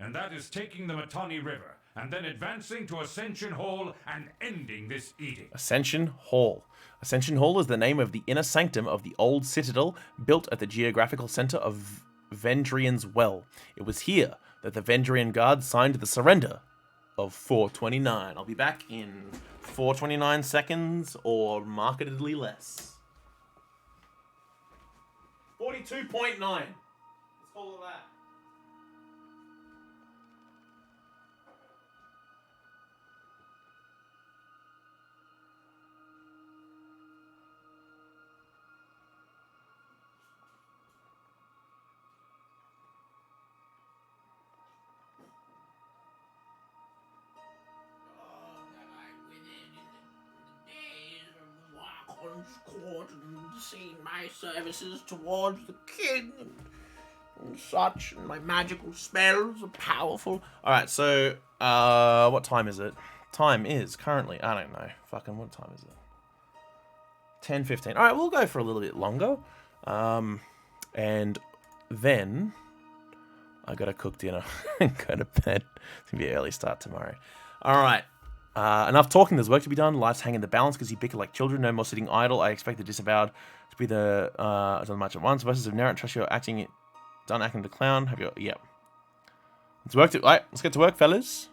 and that is taking the Mittani River, and then advancing to Ascension Hall and ending this edict. Ascension Hall. Ascension Hall is the name of the inner sanctum of the old citadel built at the geographical center of Vendrian's Well. It was here that the Vendrian Guard signed the surrender of 429. I'll be back in 429 seconds or markedly less. 42.9. Let's call it that. court and seen my services towards the king and such, and my magical spells are powerful. Alright, so, what time is it? Time is currently, I don't know, fucking what time is it? 10:15. Alright, we'll go for a little bit longer. And then I gotta cook dinner and go to bed. It's gonna be an early start tomorrow. Alright. Enough talking, there's work to be done. Life's hanging the balance because you bicker like children. No more sitting idle. I expect the disavowed to be the done much at once. Voices of Narat, trust you're acting done acting the clown. Have your yep. Let's get to work, fellas.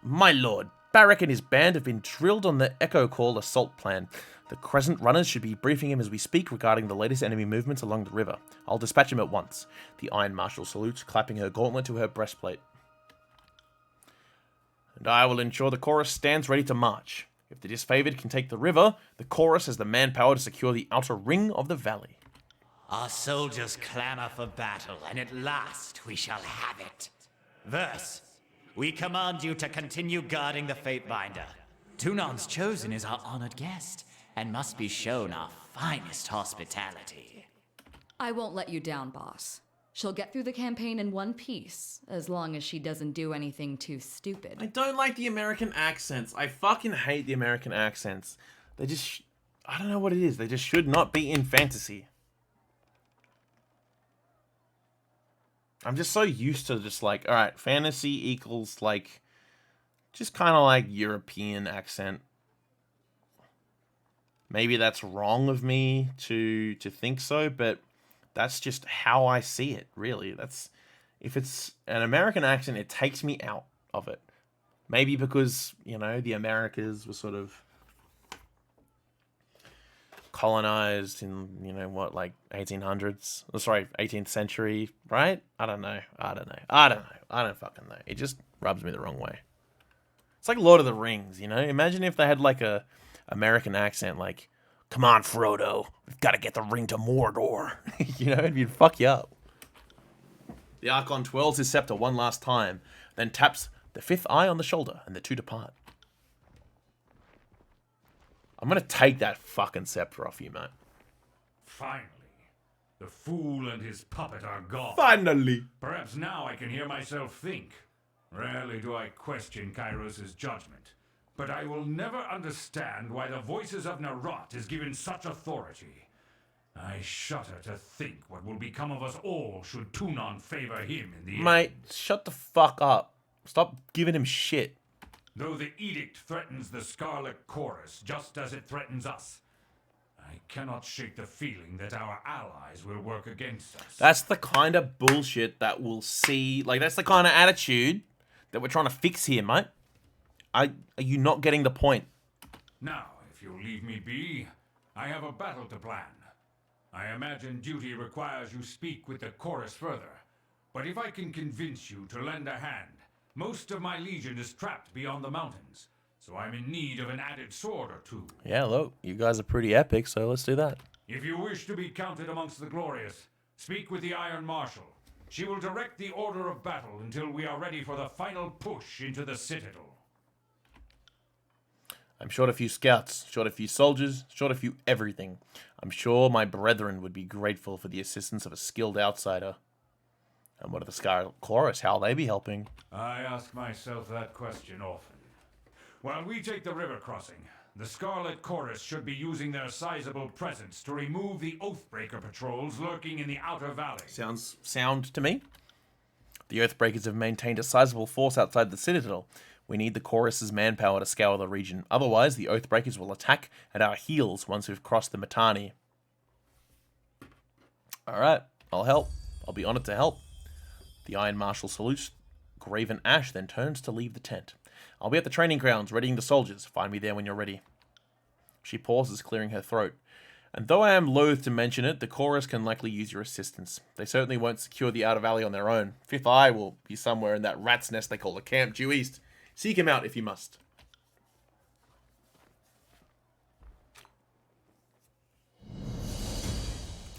My lord, Barrack and his band have been drilled on the Echo Call assault plan. The Crescent Runners should be briefing him as we speak regarding the latest enemy movements along the river. I'll dispatch him at once. The Iron Marshal salutes, clapping her gauntlet to her breastplate. And I will ensure the chorus stands ready to march. If the disfavored can take the river, the chorus has the manpower to secure the outer ring of the valley. Our soldiers clamor for battle, and at last we shall have it. Verse, we command you to continue guarding the Fatebinder. Tunon's chosen is our honored guest, and must be shown our finest hospitality. I won't let you down, boss. She'll get through the campaign in one piece, as long as she doesn't do anything too stupid. I don't like the American accents. I fucking hate the American accents. They just... I don't know what it is. They just should not be in fantasy. I'm just so used to just like, alright, fantasy equals like... just kind of like European accent. Maybe that's wrong of me to think so, but... that's just how I see it, really. That's if it's an American accent, it takes me out of it. Maybe because, you know, the Americas were sort of colonized in, you know, what, like 1800s? Oh, sorry, 18th century, right? I don't know. I don't fucking know. It just rubs me the wrong way. It's like Lord of the Rings, you know? Imagine if they had like a American accent, like, come on, Frodo. We've got to get the ring to Mordor. You know, it'd fuck you up. The Archon twirls his scepter one last time, then taps the fifth eye on the shoulder, and the two depart. I'm going to take that fucking scepter off you, mate. Finally. The fool and his puppet are gone. Finally. Perhaps now I can hear myself think. Rarely do I question Kairos' judgment. But I will never understand why the Voices of Narat is given such authority. I shudder to think what will become of us all should Tunon favor him in the end. Mate, shut the fuck up. Stop giving him shit. Though the edict threatens the Scarlet Chorus just as it threatens us, I cannot shake the feeling that our allies will work against us. That's the kind of bullshit that we'll see. Like, that's the kind of attitude that we're trying to fix here, mate. Are you not getting the point? Now, if you'll leave me be, I have a battle to plan. I imagine duty requires you speak with the chorus further. But if I can convince you to lend a hand, most of my legion is trapped beyond the mountains, so I'm in need of an added sword or two. Yeah, look, you guys are pretty epic, so let's do that. If you wish to be counted amongst the glorious, speak with the Iron Marshal. She will direct the order of battle until we are ready for the final push into the Citadel. I'm short a few scouts, short a few soldiers, short a few everything. I'm sure my brethren would be grateful for the assistance of a skilled outsider. And what of the Scarlet Chorus? How'll they be helping? I ask myself that question often. While we take the river crossing, the Scarlet Chorus should be using their sizable presence to remove the Oathbreaker patrols lurking in the outer valley. Sounds sound to me. The Oathbreakers have maintained a sizable force outside the Citadel. We need the Chorus's manpower to scour the region. Otherwise, the Oathbreakers will attack at our heels once we've crossed the Mittani. Alright, I'll help. I'll be honored to help. The Iron Marshal salutes Graven Ash, then turns to leave the tent. I'll be at the training grounds, readying the soldiers. Find me there when you're ready. She pauses, clearing her throat. And though I am loath to mention it, the Chorus can likely use your assistance. They certainly won't secure the Outer Valley on their own. Fifth Eye will be somewhere in that rat's nest they call the camp due east. Seek him out if you must.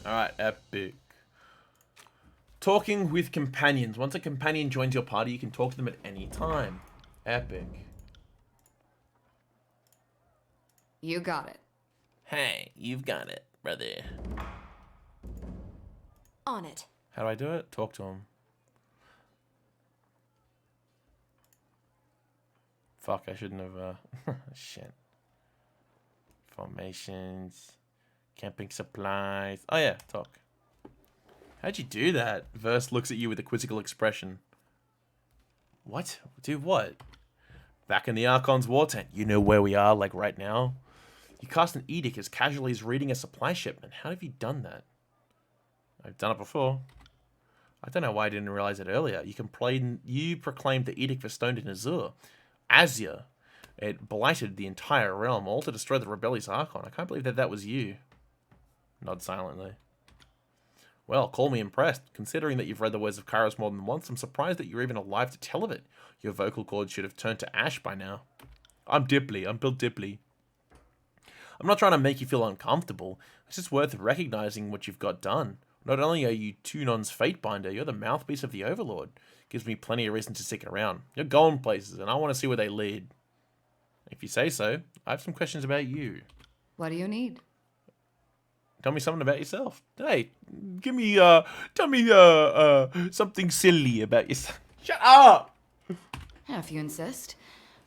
Alright, epic. Talking with companions. Once a companion joins your party, you can talk to them at any time. Epic. You got it. Hey, you've got it, brother. On it. How do I do it? Talk to him. Fuck, I shouldn't have, shit. Formations. Camping supplies. Oh yeah, talk. How'd you do that? Verse looks at you with a quizzical expression. What? Do what? Back in the Archon's war tent. You know where we are, like right now? You cast an edict as casually as reading a supply shipment. How have you done that? I've done it before. I don't know why I didn't realize it earlier. You proclaimed the edict for Stoned in Azure. It blighted the entire realm, all to destroy the rebellious Archon. I can't believe that was you. Nod silently. Well, call me impressed. Considering that you've read the words of Kairos more than once, I'm surprised that you're even alive to tell of it. Your vocal cords should have turned to ash by now. I'm Bill Dipley. I'm not trying to make you feel uncomfortable. It's just worth recognizing what you've got done. Not only are you Tunon's Fatebinder, you're the mouthpiece of the Overlord. Gives me plenty of reason to stick around. You're going places, and I want to see where they lead. If you say so, I have some questions about you. What do you need? Tell me something about yourself. Hey, tell me something silly about yourself. Shut up! If you insist.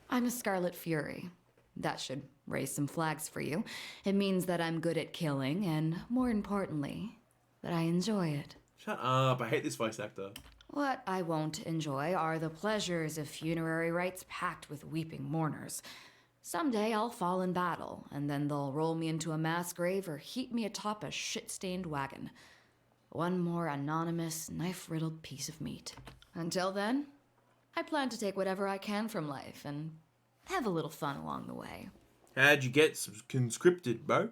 I'm a Scarlet Fury. That should raise some flags for you. It means that I'm good at killing, and more importantly, that I enjoy it. Shut up, I hate this voice actor. What I won't enjoy are the pleasures of funerary rites packed with weeping mourners. Someday I'll fall in battle, and then they'll roll me into a mass grave or heap me atop a shit-stained wagon. One more anonymous, knife-riddled piece of meat. Until then, I plan to take whatever I can from life and have a little fun along the way. How'd you get conscripted, bro?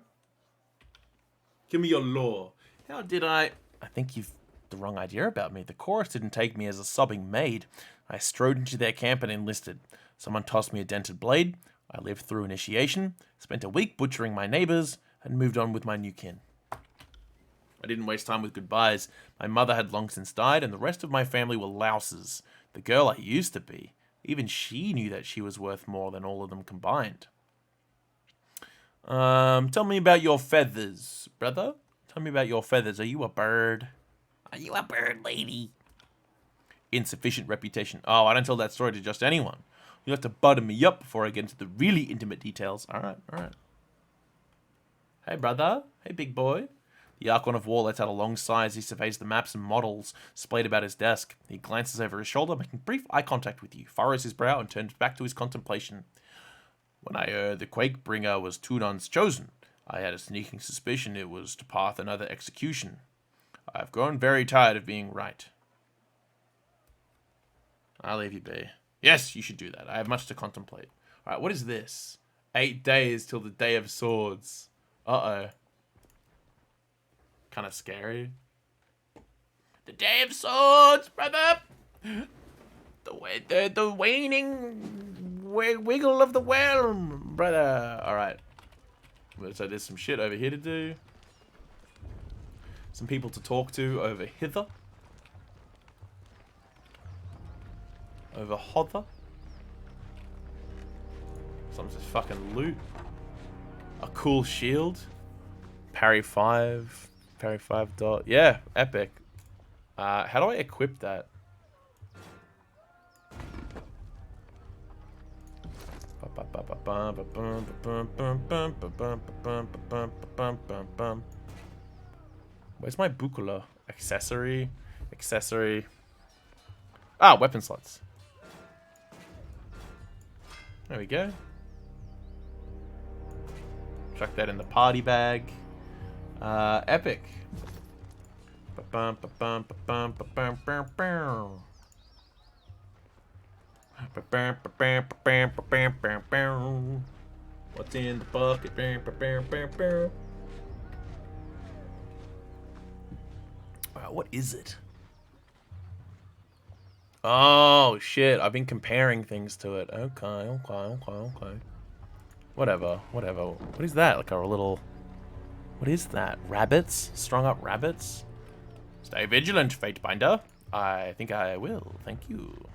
Give me your lore. How did I think you've the wrong idea about me. The chorus didn't take me as a sobbing maid. I strode into their camp and enlisted. Someone tossed me a dented blade. I lived through initiation, spent a week butchering my neighbors, and moved on with my new kin. I didn't waste time with goodbyes. My mother had long since died, and the rest of my family were louses. The girl I used to be. Even she knew that she was worth more than all of them combined. Tell me about your feathers, brother. Tell me about your feathers. Are you a bird? Are you a bird, lady? Insufficient reputation. Oh, I don't tell that story to just anyone. You have to butter me up before I get into the really intimate details. Alright. Hey, brother. Hey, big boy. The Archon of War lets out a long sigh as he surveys the maps and models splayed about his desk. He glances over his shoulder, making brief eye contact with you, furrows his brow, and turns back to his contemplation. When I heard the Quakebringer was Tunon's chosen, I had a sneaking suspicion it was to path another execution. I've grown very tired of being right. I'll leave you be. Yes, you should do that. I have much to contemplate. Alright, what is this? 8 days till the Day of Swords. Uh-oh. Kind of scary. The Day of Swords, brother! The waning wiggle of the whelm, brother. Alright. So there's some shit over here to do. Some people to talk to over hither. Over hother. Some just fucking loot. A cool shield. Parry 5. Parry 5 dot. Yeah, epic. How do I equip that? Where's my Bukula? Accessory. Ah, weapon slots. There we go. Chuck that in the party bag. Epic. What's in the bucket? What is it? Oh, shit. I've been comparing things to it. Okay. Whatever. What is that? Like a little... What is that? Rabbits? Strung up rabbits? Stay vigilant, Fatebinder. I think I will. Thank you.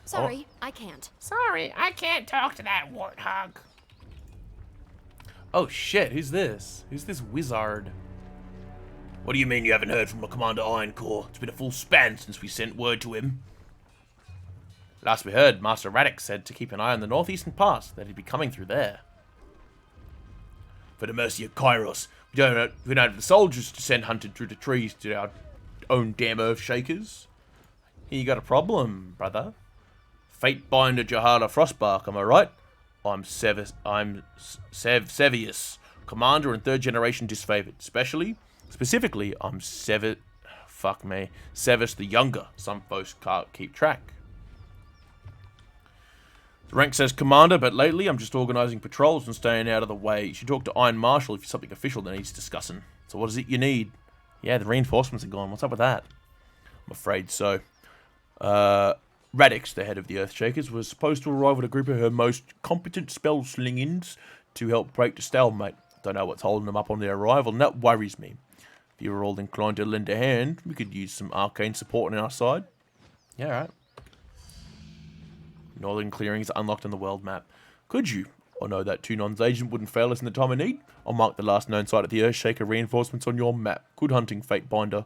Sorry, I can't. Sorry, I can't talk to that warthog. Oh shit, who's this? Who's this wizard? What do you mean you haven't heard from Commander Ironcore? It's been a full span since we sent word to him. Last we heard, Master Radix said to keep an eye on the northeastern pass, that he'd be coming through there. For the mercy of Kairos, we don't have the soldiers to send hunted through the trees to our own damn Earthshakers. You got a problem, brother. Fatebinder Jahala Frostbark, am I right? I'm Sevius, Commander and 3rd generation disfavored. Specifically, I'm Sevis the Younger. Some folks can't keep track. The rank says Commander, but lately I'm just organising patrols and staying out of the way. You should talk to Iron Marshal if it's something official that needs discussing. So what is it you need? Yeah, the reinforcements are gone. What's up with that? I'm afraid so. Radix, the head of the Earthshakers, was supposed to arrive with a group of her most competent spell-slingings to help break the stalemate. Don't know what's holding them up on their arrival, and that worries me. If you were all inclined to lend a hand, we could use some arcane support on our side. Yeah, right. Northern clearings are unlocked on the world map. Could you? I know that 2 non's agent wouldn't fail us in the time of need. I'll mark the last known site of the Earthshaker reinforcements on your map. Good hunting, Fatebinder.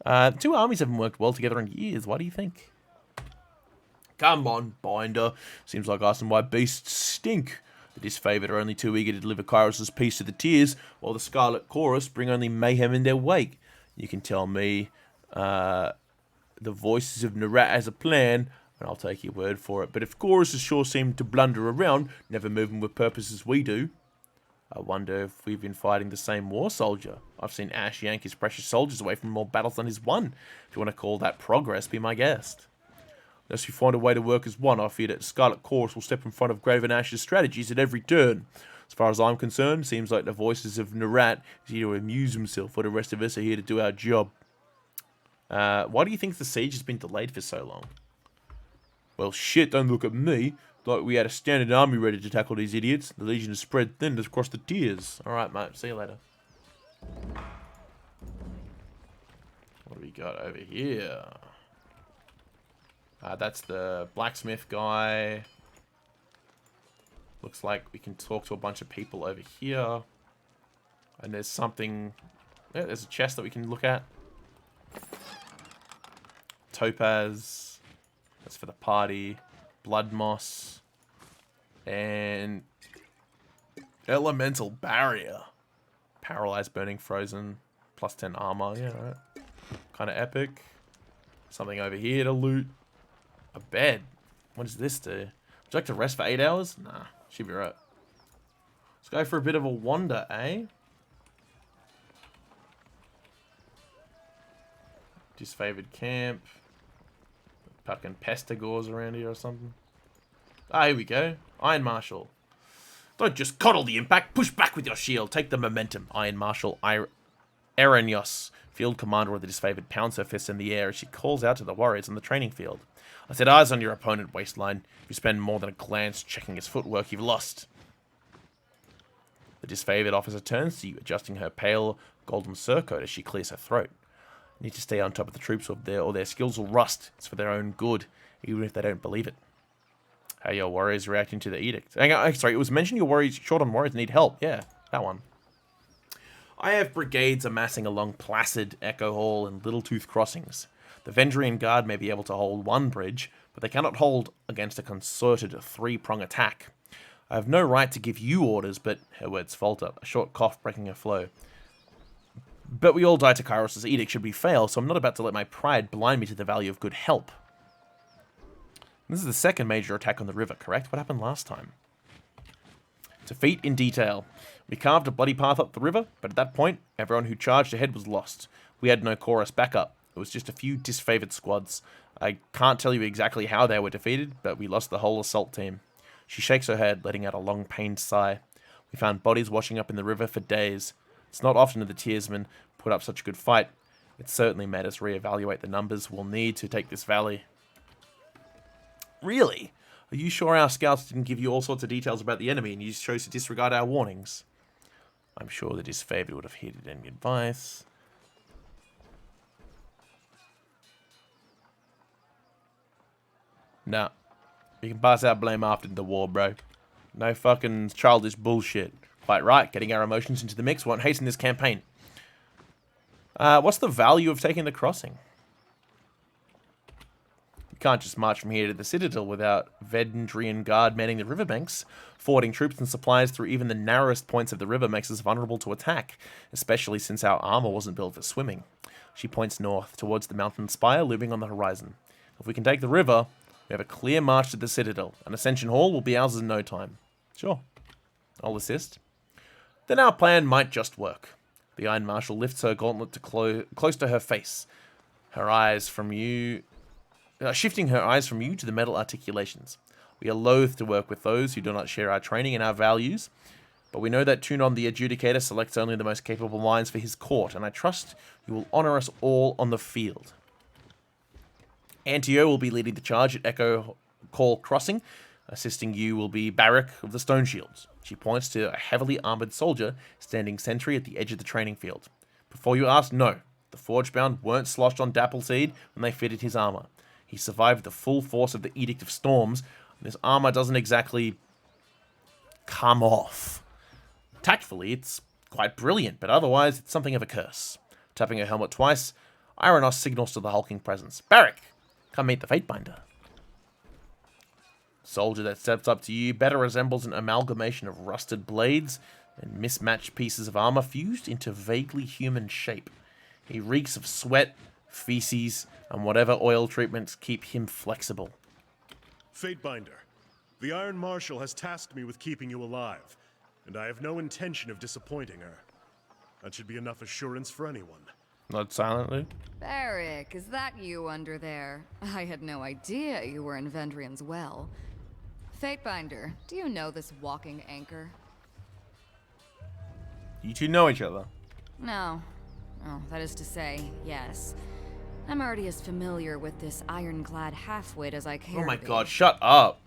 2 armies haven't worked well together in years. Why do you think? Come on, Binder. Seems like us and my beasts stink. The disfavored are only too eager to deliver Kairos' peace to the tears, while the Scarlet Chorus bring only mayhem in their wake. You can tell me the Voices of Narat has a plan, and I'll take your word for it. But if choruses sure seem to blunder around, never moving with purpose as we do, I wonder if we've been fighting the same war soldier. I've seen Ash yank his precious soldiers away from more battles than he's won. If you want to call that progress, be my guest. Unless we find a way to work as one, I fear that Scarlet Chorus will step in front of Graven Ash's strategies at every turn. As far as I'm concerned, seems like the Voices of Narat is here to amuse himself, while the rest of us are here to do our job. Why do you think the siege has been delayed for so long? Well, shit, don't look at me. Like we had a standard army ready to tackle these idiots. The Legion is spread thin across the tiers. Alright, mate. See you later. What do we got over here? That's the blacksmith guy. Looks like we can talk to a bunch of people over here. And there's something... Yeah, there's a chest that we can look at. Topaz. That's for the party. Blood moss. And... Elemental barrier. Paralyzed, burning, frozen. Plus 10 armor. Yeah, right. Kind of epic. Something over here to loot. A bed. What does this do? Would you like to rest for 8 hours? Nah, should be right. Let's go for a bit of a wander, eh? Disfavored camp. Fucking pestigores around here or something. Ah, here we go. Iron Marshal. Don't just coddle the impact. Push back with your shield. Take the momentum. Iron Marshal Erenios, field commander of the disfavored, pounds her fist in the air as she calls out to the warriors on the training field. I said eyes on your opponent, waistline. If you spend more than a glance checking his footwork, you've lost. The disfavored officer turns to you, adjusting her pale golden surcoat as she clears her throat. You need to stay on top of the troops or their skills will rust. It's for their own good, even if they don't believe it. How are your warriors reacting to the edict? Hang on, sorry, it was mentioned your warriors, short on warriors, need help. Yeah, that one. I have brigades amassing along Placid, Echo Hall, and Little Tooth crossings. The Vendrian Guard may be able to hold one bridge, but they cannot hold against a concerted three-prong attack. I have no right to give you orders, but her words falter, a short cough breaking her flow. But we all die to Kairos' edict should we fail, so I'm not about to let my pride blind me to the value of good help. This is the second major attack on the river, correct? What happened last time? Defeat in detail. We carved a bloody path up the river, but at that point, everyone who charged ahead was lost. We had no chorus backup. It was just a few disfavored squads. I can't tell you exactly how they were defeated, but we lost the whole assault team. She shakes her head, letting out a long, pained sigh. We found bodies washing up in the river for days. It's not often that the Tearsmen put up such a good fight. It certainly made us reevaluate the numbers we'll need to take this valley. Really? Are you sure our scouts didn't give you all sorts of details about the enemy and you chose to disregard our warnings? I'm sure the disfavored would have heeded any advice. Nah. You can pass our blame after the war, bro. No fucking childish bullshit. Quite right. Getting our emotions into the mix won't hasten this campaign. What's the value of taking the crossing? You can't just march from here to the Citadel without Vendrian Guard manning the riverbanks. Forwarding troops and supplies through even the narrowest points of the river makes us vulnerable to attack, especially since our armor wasn't built for swimming. She points north, towards the mountain spire looming on the horizon. If we can take the river, we have a clear march to the Citadel. An Ascension Hall will be ours in no time. Sure. I'll assist. Then our plan might just work. The Iron Marshal lifts her gauntlet to close to her face. Her eyes from you... shifting her eyes from you to the metal articulations. We are loath to work with those who do not share our training and our values, but we know that Tunon the Adjudicator selects only the most capable minds for his court, and I trust you will honor us all on the field. Antio will be leading the charge at Echo Call Crossing. Assisting you will be Barrack of the Stone Shields. She points to a heavily armored soldier standing sentry at the edge of the training field. Before you ask, no. The Forgebound weren't sloshed on Dappleseed when they fitted his armor. He survived the full force of the Edict of Storms, and his armor doesn't exactly come off. Tactfully, it's quite brilliant, but otherwise, it's something of a curse. Tapping her helmet twice, Ironos signals to the hulking presence. Barrack, come meet the Fatebinder. Soldier that steps up to you better resembles an amalgamation of rusted blades and mismatched pieces of armor fused into vaguely human shape. He reeks of sweat, feces, and whatever oil treatments keep him flexible. Fatebinder, the Iron Marshal has tasked me with keeping you alive, and I have no intention of disappointing her. That should be enough assurance for anyone. Not silently. Barrack, is that you under there? I had no idea you were in Vendrian's well. Fatebinder, do you know this walking anchor? You two know each other. No. Oh, that is to say, yes. I'm already as familiar with this ironclad halfwit as I care Oh my to be. god, shut up.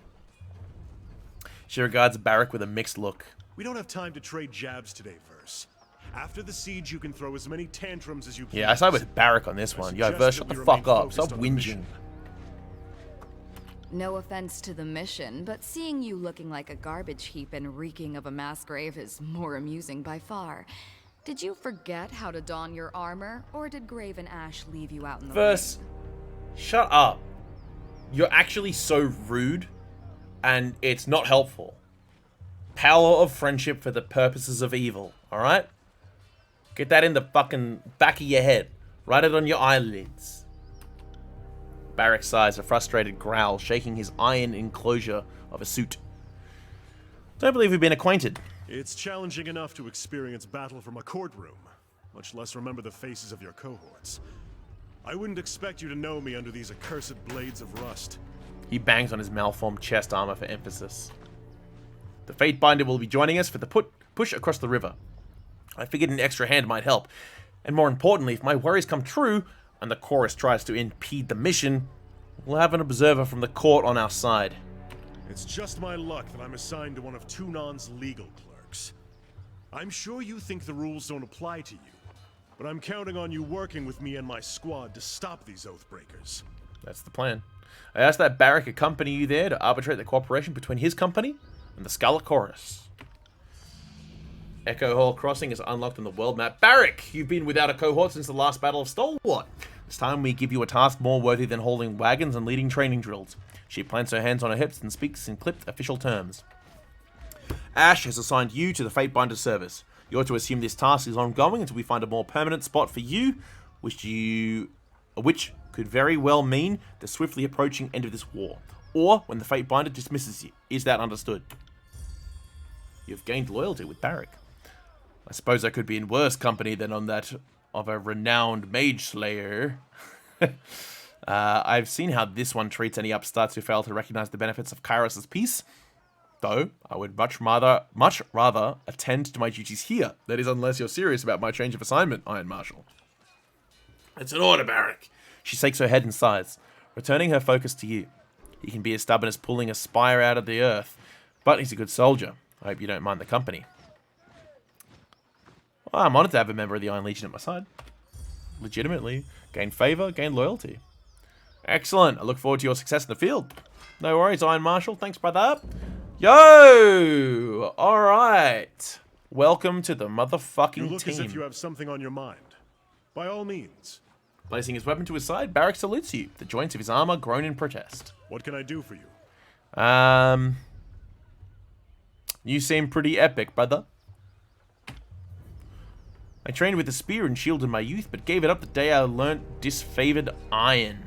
She regards Barrack with a mixed look. We don't have time to trade jabs today, Verse. After the siege, you can throw as many tantrums as you please. Yeah, I side with Barrack on this one. Yo, Verse, shut the fuck up. Stop whinging. No offense to the mission, but seeing you looking like a garbage heap and reeking of a mass grave is more amusing by far. Did you forget how to don your armor, or did Grave and Ash leave you out in the Verse, shut up. You're actually so rude, and it's not helpful. Power of friendship for the purposes of evil, alright? Get that in the fucking back of your head. Write it on your eyelids. Barrack sighs a frustrated growl, shaking his iron enclosure of a suit. Don't believe we've been acquainted. It's challenging enough to experience battle from a courtroom, much less remember the faces of your cohorts. I wouldn't expect you to know me under these accursed blades of rust. He bangs on his malformed chest armor for emphasis. The Fatebinder will be joining us for the push across the river. I figured an extra hand might help. And more importantly, if my worries come true, and the chorus tries to impede the mission, we'll have an observer from the court on our side. It's just my luck that I'm assigned to one of Tunon's legal clerks. I'm sure you think the rules don't apply to you, but I'm counting on you working with me and my squad to stop these Oathbreakers. That's the plan. I asked that Barrack accompany you there to arbitrate the cooperation between his company and the Scarlet Chorus. Echo Hall Crossing is unlocked on the world map. Barrack, you've been without a cohort since the last Battle of Stalwart. It's time we give you a task more worthy than holding wagons and leading training drills. She plants her hands on her hips and speaks in clipped official terms. Ash has assigned you to the Fatebinder service. You're to assume this task is ongoing until we find a more permanent spot for you, which could very well mean the swiftly approaching end of this war, or when the Fatebinder dismisses you. Is that understood? You've gained loyalty with Barrack. I suppose I could be in worse company than on that of a renowned mage slayer. I've seen how this one treats any upstarts who fail to recognize the benefits of Kairos' peace. Though, I would much rather attend to my duties here. That is, unless you're serious about my change of assignment, Iron Marshal. It's an order, Barrack. She shakes her head and sighs, returning her focus to you. He can be as stubborn as pulling a spire out of the earth, but he's a good soldier. I hope you don't mind the company. Well, I'm honored to have a member of the Iron Legion at my side. Legitimately. Gain favor, gain loyalty. Excellent. I look forward to your success in the field. No worries, Iron Marshal. Thanks, brother. Yo! Alright. Welcome to the motherfucking You look team. as if you have something on your mind. By all means. Placing his weapon to his side, Barrick salutes you. The joints of his armor groan in protest. What can I do for you? You seem pretty epic, brother. I trained with a spear and shield in my youth, but gave it up the day I learnt disfavored iron.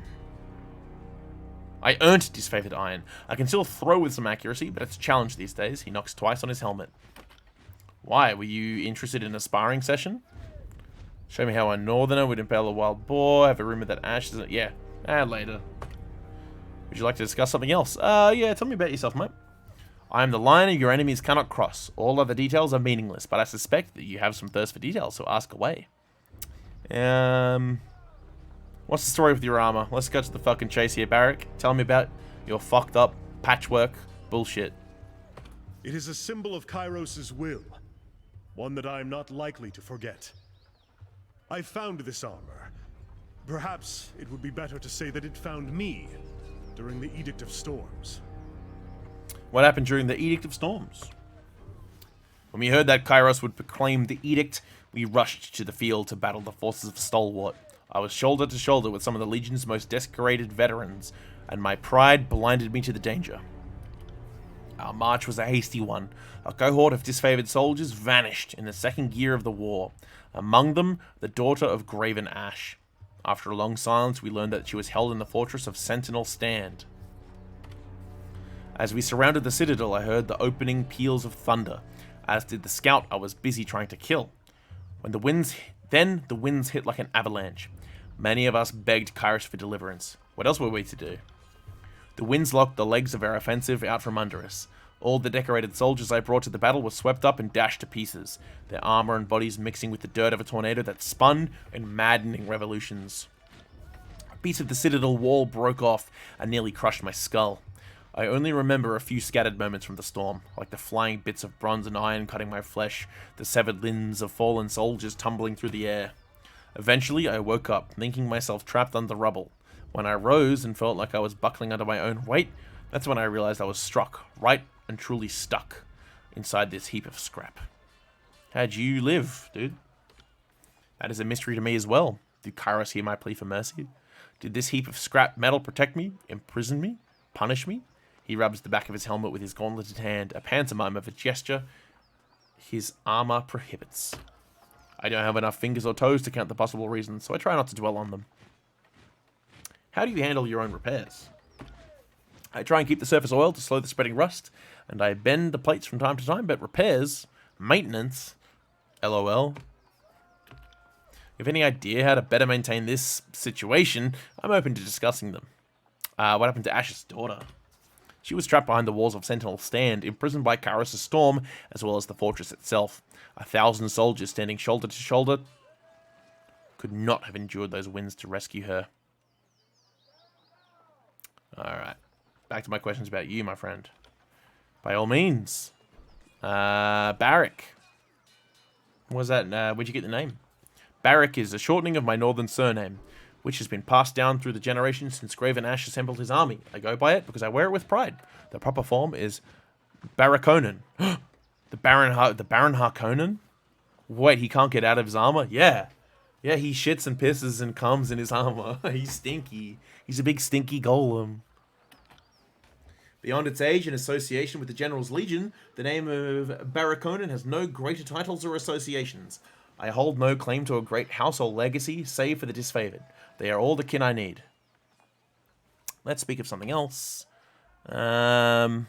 I earned disfavored iron. I can still throw with some accuracy, but it's a challenge these days. He knocks twice on his helmet. Why? Were you interested in a sparring session? Show me how a northerner would impale a wild boar. Have a rumor that Ash isn't... Yeah. Later. Would you like to discuss something else? Yeah, tell me about yourself, mate. I am the line your enemies cannot cross. All other details are meaningless, but I suspect that you have some thirst for details, so ask away. What's the story with your armor? Let's go to the fucking chase here, Barrick. Tell me about your fucked up patchwork bullshit. It is a symbol of Kairos' will. One that I am not likely to forget. I found this armor. Perhaps it would be better to say that it found me during the Edict of Storms. What happened during the Edict of Storms? When we heard that Kairos would proclaim the edict, we rushed to the field to battle the forces of Stalwart. I was shoulder to shoulder with some of the Legion's most decorated veterans, and my pride blinded me to the danger. Our march was a hasty one. A cohort of disfavored soldiers vanished in the second year of the war. Among them, the daughter of Graven Ash. After a long silence, we learned that she was held in the fortress of Sentinel Stand. As we surrounded the citadel, I heard the opening peals of thunder, as did the scout I was busy trying to kill. The winds hit like an avalanche. Many of us begged Kairos for deliverance. What else were we to do? The winds locked the legs of our offensive out from under us. All the decorated soldiers I brought to the battle were swept up and dashed to pieces, their armor and bodies mixing with the dirt of a tornado that spun in maddening revolutions. A piece of the citadel wall broke off and nearly crushed my skull. I only remember a few scattered moments from the storm, like the flying bits of bronze and iron cutting my flesh, the severed limbs of fallen soldiers tumbling through the air. Eventually, I woke up, thinking myself trapped under rubble. When I rose and felt like I was buckling under my own weight, that's when I realized I was struck, right and truly stuck, inside this heap of scrap. How'd you live, dude? That is a mystery to me as well. Did Kairos hear my plea for mercy? Did this heap of scrap metal protect me, imprison me, punish me? He rubs the back of his helmet with his gauntleted hand, a pantomime of a gesture his armor prohibits. I don't have enough fingers or toes to count the possible reasons, so I try not to dwell on them. How do you handle your own repairs? I try and keep the surface oil to slow the spreading rust, and I bend the plates from time to time, but repairs, maintenance, LOL. If any idea how to better maintain this situation, I'm open to discussing them. What happened to Ash's daughter? She was trapped behind the walls of Sentinel Stand, imprisoned by Kairos' storm, as well as the fortress itself. 1,000 soldiers standing shoulder to shoulder could not have endured those winds to rescue her. Alright. Back to my questions about you, my friend. By all means. Barrick. What was that? Where'd you get the name? Barrick is a shortening of my northern surname, which has been passed down through the generations since Graven Ash assembled his army. I go by it because I wear it with pride. The proper form is Barraconan. The Baron Harkonnen? Wait, he can't get out of his armor? Yeah. Yeah, he shits and pisses and comes in his armor. He's stinky. He's a big stinky golem. Beyond its age and association with the General's Legion, the name of Barraconan has no greater titles or associations. I hold no claim to a great household legacy, save for the disfavored. They are all the kin I need. Let's speak of something else. Would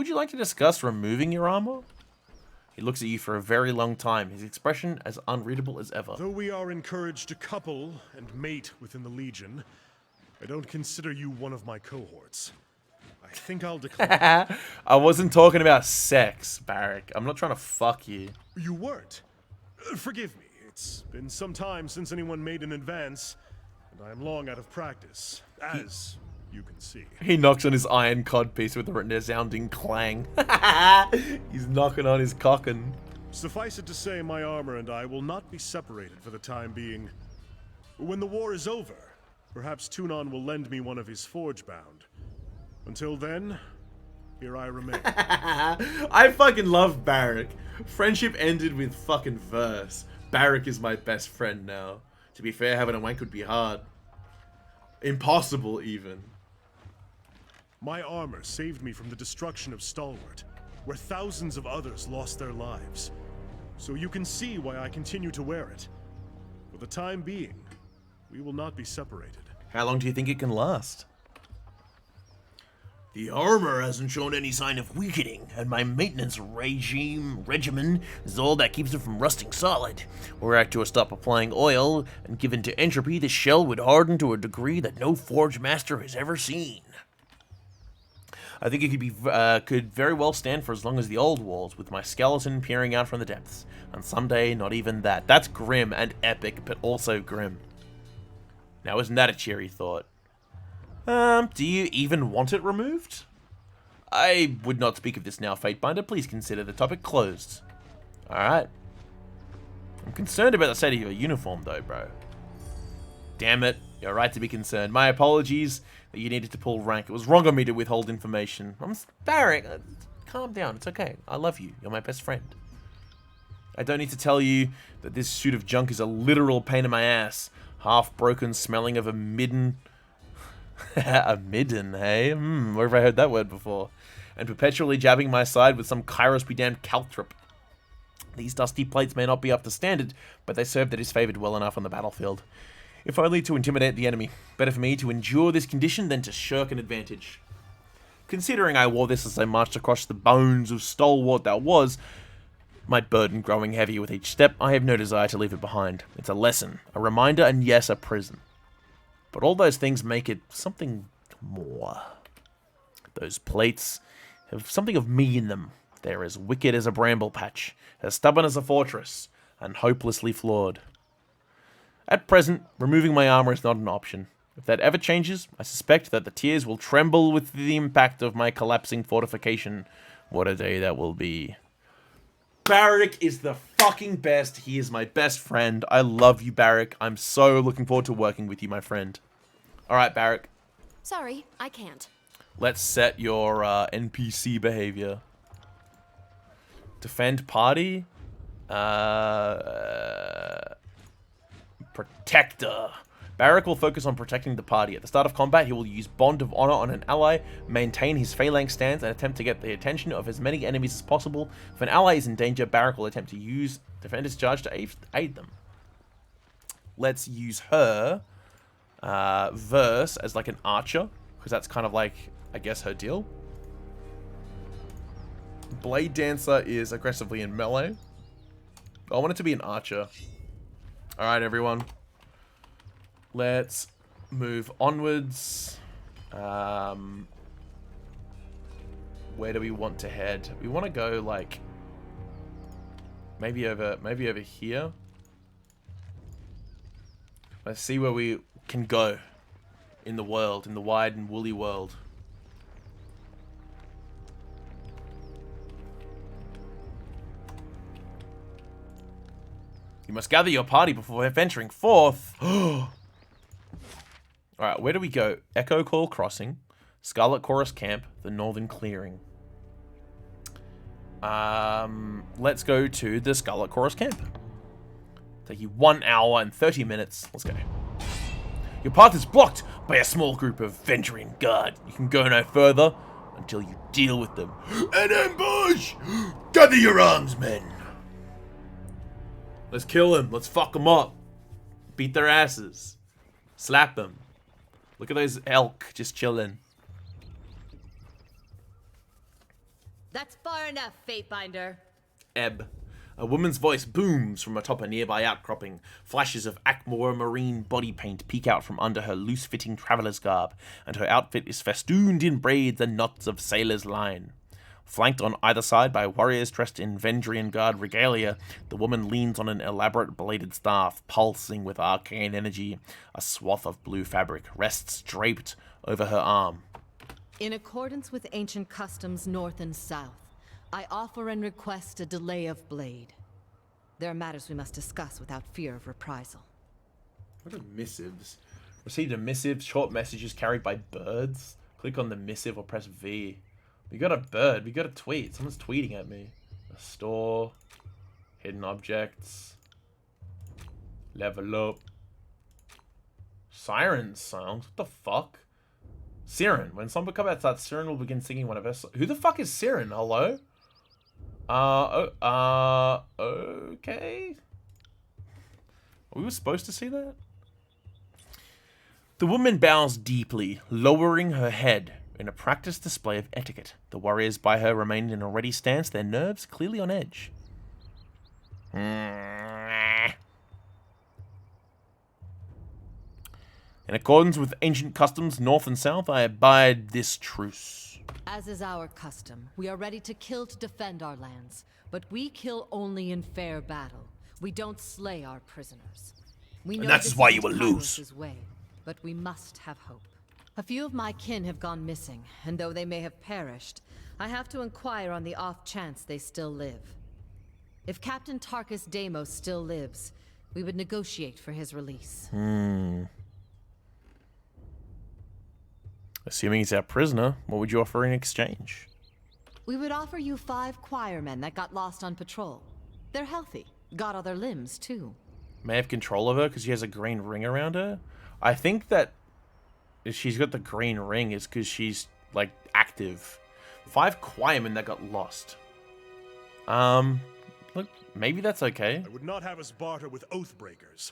you like to discuss removing your armor? He looks at you for a very long time, his expression as unreadable as ever. Though we are encouraged to couple and mate within the Legion, I don't consider you one of my cohorts. I think I'll decline. I wasn't talking about sex, Barrick. I'm not trying to fuck you. You weren't. Forgive me. It's been some time since anyone made an advance, and I am long out of practice, as you can see. He knocks on his iron codpiece with a resounding clang. He's knocking on his cockin. Suffice it to say, my armor and I will not be separated for the time being. When the war is over, perhaps Tunon will lend me one of his forge-bound. Until then, here I remain. I fucking love Barrack. Friendship ended with fucking verse. Barrack is my best friend now. To be fair, having a wank would be hard. Impossible, even. My armor saved me from the destruction of Stalwart, where thousands of others lost their lives. So you can see why I continue to wear it. For the time being, we will not be separated. How long do you think it can last? The armor hasn't shown any sign of weakening, and my maintenance regimen is all that keeps it from rusting solid. Were I to stop applying oil and given to entropy, the shell would harden to a degree that no forge master has ever seen. I think it could very well stand for as long as the old walls, with my skeleton peering out from the depths. And someday, not even that. That's grim and epic, but also grim. Now, isn't that a cheery thought? Do you even want it removed? I would not speak of this now, Fatebinder. Please consider the topic closed. Alright. I'm concerned about the state of your uniform, though, bro. Damn it. You're right to be concerned. My apologies that you needed to pull rank. It was wrong of me to withhold information. I'm Barrack. Calm down. It's okay. I love you. You're my best friend. I don't need to tell you that this suit of junk is a literal pain in my ass. Half broken, smelling of a midden. A midden, hey? Where have I heard that word before? And perpetually jabbing my side with some Kairos be damned caltrip. These dusty plates may not be up to standard, but they serve that is favored well enough on the battlefield. If only to intimidate the enemy. Better for me to endure this condition than to shirk an advantage. Considering I wore this as I marched across the bones of Stalwart that was, my burden growing heavier with each step, I have no desire to leave it behind. It's a lesson, a reminder, and yes, a prison. But all those things make it something more. Those plates have something of me in them. They're as wicked as a bramble patch, as stubborn as a fortress, and hopelessly flawed. At present, removing my armor is not an option. If that ever changes, I suspect that the tiers will tremble with the impact of my collapsing fortification. What a day that will be. Barrack is the fucking best. He is my best friend. I love you, Barrack. I'm so looking forward to working with you, my friend. Alright, Barrack. Sorry, I can't. Let's set your NPC behavior. Defend party. Protector. Barrack will focus on protecting the party. At the start of combat, he will use Bond of Honor on an ally, maintain his phalanx stance, and attempt to get the attention of as many enemies as possible. If an ally is in danger, Barrack will attempt to use Defender's Charge to aid them. Let's use her, Verse, as like an archer, because that's kind of like, I guess, her deal. Blade Dancer is aggressively in melee. I want it to be an archer. Alright, everyone. Let's move onwards. Where do we want to head? We want to go like maybe over here. Let's see where we can go in the world, in the wide and woolly world. You must gather your party before venturing forth. Alright, where do we go? Echo Call Crossing, Scarlet Chorus Camp, the Northern Clearing. Let's go to the Scarlet Chorus Camp. Take you 1 hour and 30 minutes. Let's go. Your path is blocked by a small group of Venturing Guard. You can go no further until you deal with them. An ambush! Gather your arms, men. Let's kill them. Let's fuck them up. Beat their asses. Slap them. Look at those elk just chilling. That's far enough, Fatebinder. Ebb. A woman's voice booms from atop a nearby outcropping. Flashes of aquamarine body paint peek out from under her loose-fitting traveler's garb, and her outfit is festooned in braids and knots of sailor's line. Flanked on either side by warriors dressed in Vendrian Guard regalia, the woman leans on an elaborate bladed staff, pulsing with arcane energy. A swath of blue fabric rests draped over her arm. In accordance with ancient customs north and south, I offer and request a delay of blade. There are matters we must discuss without fear of reprisal. What are missives? Received a missive, short messages carried by birds. Click on the missive or press V. We got a bird. We got a tweet. Someone's tweeting at me. A store. Hidden objects. Level up. Siren sounds. What the fuck? Siren. When someone comes outside, Siren will begin singing one of her songs. Who the fuck is Siren? Hello? Okay. We were supposed to see that? The woman bows deeply, lowering her head in a practiced display of etiquette. The warriors by her remain in a ready stance, their nerves clearly on edge. In accordance with ancient customs, north and south, I abide this truce. As is our custom, we are ready to kill to defend our lands, but we kill only in fair battle. We don't slay our prisoners. We know And that's this why you isn't will lose. Kairos' way, but we must have hope. A few of my kin have gone missing, and though they may have perished, I have to inquire on the off chance they still live. If Captain Tarkus Deimos still lives, we would negotiate for his release. Assuming he's our prisoner, what would you offer in exchange? We would offer you 5 choirmen that got lost on patrol. They're healthy, got other limbs too. May have control of her because she has a green ring around her. I think that if she's got the green ring is because she's like active. 5 choirmen that got lost. Look, maybe that's okay. I would not have us barter with oathbreakers.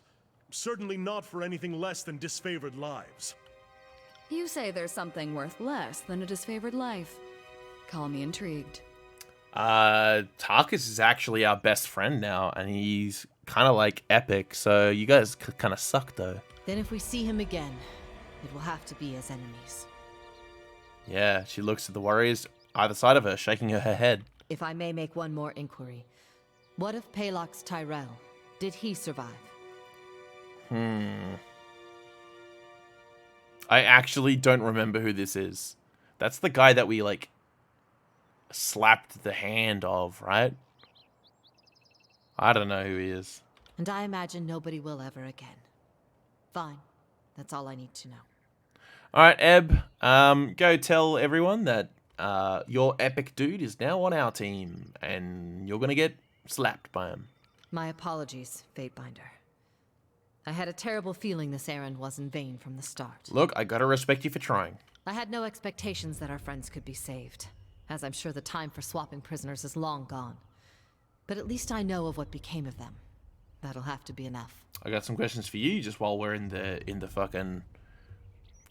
Certainly not for anything less than disfavored lives. You say there's something worth less than a disfavored life. Call me intrigued. Tarkus is actually our best friend now, and he's kind of like epic, so you guys kind of suck though. Then if we see him again, it will have to be as enemies. Yeah, she looks at the warriors either side of her, shaking her head. If I may make one more inquiry. What of Palox Tyrell? Did he survive? I actually don't remember who this is. That's the guy that we, like, slapped the hand of, right? I don't know who he is. And I imagine nobody will ever again. Fine. That's all I need to know. Alright, Eb. Go tell everyone that your epic dude is now on our team, and you're gonna get slapped by him. My apologies, Fatebinder. I had a terrible feeling this errand was in vain from the start. Look, I gotta respect you for trying. I had no expectations that our friends could be saved, as I'm sure the time for swapping prisoners is long gone. But at least I know of what became of them. That'll have to be enough. I got some questions for you just while we're in the fucking,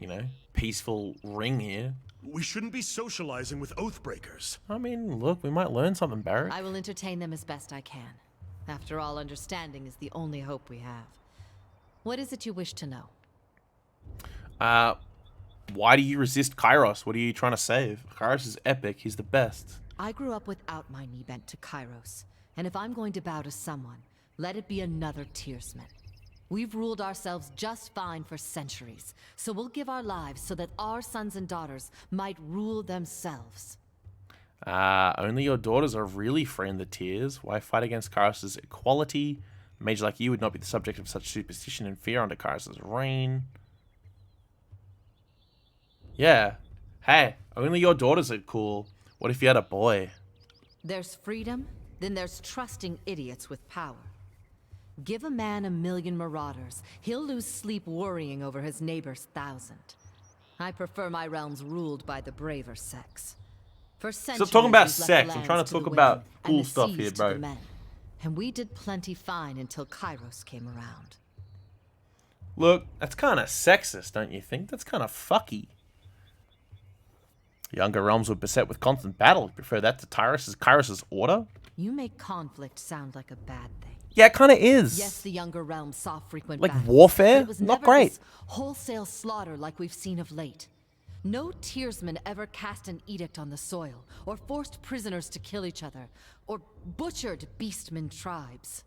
you know, peaceful ring here. We shouldn't be socializing with oathbreakers. I mean, look, we might learn something, Barrett. I will entertain them as best I can. After all, understanding is the only hope we have. What is it you wish to know? Why do you resist Kairos? What are you trying to save? Kairos is epic. He's the best. I grew up without my knee bent to Kairos. And if I'm going to bow to someone, let it be another Tearsman. We've ruled ourselves just fine for centuries, so we'll give our lives so that our sons and daughters might rule themselves. Only your daughters are really free in the Tears. Why fight against Kairos' equality? A mage like you would not be the subject of such superstition and fear under Kairos' reign. Yeah. Hey, only your daughters are cool. What if you had a boy? There's freedom, then there's trusting idiots with power. Give a man 1,000,000 marauders, he'll lose sleep worrying over his neighbor's 1,000. I prefer my realms ruled by the braver sex. For centuries, Stop talking about we've left sex. I'm the trying lands to talk the about women cool and the stuff seas here, to bro. the men. And we did plenty fine until Kairos came around. Look, that's kind of sexist, don't you think? That's kind of fucky. Younger realms were beset with constant battle. You prefer that to Kairos' order? You make conflict sound like a bad thing. Yeah, it kind of is. Yes, the younger realms saw frequent Like battles, warfare? but it was Not never great. this wholesale slaughter like we've seen of late. No Tearsman ever cast an edict on the soil, or forced prisoners to kill each other, or butchered beastmen tribes.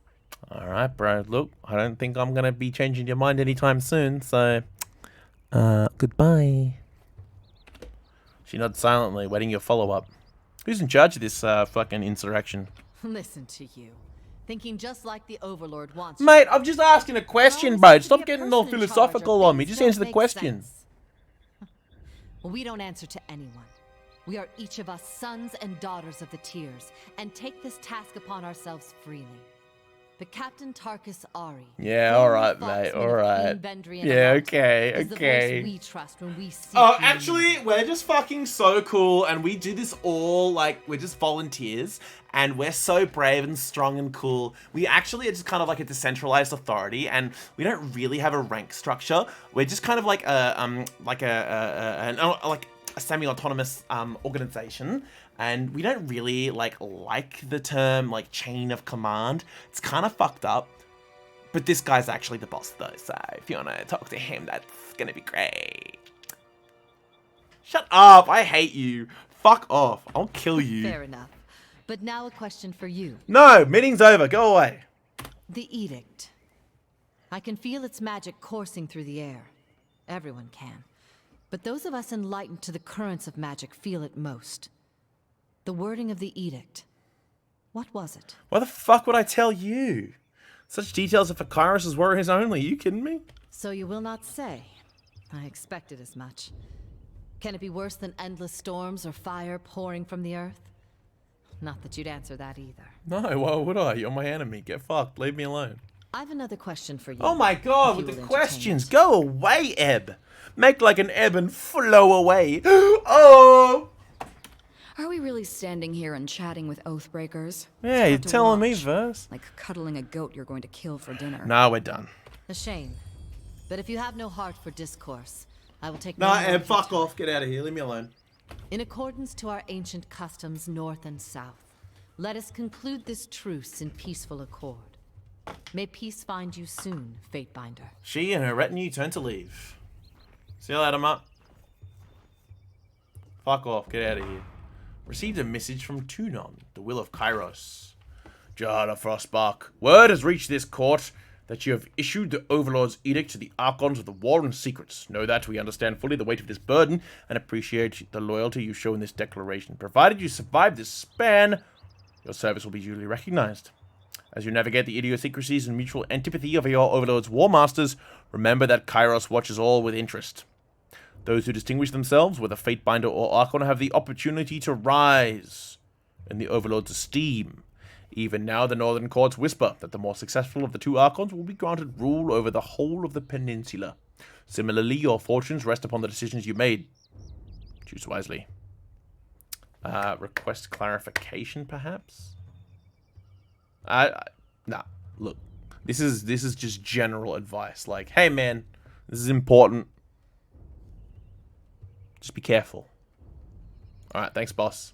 Alright, bro. Look, I don't think I'm going to be changing your mind anytime soon, so... goodbye. She nods silently, waiting your follow-up. Who's in charge of this, fucking insurrection? Listen to you. Thinking just like the Overlord wants. Mate, I'm just asking a question, Always bro. seems to Stop be a getting person all in charge philosophical of on me. things Just that answer the make question. sense. We don't answer to anyone. We are each of us sons and daughters of the Tears, and take this task upon ourselves freely. But Captain Tarkus Ari, Yeah, alright, mate, alright. Yeah, okay, is the okay. voice we trust when we seek Oh, the actually, we're just fucking so cool, and we do this all, like, we're just volunteers, and we're so brave and strong and cool. We actually are just kind of like a decentralized authority, and we don't really have a rank structure. We're just kind of like a semi-autonomous organization, and we don't really like the term like chain of command. It's kind of fucked up. But this guy's actually the boss though, so if you want to talk to him, that's gonna be great. Shut up, I hate you. Fuck off, I'll kill you. Fair enough. But now a question for you. No, meeting's over, go away. The Edict. I can feel its magic coursing through the air. Everyone can. But those of us enlightened to the currents of magic feel it most. The wording of the Edict. What was it? Why the fuck would I tell you? Such details are for Kairos' warriors only. You kidding me? So you will not say. I expected as much. Can it be worse than endless storms or fire pouring from the earth? Not that you'd answer that either. No, why would I? You're my enemy. Get fucked. Leave me alone. I've another question for you. Oh my god, with if you the will questions. entertain it. Go away, Ebb. Make like an ebb and flow away. Oh! Are we really standing here and chatting with Oathbreakers? Yeah, It's you're hard to telling me, watch. Verse. Like cuddling a goat you're going to kill for dinner. No, we're done. A shame. But if you have no heart for discourse, I will take No, no more Ebb, of your fuck time. off. Get out of here. Leave me alone. In accordance to our ancient customs north and south, let us conclude this truce in peaceful accord. May peace find you soon, Fatebinder. She and her retinue turn to leave. See you later, Mutt. Fuck off. Get out of here. Received a message from Tunon, the will of Kairos. Jahara Frostbark, word has reached this court that you have issued the Overlord's edict to the Archons of the War and Secrets. Know that we understand fully the weight of this burden and appreciate the loyalty you show in this declaration. Provided you survive this span, your service will be duly recognized. As you navigate the idiosyncrasies and mutual antipathy of your Overlord's War Masters, remember that Kairos watches all with interest. Those who distinguish themselves, whether Fatebinder or Archon, have the opportunity to rise in the Overlord's esteem. Even now, the Northern Courts whisper that the more successful of the two Archons will be granted rule over the whole of the peninsula. Similarly, your fortunes rest upon the decisions you made. Choose wisely. Request clarification, perhaps? Nah, look. This is just general advice. Like, hey man, this is important. Just be careful. Alright, thanks, boss.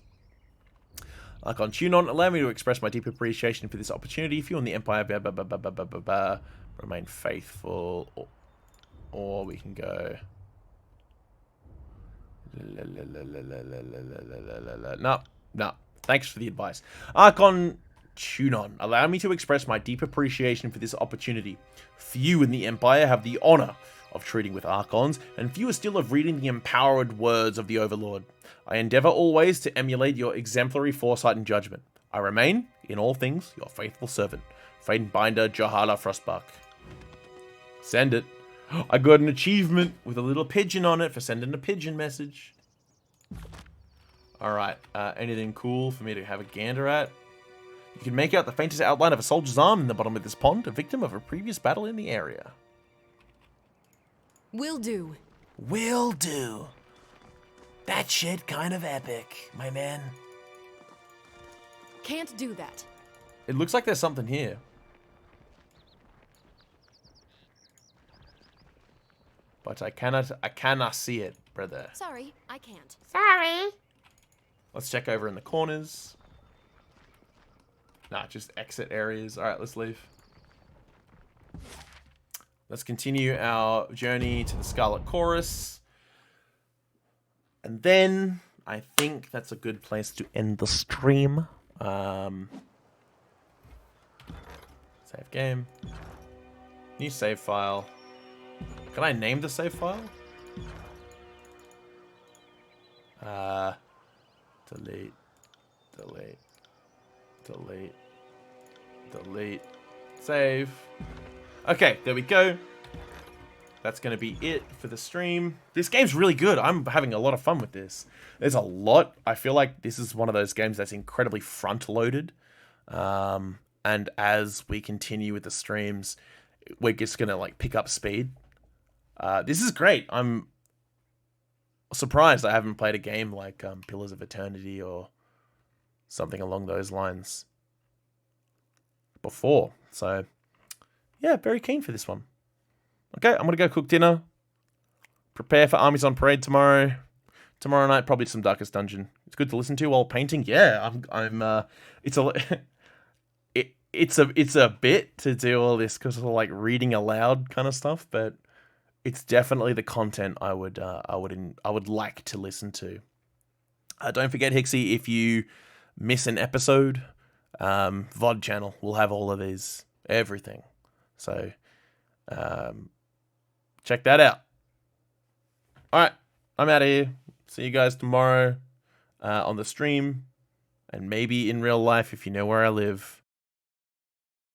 Archon Tunon, allow me to express my deep appreciation for this opportunity. If you and the Empire remain faithful, or we can go. No. Thanks for the advice. Archon Tunon, allow me to express my deep appreciation for this opportunity. Few in the Empire have the honor of treating with Archons, and fewer still of reading the empowered words of the Overlord. I endeavor always to emulate your exemplary foresight and judgment. I remain, in all things, your faithful servant, Fatebinder Jahara Frostbark. Send it. I got an achievement with a little pigeon on it for sending a pigeon message. Alright, anything cool for me to have a gander at? You can make out the faintest outline of a soldier's arm in the bottom of this pond, a victim of a previous battle in the area. Will do. Will do. That shit kind of epic, my man. Can't do that. It looks like there's something here. But I cannot see it, brother. Sorry, I can't. Sorry. Let's check over in the corners. Nah, just exit areas. Alright, let's leave. Let's continue our journey to the Scarlet Chorus. And then, I think that's a good place to end the stream. Save game. New save file. Can I name the save file? Delete. Delete. Delete. Delete. Save. Okay, there we go. that's going to be it for the stream. This game's really good. I'm having a lot of fun with this. There's a lot. I feel like this is one of those games that's incredibly front-loaded. And as we continue with the streams, we're just going to like pick up speed. This is great. I'm surprised I haven't played a game like Pillars of Eternity or something along those lines before. So, yeah, very keen for this one. Okay, I'm going to go cook dinner. Prepare for Armies on Parade tomorrow. Tomorrow night, probably some Darkest Dungeon. It's good to listen to while painting. Yeah, it's a bit to do all this because of like reading aloud kind of stuff, but it's definitely the content I would like to listen to. Don't forget, Hixie, if you miss an episode, VOD channel will have all of these, everything. So check that out. All right, I'm out of here. See you guys tomorrow on the stream, and maybe in real life if you know where I live.